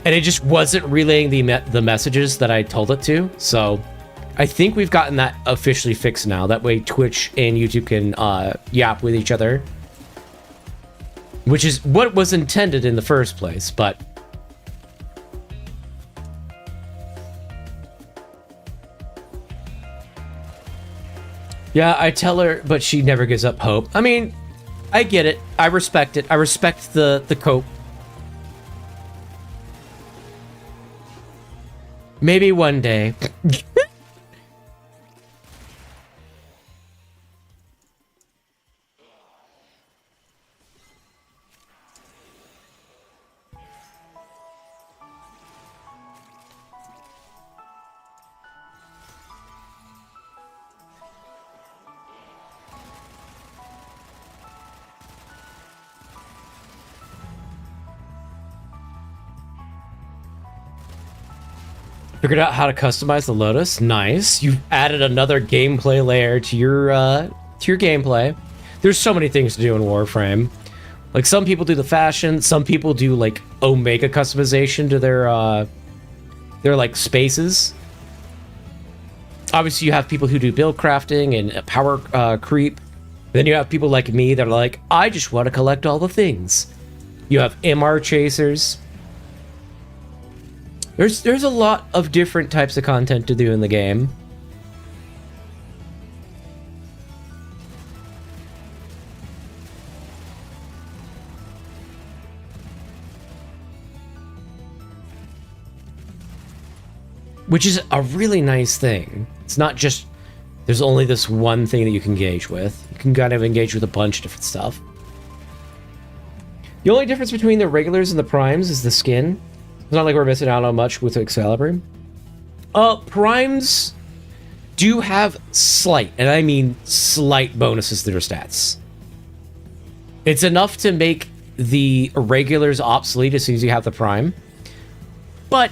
And it just wasn't relaying the messages that I told it to. So I think we've gotten that officially fixed now. That way Twitch and YouTube can yap with each other. Which is what was intended in the first place, but... Yeah, I tell her, but she never gives up hope. I mean, I get it. I respect it. I respect the cope. Maybe one day. Figured out how to customize the Lotus. Nice. You've added another gameplay layer to your gameplay. There's so many things to do in Warframe. Like, some people do the fashion, some people do like Omega customization to their like spaces. Obviously, you have people who do build crafting and power creep. Then you have people like me that are like, I just want to collect all the things. You have MR chasers. There's a lot of different types of content to do in the game. Which is a really nice thing. It's not just there's only this one thing that you can engage with. You can kind of engage with a bunch of different stuff. The only difference between the regulars and the primes is the skin. It's not like we're missing out on much with Excalibur. Primes do have slight, and I mean slight, bonuses to their stats. It's enough to make the regulars obsolete as soon as you have the prime, but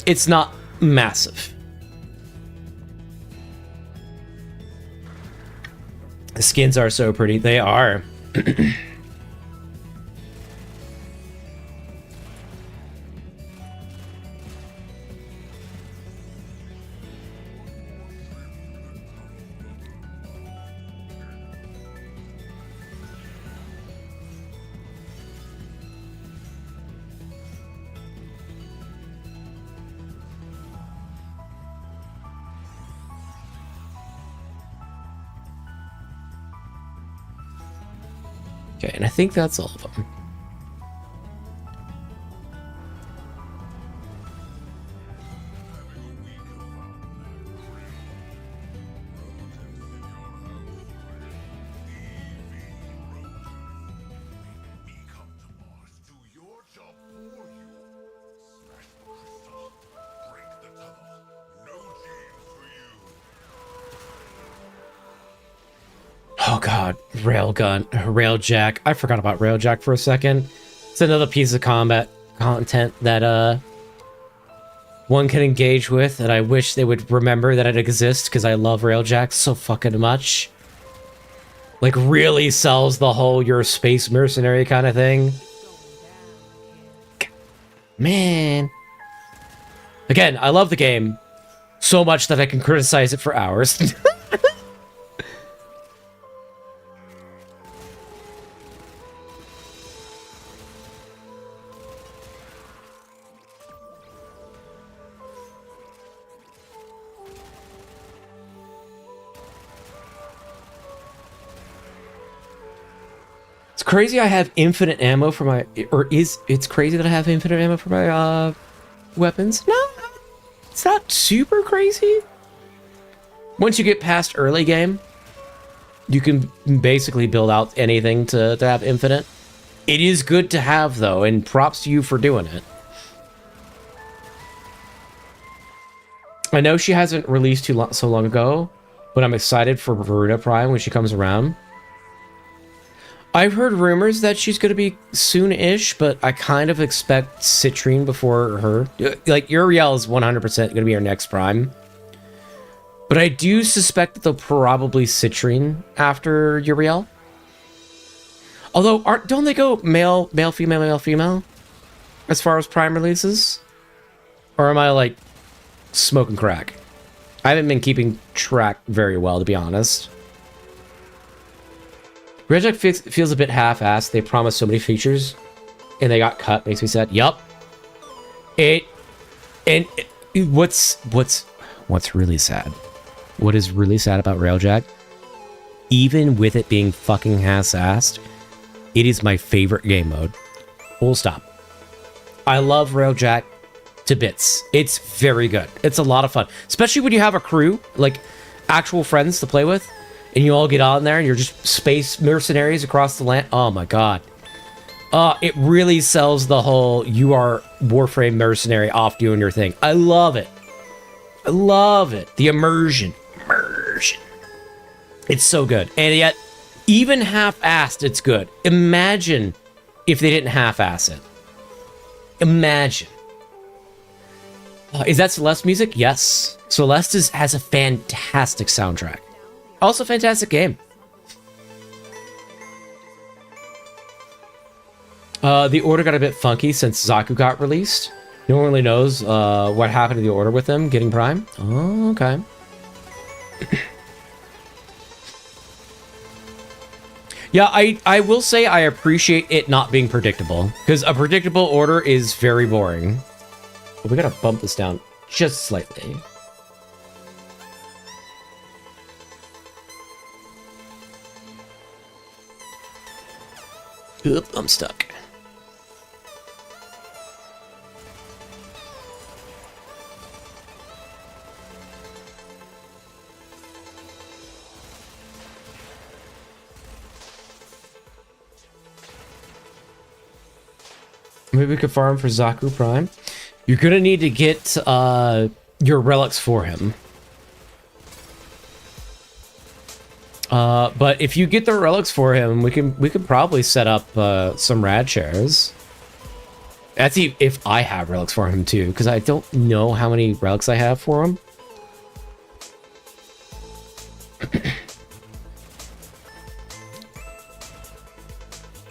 it's not massive. The skins are so pretty. They are. Okay, and I think that's all of them. Oh god, Railjack. I forgot about Railjack for a second. It's another piece of combat content that one can engage with, and I wish they would remember that it exists because I love Railjack so fucking much. Like, really sells the whole you're a space mercenary kind of thing. Man. Again, I love the game so much that I can criticize it for hours. Crazy I have infinite ammo for my, it's crazy that I have infinite ammo for my weapons? No, it's not super crazy. Once you get past early game, you can basically build out anything to have infinite. It is good to have though, and props to you for doing it. I know she hasn't released so long ago, but I'm excited for Varuna Prime when she comes around. I've heard rumors that she's going to be soon-ish, but I kind of expect Citrine before her. Like, Uriel is 100% going to be our next prime. But I do suspect that they'll probably Citrine after Uriel. Although, don't they go male, female, as far as prime releases? Or am I, like, smoking crack? I haven't been keeping track very well, to be honest. Railjack feels a bit half-assed. They promised so many features, and they got cut. Makes me sad. Yup. What's really sad? What is really sad about Railjack? Even with it being fucking half-assed, it is my favorite game mode. Full stop. I love Railjack to bits. It's very good. It's a lot of fun, especially when you have a crew, like actual friends to play with. And you all get on there and you're just space mercenaries across the land. Oh my god. It really sells the whole you are Warframe mercenary off doing your thing. I love it. I love it. The immersion. It's so good. And yet, even half-assed, it's good. Imagine if they didn't half-ass it. Imagine. Is that Celeste music? Yes. Celeste has a fantastic soundtrack. Also fantastic game. The order got a bit funky since Zaku got released. No one really knows what happened to the order with him getting Prime. Oh, okay. Yeah, I will say I appreciate it not being predictable, because a predictable order is very boring. But we gotta bump this down just slightly. Oop, I'm stuck. Maybe we could farm for Zaku Prime. You're gonna need to get your relics for him. But if you get the relics for him, we can probably set up some rad shares. That's if I have relics for him too, because I don't know how many relics I have for him.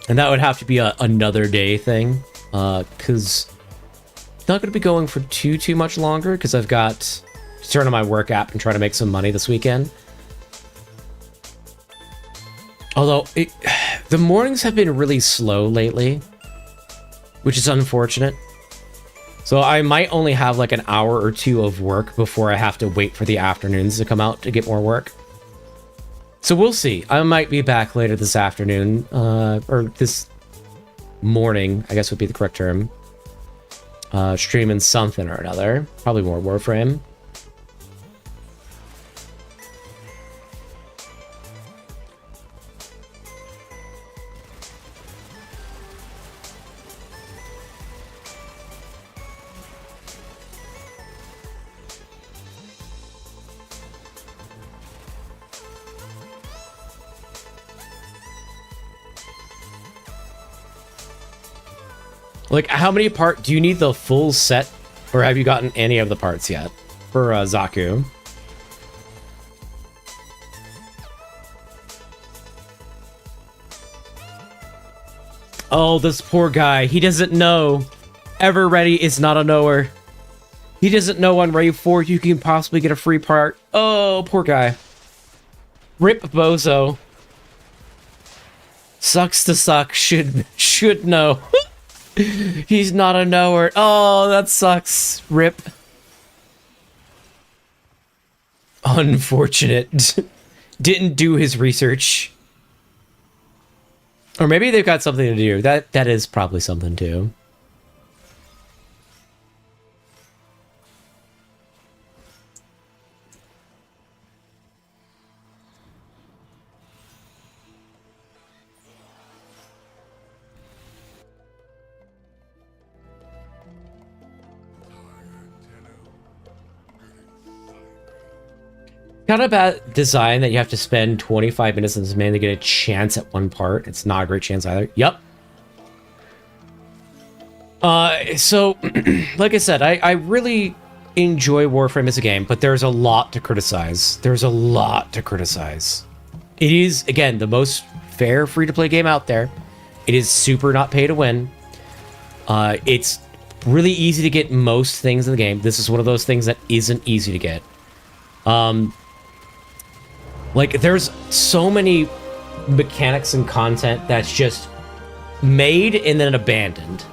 And that would have to be another day thing, because it's not going to be going for too much longer, because I've got to turn on my work app and try to make some money this weekend. Although, the mornings have been really slow lately, which is unfortunate. So I might only have like an hour or two of work before I have to wait for the afternoons to come out to get more work. So we'll see. I might be back later this afternoon, or this morning, I guess would be the correct term. Streaming something or another. Probably more Warframe. Like, how many parts... Do you need the full set? Or have you gotten any of the parts yet? For Zaku? Oh, this poor guy. He doesn't know. Ever ready is not a knower. He doesn't know on Ray 4 you can possibly get a free part. Oh, poor guy. Rip Bozo. Sucks to suck. Should know. He's not a knower. Oh, that sucks. Rip. Unfortunate. Didn't do his research. Or maybe they've got something to do. That is probably something too. Kind of bad design that you have to spend 25 minutes in this man to get a chance at one part. It's not a great chance either. Yep. So, like I said, I really enjoy Warframe as a game, but there's a lot to criticize. There's a lot to criticize. It is, again, the most fair free-to-play game out there. It is super not pay to win. It's really easy to get most things in the game. This is one of those things that isn't easy to get. Like, there's so many mechanics and content that's just made and then abandoned.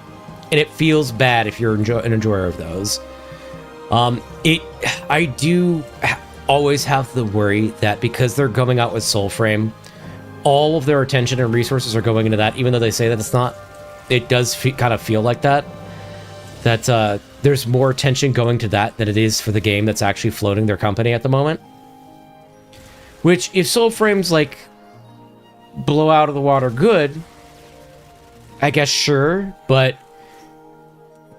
And it feels bad if you're an enjoyer of those. I do always have the worry that because they're going out with Soulframe, all of their attention and resources are going into that, even though they say that it's not. It does kind of feel like that. That there's more attention going to that than it is for the game that's actually floating their company at the moment. Which, if Soulframe's, like, blow out of the water good, I guess sure, but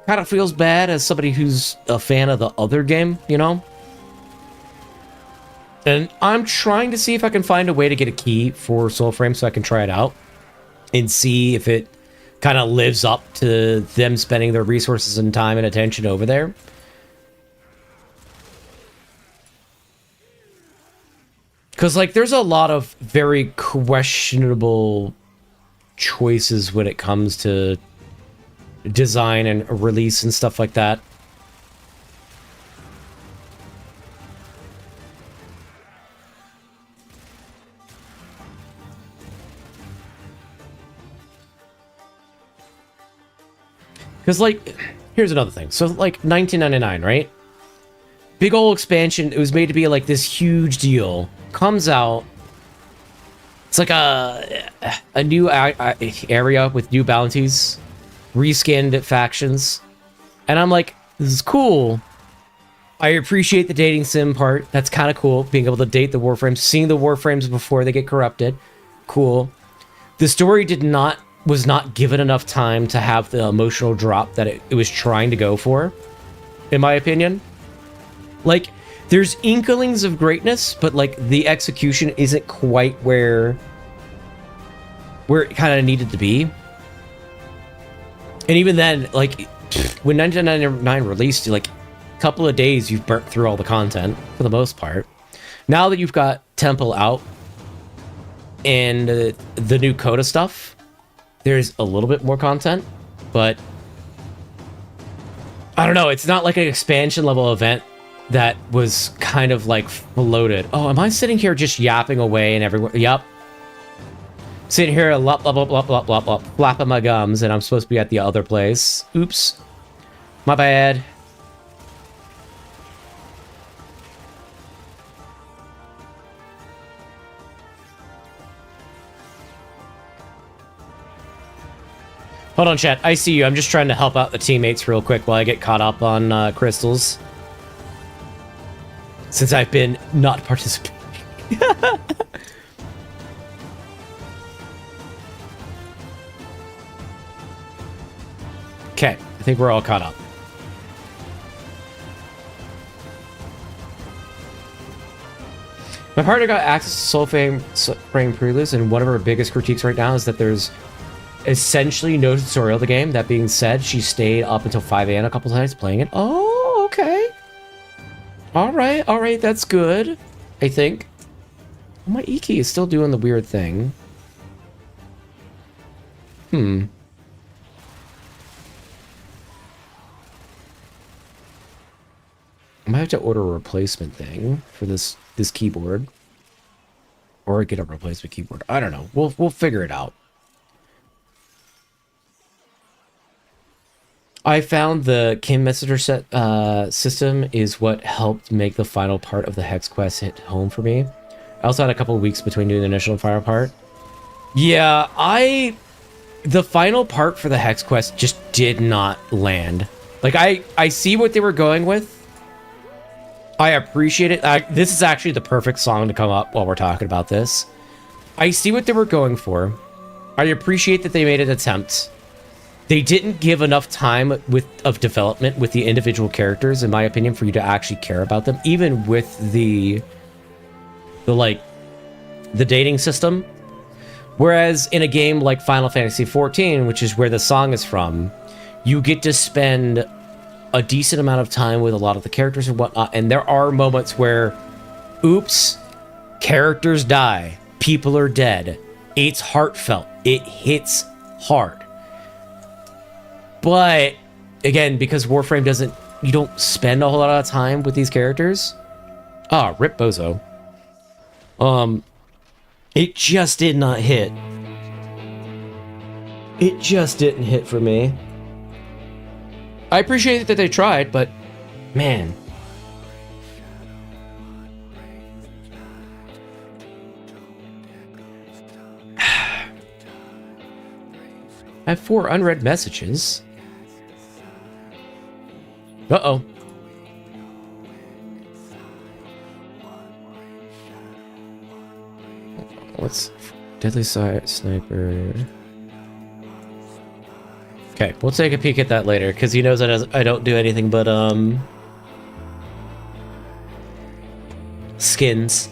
kind of feels bad as somebody who's a fan of the other game, you know? And I'm trying to see if I can find a way to get a key for Soulframe so I can try it out and see if it kind of lives up to them spending their resources and time and attention over there. Because, like, there's a lot of very questionable choices when it comes to design and release and stuff like that. Because, like, here's another thing. So, like, 1999, right? Big old expansion. It was made to be, like, this huge deal. Comes out. It's like a new area with new bounties. Reskinned factions. And I'm like, this is cool. I appreciate the dating sim part. That's kind of cool. Being able to date the Warframes. Seeing the Warframes before they get corrupted. Cool. The story was not given enough time to have the emotional drop that it was trying to go for, in my opinion. Like, there's inklings of greatness, but, like, the execution isn't quite where it kind of needed to be. And even then, like, when 1999 released, like, a couple of days, you've burnt through all the content, for the most part. Now that you've got Temple out, and the new Coda stuff, there's a little bit more content, but I don't know, it's not like an expansion level event that was kind of like floated. Oh, am I sitting here just yapping away and everyone? Yup. Sitting here, flapping my gums, and I'm supposed to be at the other place. Oops. My bad. Hold on, chat. I see you. I'm just trying to help out the teammates real quick while I get caught up on crystals. Since I've been not participating. Okay, I think we're all caught up. My partner got access to Soulframe Preludes, and one of her biggest critiques right now is that there's essentially no tutorial of the game. That being said, she stayed up until 5 a.m. a couple times playing it. Oh, okay. Alright, that's good. I think. Oh, my E-key is still doing the weird thing. I might have to order a replacement thing for this keyboard. Or get a replacement keyboard. I don't know. We'll figure it out. I found the Kim Messenger set system is what helped make the final part of the Hex quest hit home for me. I also had a couple of weeks between doing the initial and final part. Yeah, the final part for the Hex quest just did not land. Like, I see what they were going with. I appreciate it. This is actually the perfect song to come up while we're talking about this. I see what they were going for. I appreciate that they made an attempt. They didn't give enough time of development with the individual characters, in my opinion, for you to actually care about them, even with the dating system. Whereas in a game like Final Fantasy XIV, which is where the song is from, you get to spend a decent amount of time with a lot of the characters and whatnot, and there are moments where, oops, characters die, people are dead, it's heartfelt, it hits hard. But, again, because Warframe you don't spend a whole lot of time with these characters. Ah, rip Bozo. It just did not hit. It just didn't hit for me. I appreciate that they tried, but, man. I have 4 unread messages. Uh-oh. What's deadly sniper? Okay, we'll take a peek at that later, because he knows I don't do anything but, skins.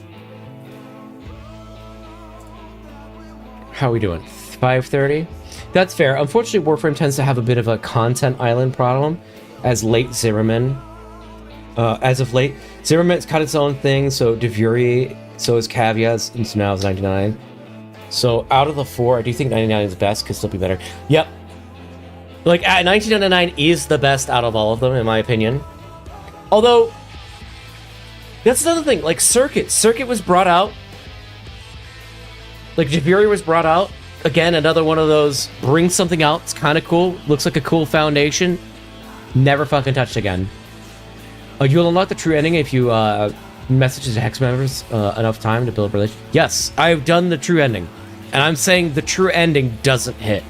How are we doing? 5:30? That's fair. Unfortunately, Warframe tends to have a bit of a content island problem, as late Zimmerman. As of late, Zimmerman's cut its own thing, so Devuri So is Caveats, and so now it's 99. So out of the 4, I do think 99 is best, could still be better. Yep. Like, 1999 is the best out of all of them, in my opinion. Although, that's another thing, like Circuit. Circuit was brought out. Like, Jabiri was brought out. Again, another one of those, bring something out, it's kind of cool, looks like a cool foundation. Never fucking touched again. You'll unlock the true ending if you message the Hex members enough time to build a relationship. Yes, I've done the true ending. And I'm saying the true ending doesn't hit.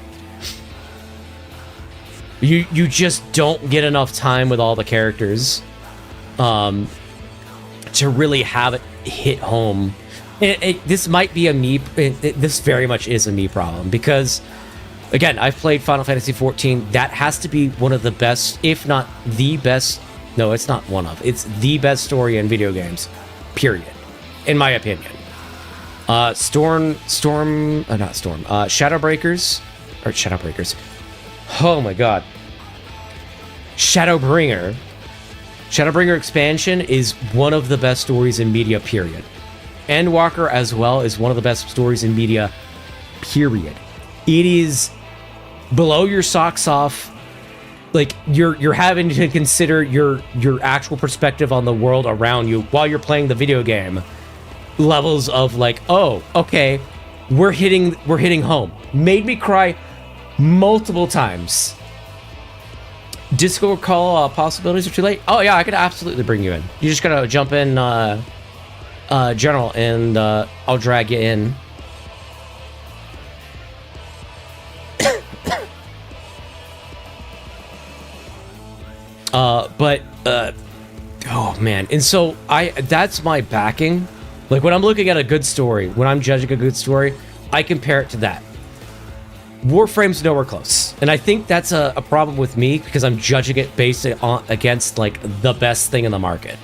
You just don't get enough time with all the characters to really have it hit home. This might be a me. This very much is a me problem because, again, I've played Final Fantasy XIV. That has to be one of the best, if not the best. No, it's not one of. It's the best story in video games, period, in my opinion. Shadowbreakers. Oh my god. Shadowbringer expansion is one of the best stories in media, period. Endwalker as well is one of the best stories in media, period. It is blow your socks off. Like, you're having to consider your actual perspective on the world around you while you're playing the video game. Levels of like, oh, okay, we're hitting home. Made me cry multiple times. Disco call possibilities are too late. Oh yeah, I could absolutely bring you in. You just gotta jump in general and I'll drag you in. Oh man. And so that's my backing. Like when I'm looking at a good story, when I'm judging a good story, I compare it to that. Warframe's nowhere close. And I think that's a problem with me because I'm judging it based on against like the best thing in the market.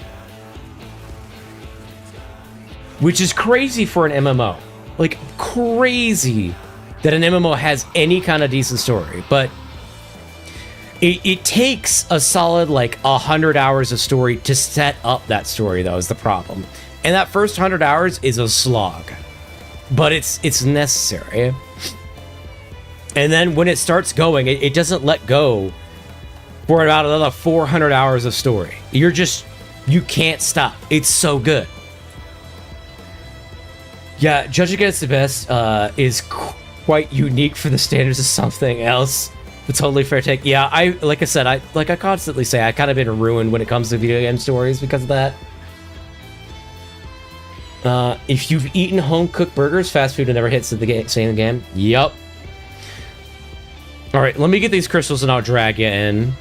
Which is crazy for an MMO. Like crazy that an MMO has any kind of decent story, but it takes a solid like 100 hours of story to set up that story, though, is the problem. And that first 100 hours is a slog, but it's necessary. And then when it starts going, it doesn't let go for about another 400 hours of story. You can't stop. It's so good. Yeah, Judge Against the Best is quite unique for the standards of something else. A totally fair take. Yeah, like I said, I constantly say, I kind of been ruined when it comes to video game stories because of that. If you've eaten home-cooked burgers, fast food never hits the same game. Yup. All right, let me get these crystals and I'll drag you in.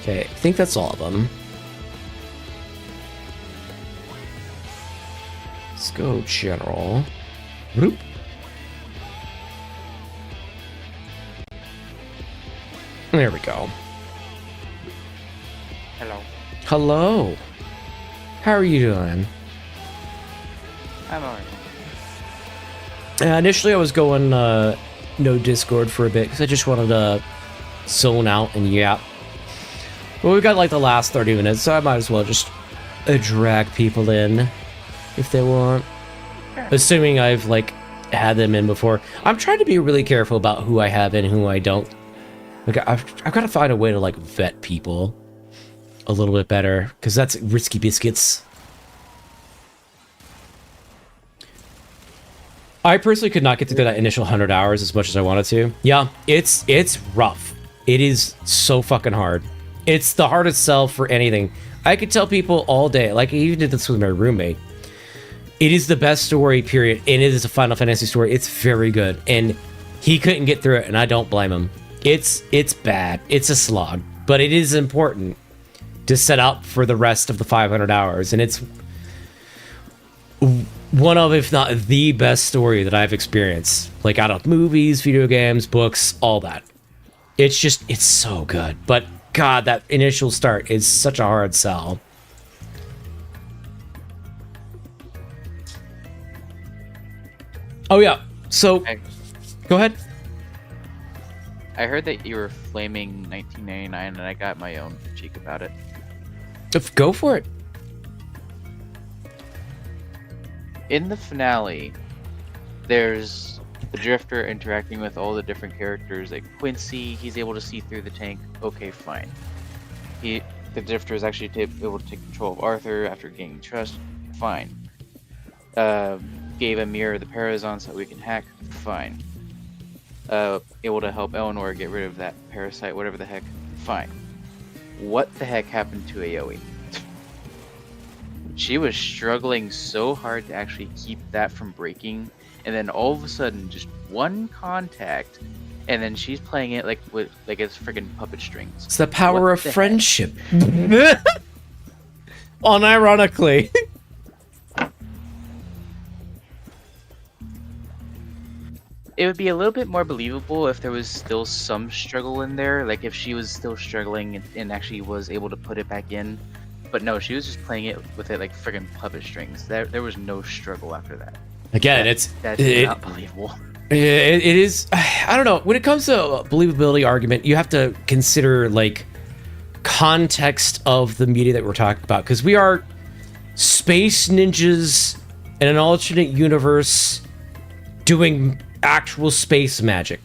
Okay, I think that's all of them. Let's go general. Whoop. There we go. Hello. Hello. How are you doing? I'm alright. Initially, I was going no Discord for a bit because I just wanted to zone out and yap. But we've got like the last 30 minutes, so I might as well just drag people in if they want. Sure. Assuming I've like had them in before. I'm trying to be really careful about who I have in and who I don't. Like I've got to find a way to like vet people a little bit better because that's risky biscuits. I personally could not get through that initial 100 hours as much as I wanted to. Yeah, it's rough. It is so fucking hard. It's the hardest sell for anything. I could tell people all day, like I even did this with my roommate. It is the best story, period, and it is a Final Fantasy story. It's very good, and he couldn't get through it, and I don't blame him. It's bad. It's a slog, but it is important to set up for the rest of the 500 hours, and it's one of, if not the best story that I've experienced. Like out of movies, video games, books, all that. It's so good. But God, that initial start is such a hard sell. Oh yeah. So I, go ahead. I heard that you were flaming 1999, and I got my own critique about it. Go for it. In the finale, there's the Drifter interacting with all the different characters. Like Quincy, he's able to see through the tank. Okay, fine. The Drifter is actually able to take control of Arthur after gaining trust. Fine. Gave Amir the Parazon so that we can hack. Fine. Able to help Eleanor get rid of that parasite, whatever the heck. Fine. What the heck happened to Aoi? She was struggling so hard to actually keep that from breaking, and then all of a sudden, just one contact, and then she's playing it like it's freaking puppet strings. It's the power What of the heck? friendship. Unironically. It would be a little bit more believable if there was still some struggle in there, like if she was still struggling and actually was able to put it back in. But no, she was just playing it with it like friggin' puppet strings. There was no struggle after that. Again, That's not believable. It is. I don't know. When it comes to a believability argument, you have to consider like context of the media that we're talking about, because we are space ninjas in an alternate universe doing actual space magic.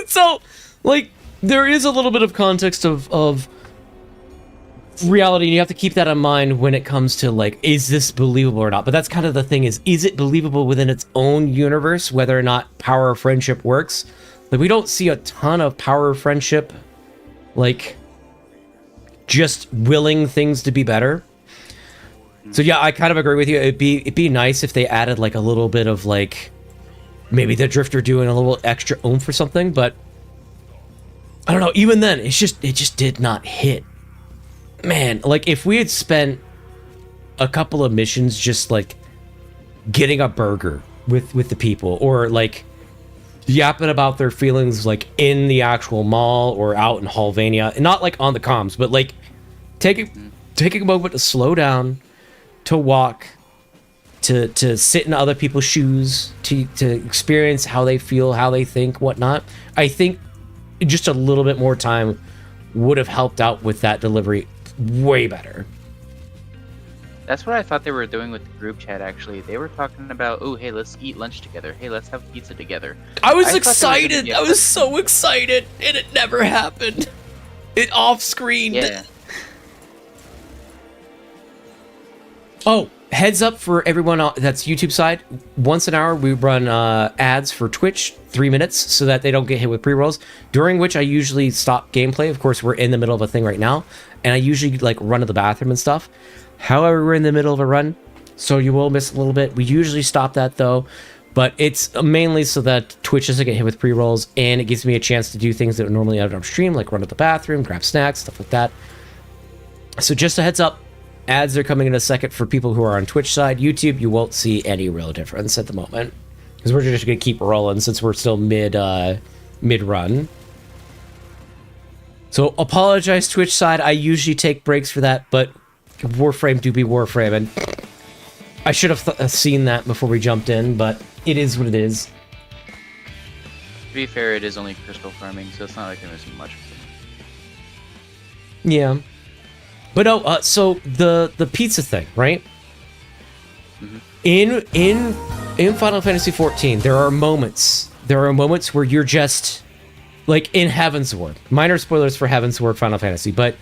So, like, there is a little bit of context of reality, and you have to keep that in mind when it comes to, like, is this believable or not? But that's kind of the thing, is it believable within its own universe, whether or not power of friendship works? Like, we don't see a ton of power of friendship, like, just willing things to be better. So yeah, I kind of agree with you. It'd be nice if they added, like, a little bit of, like, maybe the Drifter doing a little extra oomph or something, but I don't know. Even then, it just did not hit. Man, like, if we had spent a couple of missions just, like, getting a burger with the people, or, like, yapping about their feelings, like, in the actual mall or out in Halvania, and not, like, on the comms, but, like, taking a moment to slow down, to walk, to sit in other people's shoes, to experience how they feel, how they think, whatnot. I think just a little bit more time would have helped out with that delivery way better. That's what I thought they were doing with the group chat, actually. They were talking about, oh, hey, let's eat lunch together. Hey, let's have pizza together. I was thought excited. they were I gonna was so excited, and it never happened. It off-screened. Yeah. Oh, heads up for everyone that's YouTube side. Once an hour, we run ads for Twitch, 3 minutes, so that they don't get hit with pre-rolls, during which I usually stop gameplay. Of course, we're in the middle of a thing right now, and I usually, like, run to the bathroom and stuff. However, we're in the middle of a run, so you will miss a little bit. We usually stop that, though, but it's mainly so that Twitch doesn't get hit with pre-rolls, and it gives me a chance to do things that normally I don't stream, like run to the bathroom, grab snacks, stuff like that. So just a heads up. Ads are coming in a second for people who are on Twitch side. YouTube, you won't see any real difference at the moment, because we're just going to keep rolling since we're still mid-run. So apologize, Twitch side. I usually take breaks for that, but Warframe do be Warframe, and I should have seen that before we jumped in, but it is what it is. To be fair, it is only crystal farming, so it's not like they're missing much of them. Yeah. But no, so the pizza thing, right? Mm-hmm. In Final Fantasy XIV, there are moments where you're just like in Heavensward. Minor spoilers for Heavensward Final Fantasy, but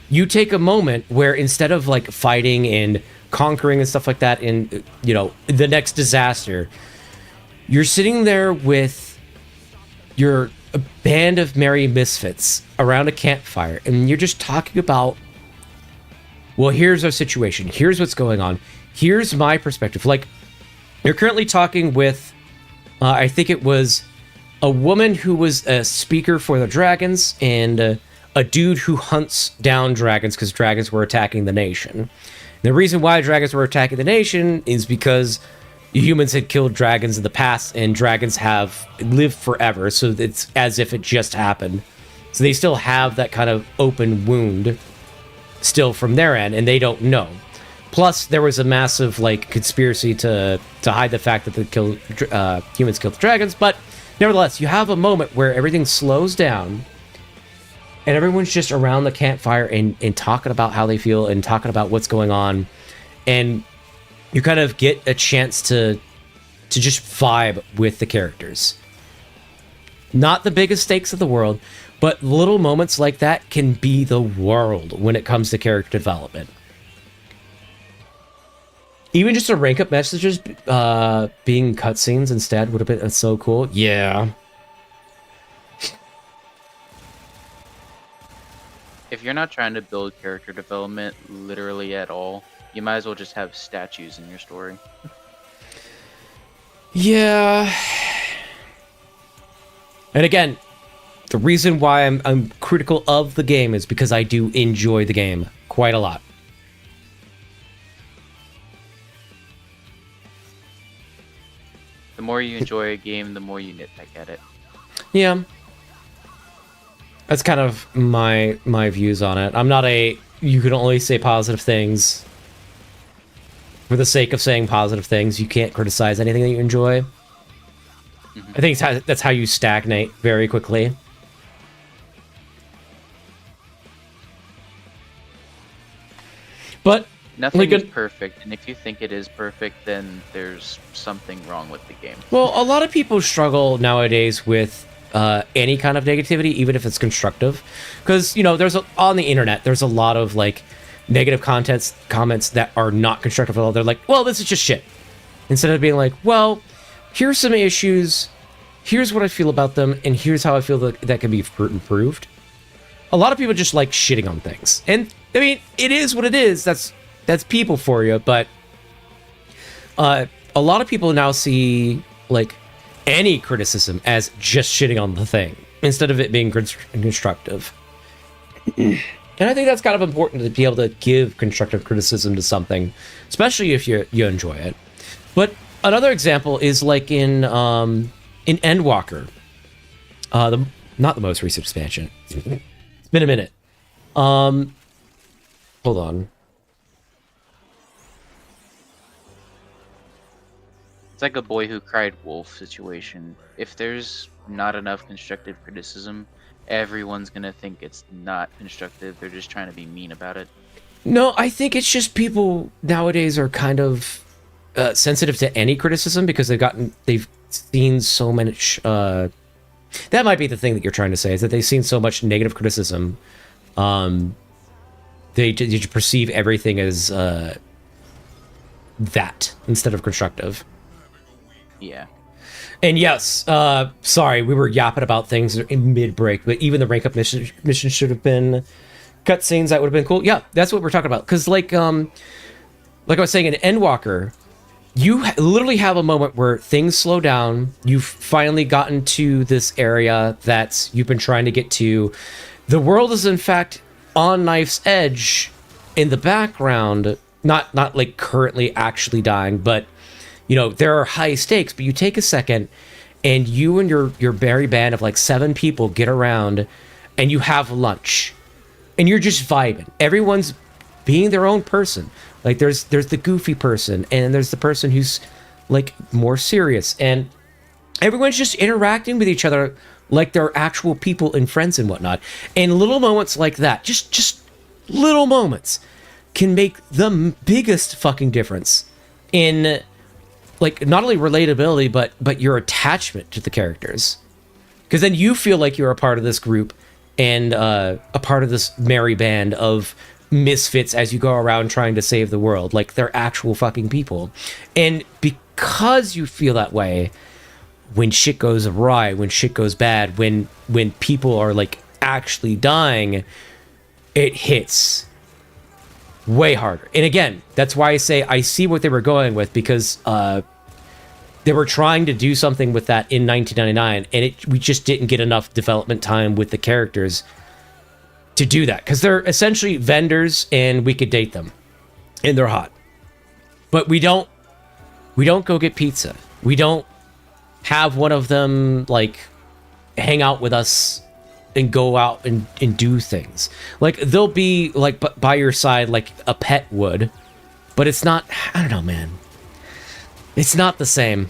you take a moment where instead of like fighting and conquering and stuff like that in, you know, the next disaster, you're sitting there with your band of merry misfits around a campfire, and you're just talking about, well, here's our situation. Here's what's going on. Here's my perspective. Like, you're currently talking with, I think it was a woman who was a speaker for the dragons, and a dude who hunts down dragons because dragons were attacking the nation. The reason why dragons were attacking the nation is because humans had killed dragons in the past, and dragons have lived forever, so it's as if it just happened. So they still have that kind of open wound still from their end, and they don't know. Plus, there was a massive like conspiracy to hide the fact that humans killed the dragons. But nevertheless, you have a moment where everything slows down, and everyone's just around the campfire and talking about how they feel and talking about what's going on, and you kind of get a chance to just vibe with the characters. Not the biggest stakes of the world, but little moments like that can be the world when it comes to character development. Even just a rank up messages being cutscenes instead would have been so cool. Yeah. If you're not trying to build character development literally at all, you might as well just have statues in your story. Yeah. And again, the reason why I'm critical of the game is because I do enjoy the game quite a lot. The more you enjoy a game, the more you nitpick at it. Yeah. That's kind of my views on it. I'm not you can only say positive things for the sake of saying positive things. You can't criticize anything that you enjoy. Mm-hmm. I think that's how you stagnate very quickly. But nothing is perfect, and if you think it is perfect, then there's something wrong with the game. Well, a lot of people struggle nowadays with any kind of negativity, even if it's constructive, because on the internet there's a lot of like negative comments that are not constructive at all. They're like, well, this is just shit, instead of being like, well, here's some issues, here's what I feel about them, and here's how I feel that can be improved. A lot of people just like shitting on things, and I mean, it is what it is. That's people for you. But a lot of people now see like any criticism as just shitting on the thing instead of it being constructive. And I think that's kind of important to be able to give constructive criticism to something, especially if you enjoy it. But another example is like in Endwalker, not the most recent expansion. It's been a minute. Hold on. It's like a boy who cried wolf situation. If there's not enough constructive criticism, everyone's gonna think it's not constructive. They're just trying to be mean about it. No, I think it's just people nowadays are kind of sensitive to any criticism because they've seen so much. That might be the thing that you're trying to say, is that they've seen so much negative criticism. They perceive everything as that instead of constructive. Yeah. And yes, sorry, we were yapping about things in mid-break, but even the rank up mission should have been cutscenes. That would have been cool. Yeah, that's what we're talking about. Because like I was saying, in Endwalker, you literally have a moment where things slow down. You've finally gotten to this area that you've been trying to get to. The world is in fact on knife's edge in the background, not like currently actually dying, but there are high stakes. But you take a second and you and your merry band of like 7 people get around and you have lunch and you're just vibing. Everyone's being their own person. Like there's the goofy person and there's the person who's like more serious, and everyone's just interacting with each other like they're actual people and friends and whatnot. And little moments like that, just little moments, can make the biggest fucking difference in like not only relatability but your attachment to the characters, because then you feel like you're a part of this group and a part of this merry band of misfits as you go around trying to save the world. Like they're actual fucking people. And because you feel that way, when shit goes awry, when shit goes bad, when people are like actually dying, it hits way harder. And again, that's why I say I see what they were going with, because they were trying to do something with that in 1999, and we just didn't get enough development time with the characters to do that, because they're essentially vendors and we could date them and they're hot, but we don't go get pizza. We don't have one of them like hang out with us and go out and do things. Like they'll be like by your side like a pet would, But it's not, I don't know, man. It's not the same.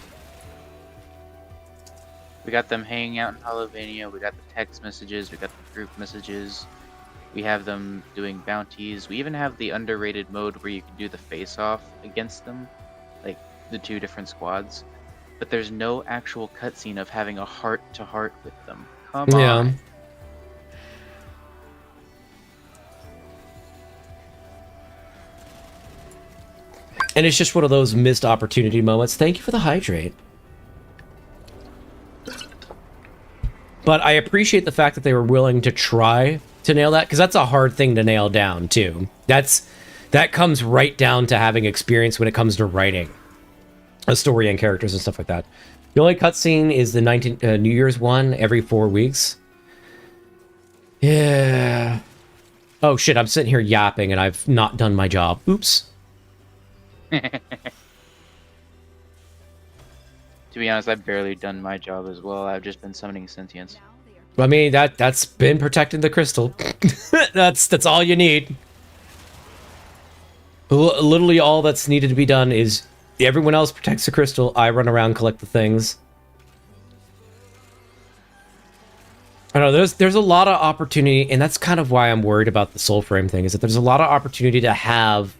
We got them hanging out in Holovania, we got the text messages, we got the group messages, we have them doing bounties, we even have the underrated mode where you can do the face-off against them, like the 2 different squads, but there's no actual cutscene of having a heart-to-heart with them. Come on. And it's just one of those missed opportunity moments. Thank you for the hydrate. But I appreciate the fact that they were willing to try to nail that, because that's a hard thing to nail down, too. That comes right down to having experience when it comes to writing a story and characters and stuff like that. The only cutscene is the New Year's one every 4 weeks. Yeah. Oh, shit, I'm sitting here yapping, and I've not done my job. Oops. To be honest, I've barely done my job as well. I've just been summoning sentience. I mean, that's been protecting the crystal. that's all you need. Literally all that's needed to be done is everyone else protects the crystal, I run around, collect the things. I don't know, there's a lot of opportunity, and that's kind of why I'm worried about the soul frame thing, is that there's a lot of opportunity to have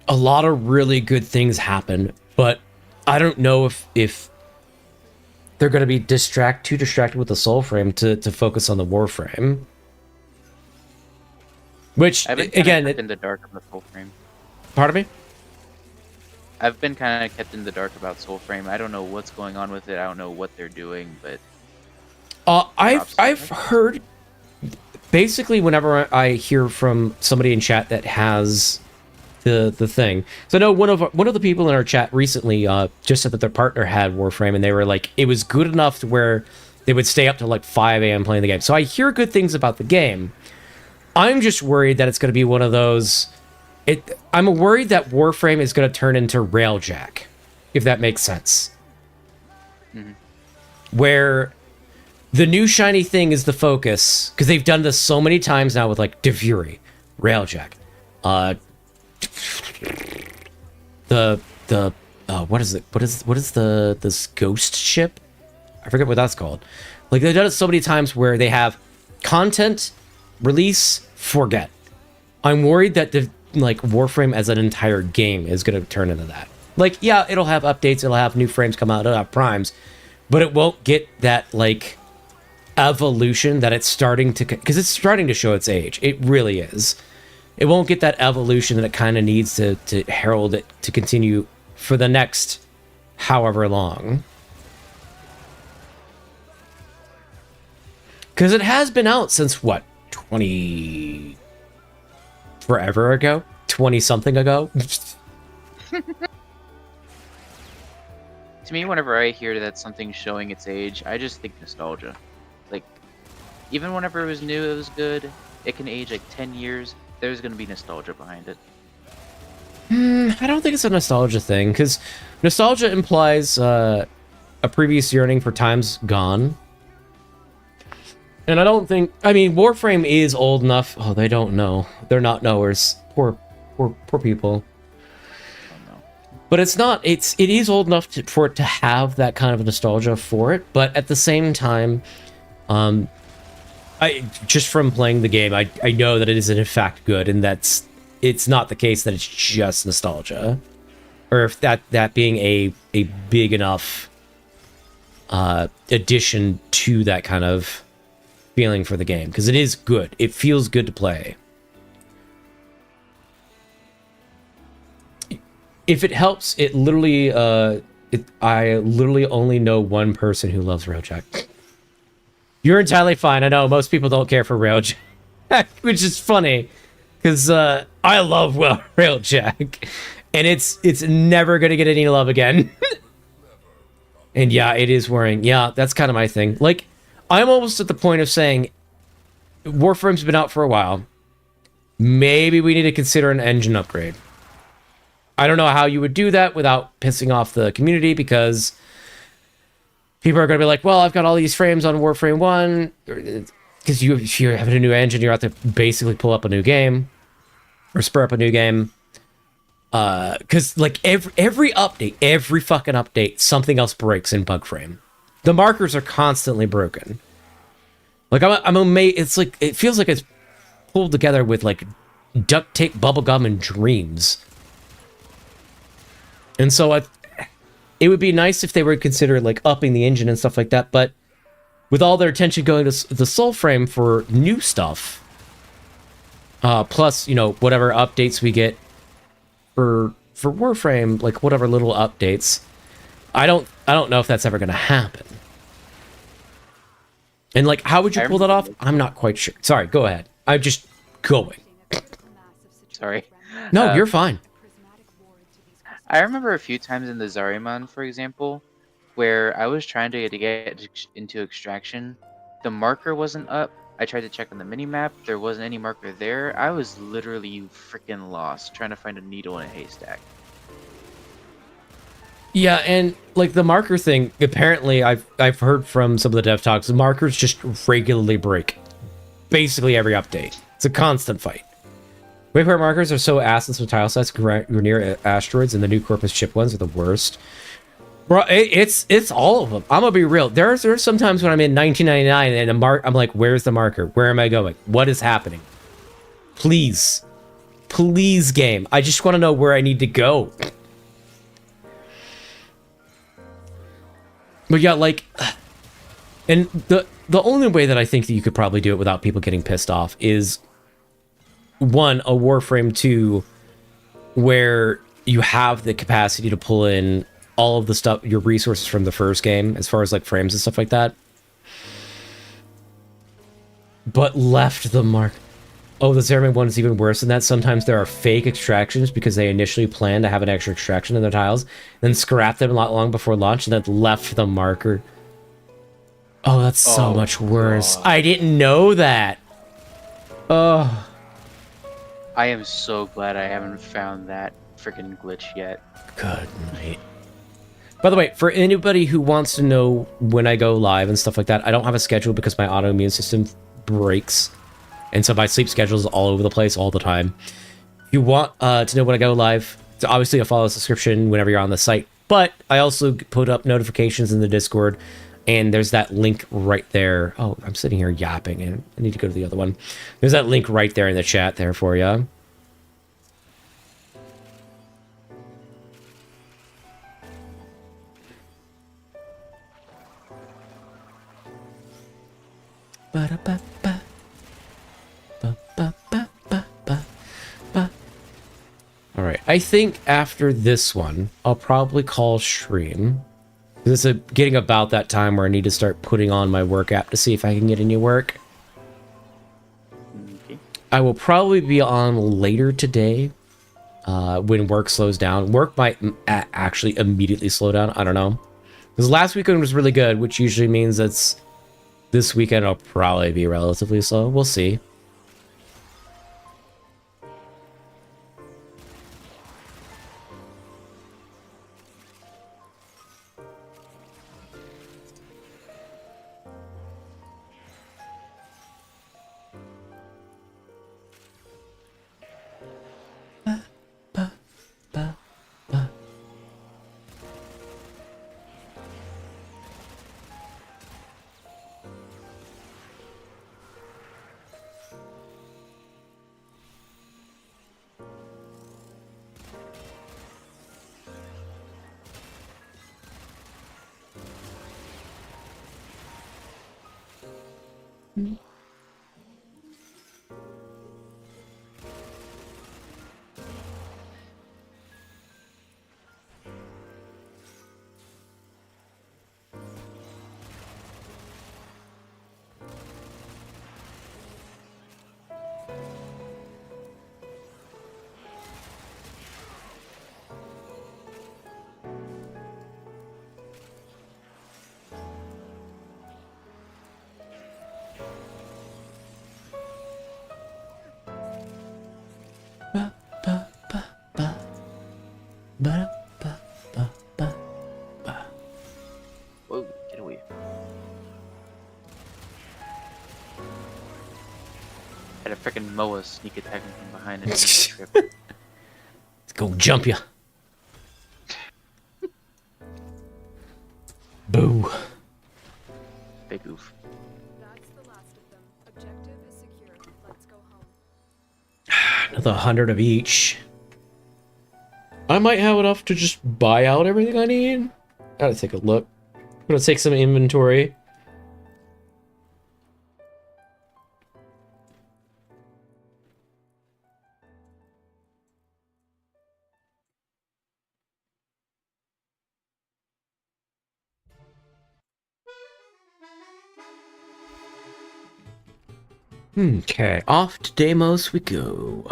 a lot of really good things happen, but I don't know if they're going to be too distracted with the soul frame to focus on the Warframe. Which, I've been again... kept in the dark of the soul frame. Pardon me? I've been kind of kept in the dark about soul frame. I don't know what's going on with it. I don't know what they're doing, but... I've heard... Basically, whenever I hear from somebody in chat that has... the thing. So I know one of the people in our chat recently just said that their partner had Warframe, and they were like, it was good enough to where they would stay up to like 5 a.m. playing the game. So I hear good things about the game. I'm just worried that it's going to be one of those... I'm worried that Warframe is going to turn into Railjack, if that makes sense. Mm-hmm. Where the new shiny thing is the focus, because they've done this so many times now with like DeFury, Railjack, what is it? What is this ghost ship? I forget what that's called. Like, they've done it so many times where they have content, release, forget. I'm worried that the Warframe as an entire game is going to turn into that. Like, yeah, it'll have updates, it'll have new frames come out, it'll have primes, but it won't get that like evolution that it's starting to, because it's starting to show its age. It really is. It won't get that evolution that it kind of needs to herald it to continue for the next however long. Because it has been out since, what, 20... forever ago? 20-something ago? To me, whenever I hear that something's showing its age, I just think nostalgia. Like, even whenever it was new, it was good. It can age like 10 years. There's going to be nostalgia behind it. I don't think it's a nostalgia thing, because nostalgia implies a previous yearning for times gone. And I don't think... I mean, Warframe is old enough... Oh, they don't know. They're not knowers. Poor people. Oh, no. But it's not... It is old enough for it to have that kind of nostalgia for it, but at the same time... just from playing the game, I know that it is in fact good, and it's not the case that it's just nostalgia, or if that being a big enough addition to that kind of feeling for the game, because it is good. It feels good to play. If it helps, it literally I literally only know one person who loves Railjack. You're entirely fine. I know most people don't care for Railjack, which is funny, because I love Railjack, and it's never gonna get any love again. And yeah, it is worrying. Yeah, that's kind of my thing. Like, I'm almost at the point of saying, Warframe's been out for a while. Maybe we need to consider an engine upgrade. I don't know how you would do that without pissing off the community, because people are going to be like, well, I've got all these frames on Warframe 1, because if you're having a new engine, you're have to basically pull up a new game, or spur up a new game. Because like every update, every fucking update, something else breaks in bug frame. The markers are constantly broken. Like I'm amazed. It's like it feels like it's pulled together with like duct tape, bubblegum, and dreams. And so it would be nice if they would consider like upping the engine and stuff like that. But with all their attention going to the soul frame for new stuff, plus whatever updates we get for Warframe, like whatever little updates, I don't know if that's ever going to happen. And like, how would you pull that off? I'm not quite sure. Sorry, go ahead. I'm just going. Sorry. No, you're fine. I remember a few times in the Zariman, for example, where I was trying to get into extraction. The marker wasn't up. I tried to check on the minimap. There wasn't any marker there. I was literally freaking lost trying to find a needle in a haystack. Yeah, and like the marker thing, apparently I've heard from some of the dev talks, the markers just regularly break. Basically every update. It's a constant fight. Waypoint markers are so ass in some tile sets near asteroids, and the new Corpus chip ones are the worst. Bro, it's all of them. I'm gonna be real. There's sometimes when I'm in 1999 and I'm like, where's the marker? Where am I going? What is happening? Please, please, game. I just want to know where I need to go. But yeah, like, and the only way that I think that you could probably do it without people getting pissed off is one, a Warframe 2, where you have the capacity to pull in all of the stuff, your resources from the first game, as far as like frames and stuff like that, but left the mark. Oh, the Zerman one is even worse than that. Sometimes there are fake extractions because they initially plan to have an extra extraction in their tiles, then scrap them not long before launch, and then left the marker. Oh, that's so much worse. God. I didn't know that. Oh. I am so glad I haven't found that freaking glitch yet. Good night. By the way, for anybody who wants to know when I go live and stuff like that, I don't have a schedule because my autoimmune system breaks. And so my sleep schedule is all over the place all the time. If you want to know when I go live, it's obviously a follow subscription whenever you're on the site. But I also put up notifications in the Discord, and there's that link right there. Oh, I'm sitting here yapping, and I need to go to the other one. There's that link right there in the chat there for you. Ba-da-ba-ba. Alright, I think after this one, I'll probably call stream. This is getting about that time where I need to start putting on my work app to see if I can get any work. Okay. I will probably be on later today when work slows down. Work might actually immediately slow down. I don't know. Because last weekend was really good, which usually means it's this weekend will probably be relatively slow. We'll see. Whoa, get away. Had a freaking Moa sneak attack him from behind and It's Go jump ya. Boo. Big oof. That's the last of them. Objective is secure. Let's go home. Another 100 of each. I might have enough to just buy out everything I need. Gotta take a look. I'm gonna take some inventory. Okay, off to Deimos we go.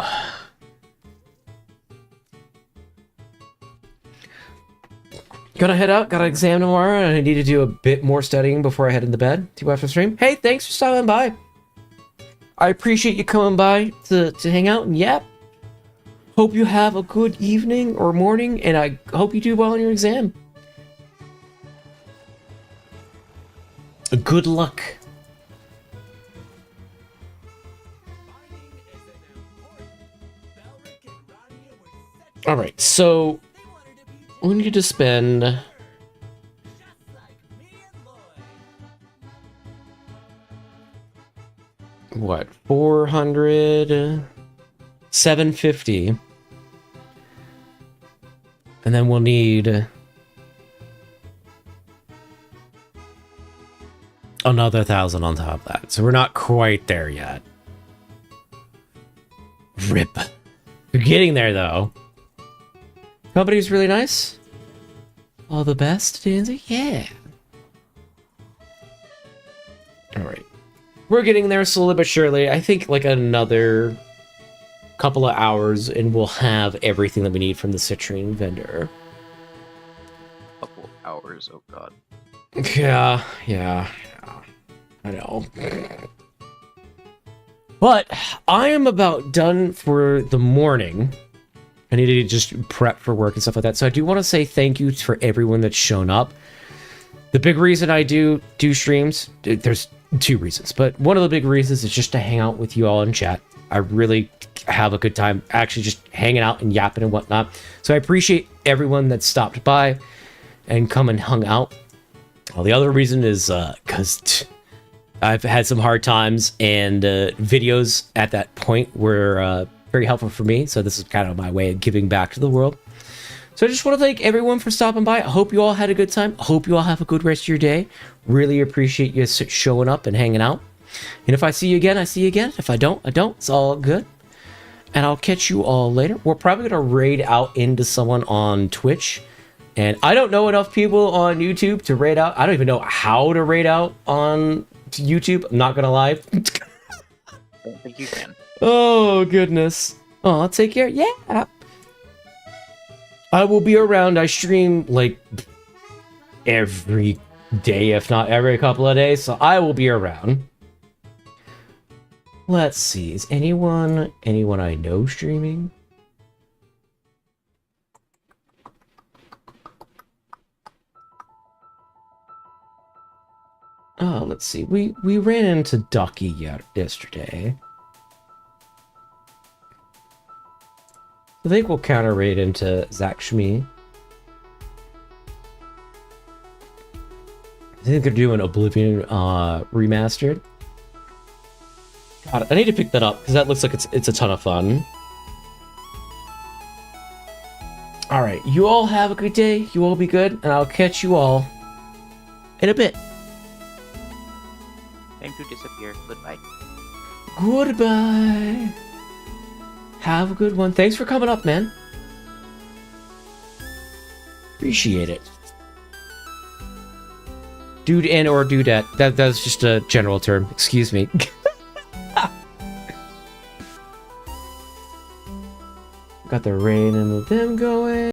Gonna head out, got an exam tomorrow, and I need to do a bit more studying before I head into bed. See you after stream. Hey, thanks for stopping by. I appreciate you coming by to hang out and yap. Hope you have a good evening or morning, and I hope you do well on your exam. Good luck. Alright, so we need to spend what, 400, 750, and then we'll need another 1,000 on top of that. So we're not quite there yet. Rip. We're getting there though. Company's really nice. All the best, Danzy? Yeah. Alright. We're getting there slowly but surely. I think like another couple of hours and we'll have everything that we need from the citrine vendor. Couple hours, oh god. Yeah. I know. But I am about done for the morning. I need to just prep for work and stuff like that. So I do want to say thank you for everyone that's shown up. The big reason I do streams, there's two reasons, but one of the big reasons is just to hang out with you all in chat. I really have a good time actually just hanging out and yapping and whatnot. So I appreciate everyone that stopped by and come and hung out. Well, the other reason is because I've had some hard times and videos at that point were very helpful for me, so this is kind of my way of giving back to the world. So I just want to thank everyone for stopping by. I hope you all had a good time. I hope you all have a good rest of your day. Really appreciate you showing up and hanging out. And if I see you again, I see you again. If I don't, I don't. It's all good. And I'll catch you all later. We're probably going to raid out into someone on Twitch. And I don't know enough people on YouTube to raid out. I don't even know how to raid out on YouTube. I'm not going to lie. I don't think you can. Oh, goodness. Oh, I'll take care. Yeah. I will be around. I stream like every day, if not every couple of days. So I will be around. Let's see. Is anyone I know streaming? Oh, let's see. We ran into Ducky yesterday. I think we'll counter raid into Zach Shmi. I think they're doing Oblivion remastered. God, I need to pick that up because that looks like it's a ton of fun. All right, you all have a good day. You all be good, and I'll catch you all in a bit. Time to disappear. Goodbye. Goodbye. Have a good one. Thanks for coming up, man. Appreciate it. Dude and or dudette. That's just a general term. Excuse me. Got the rain and them going.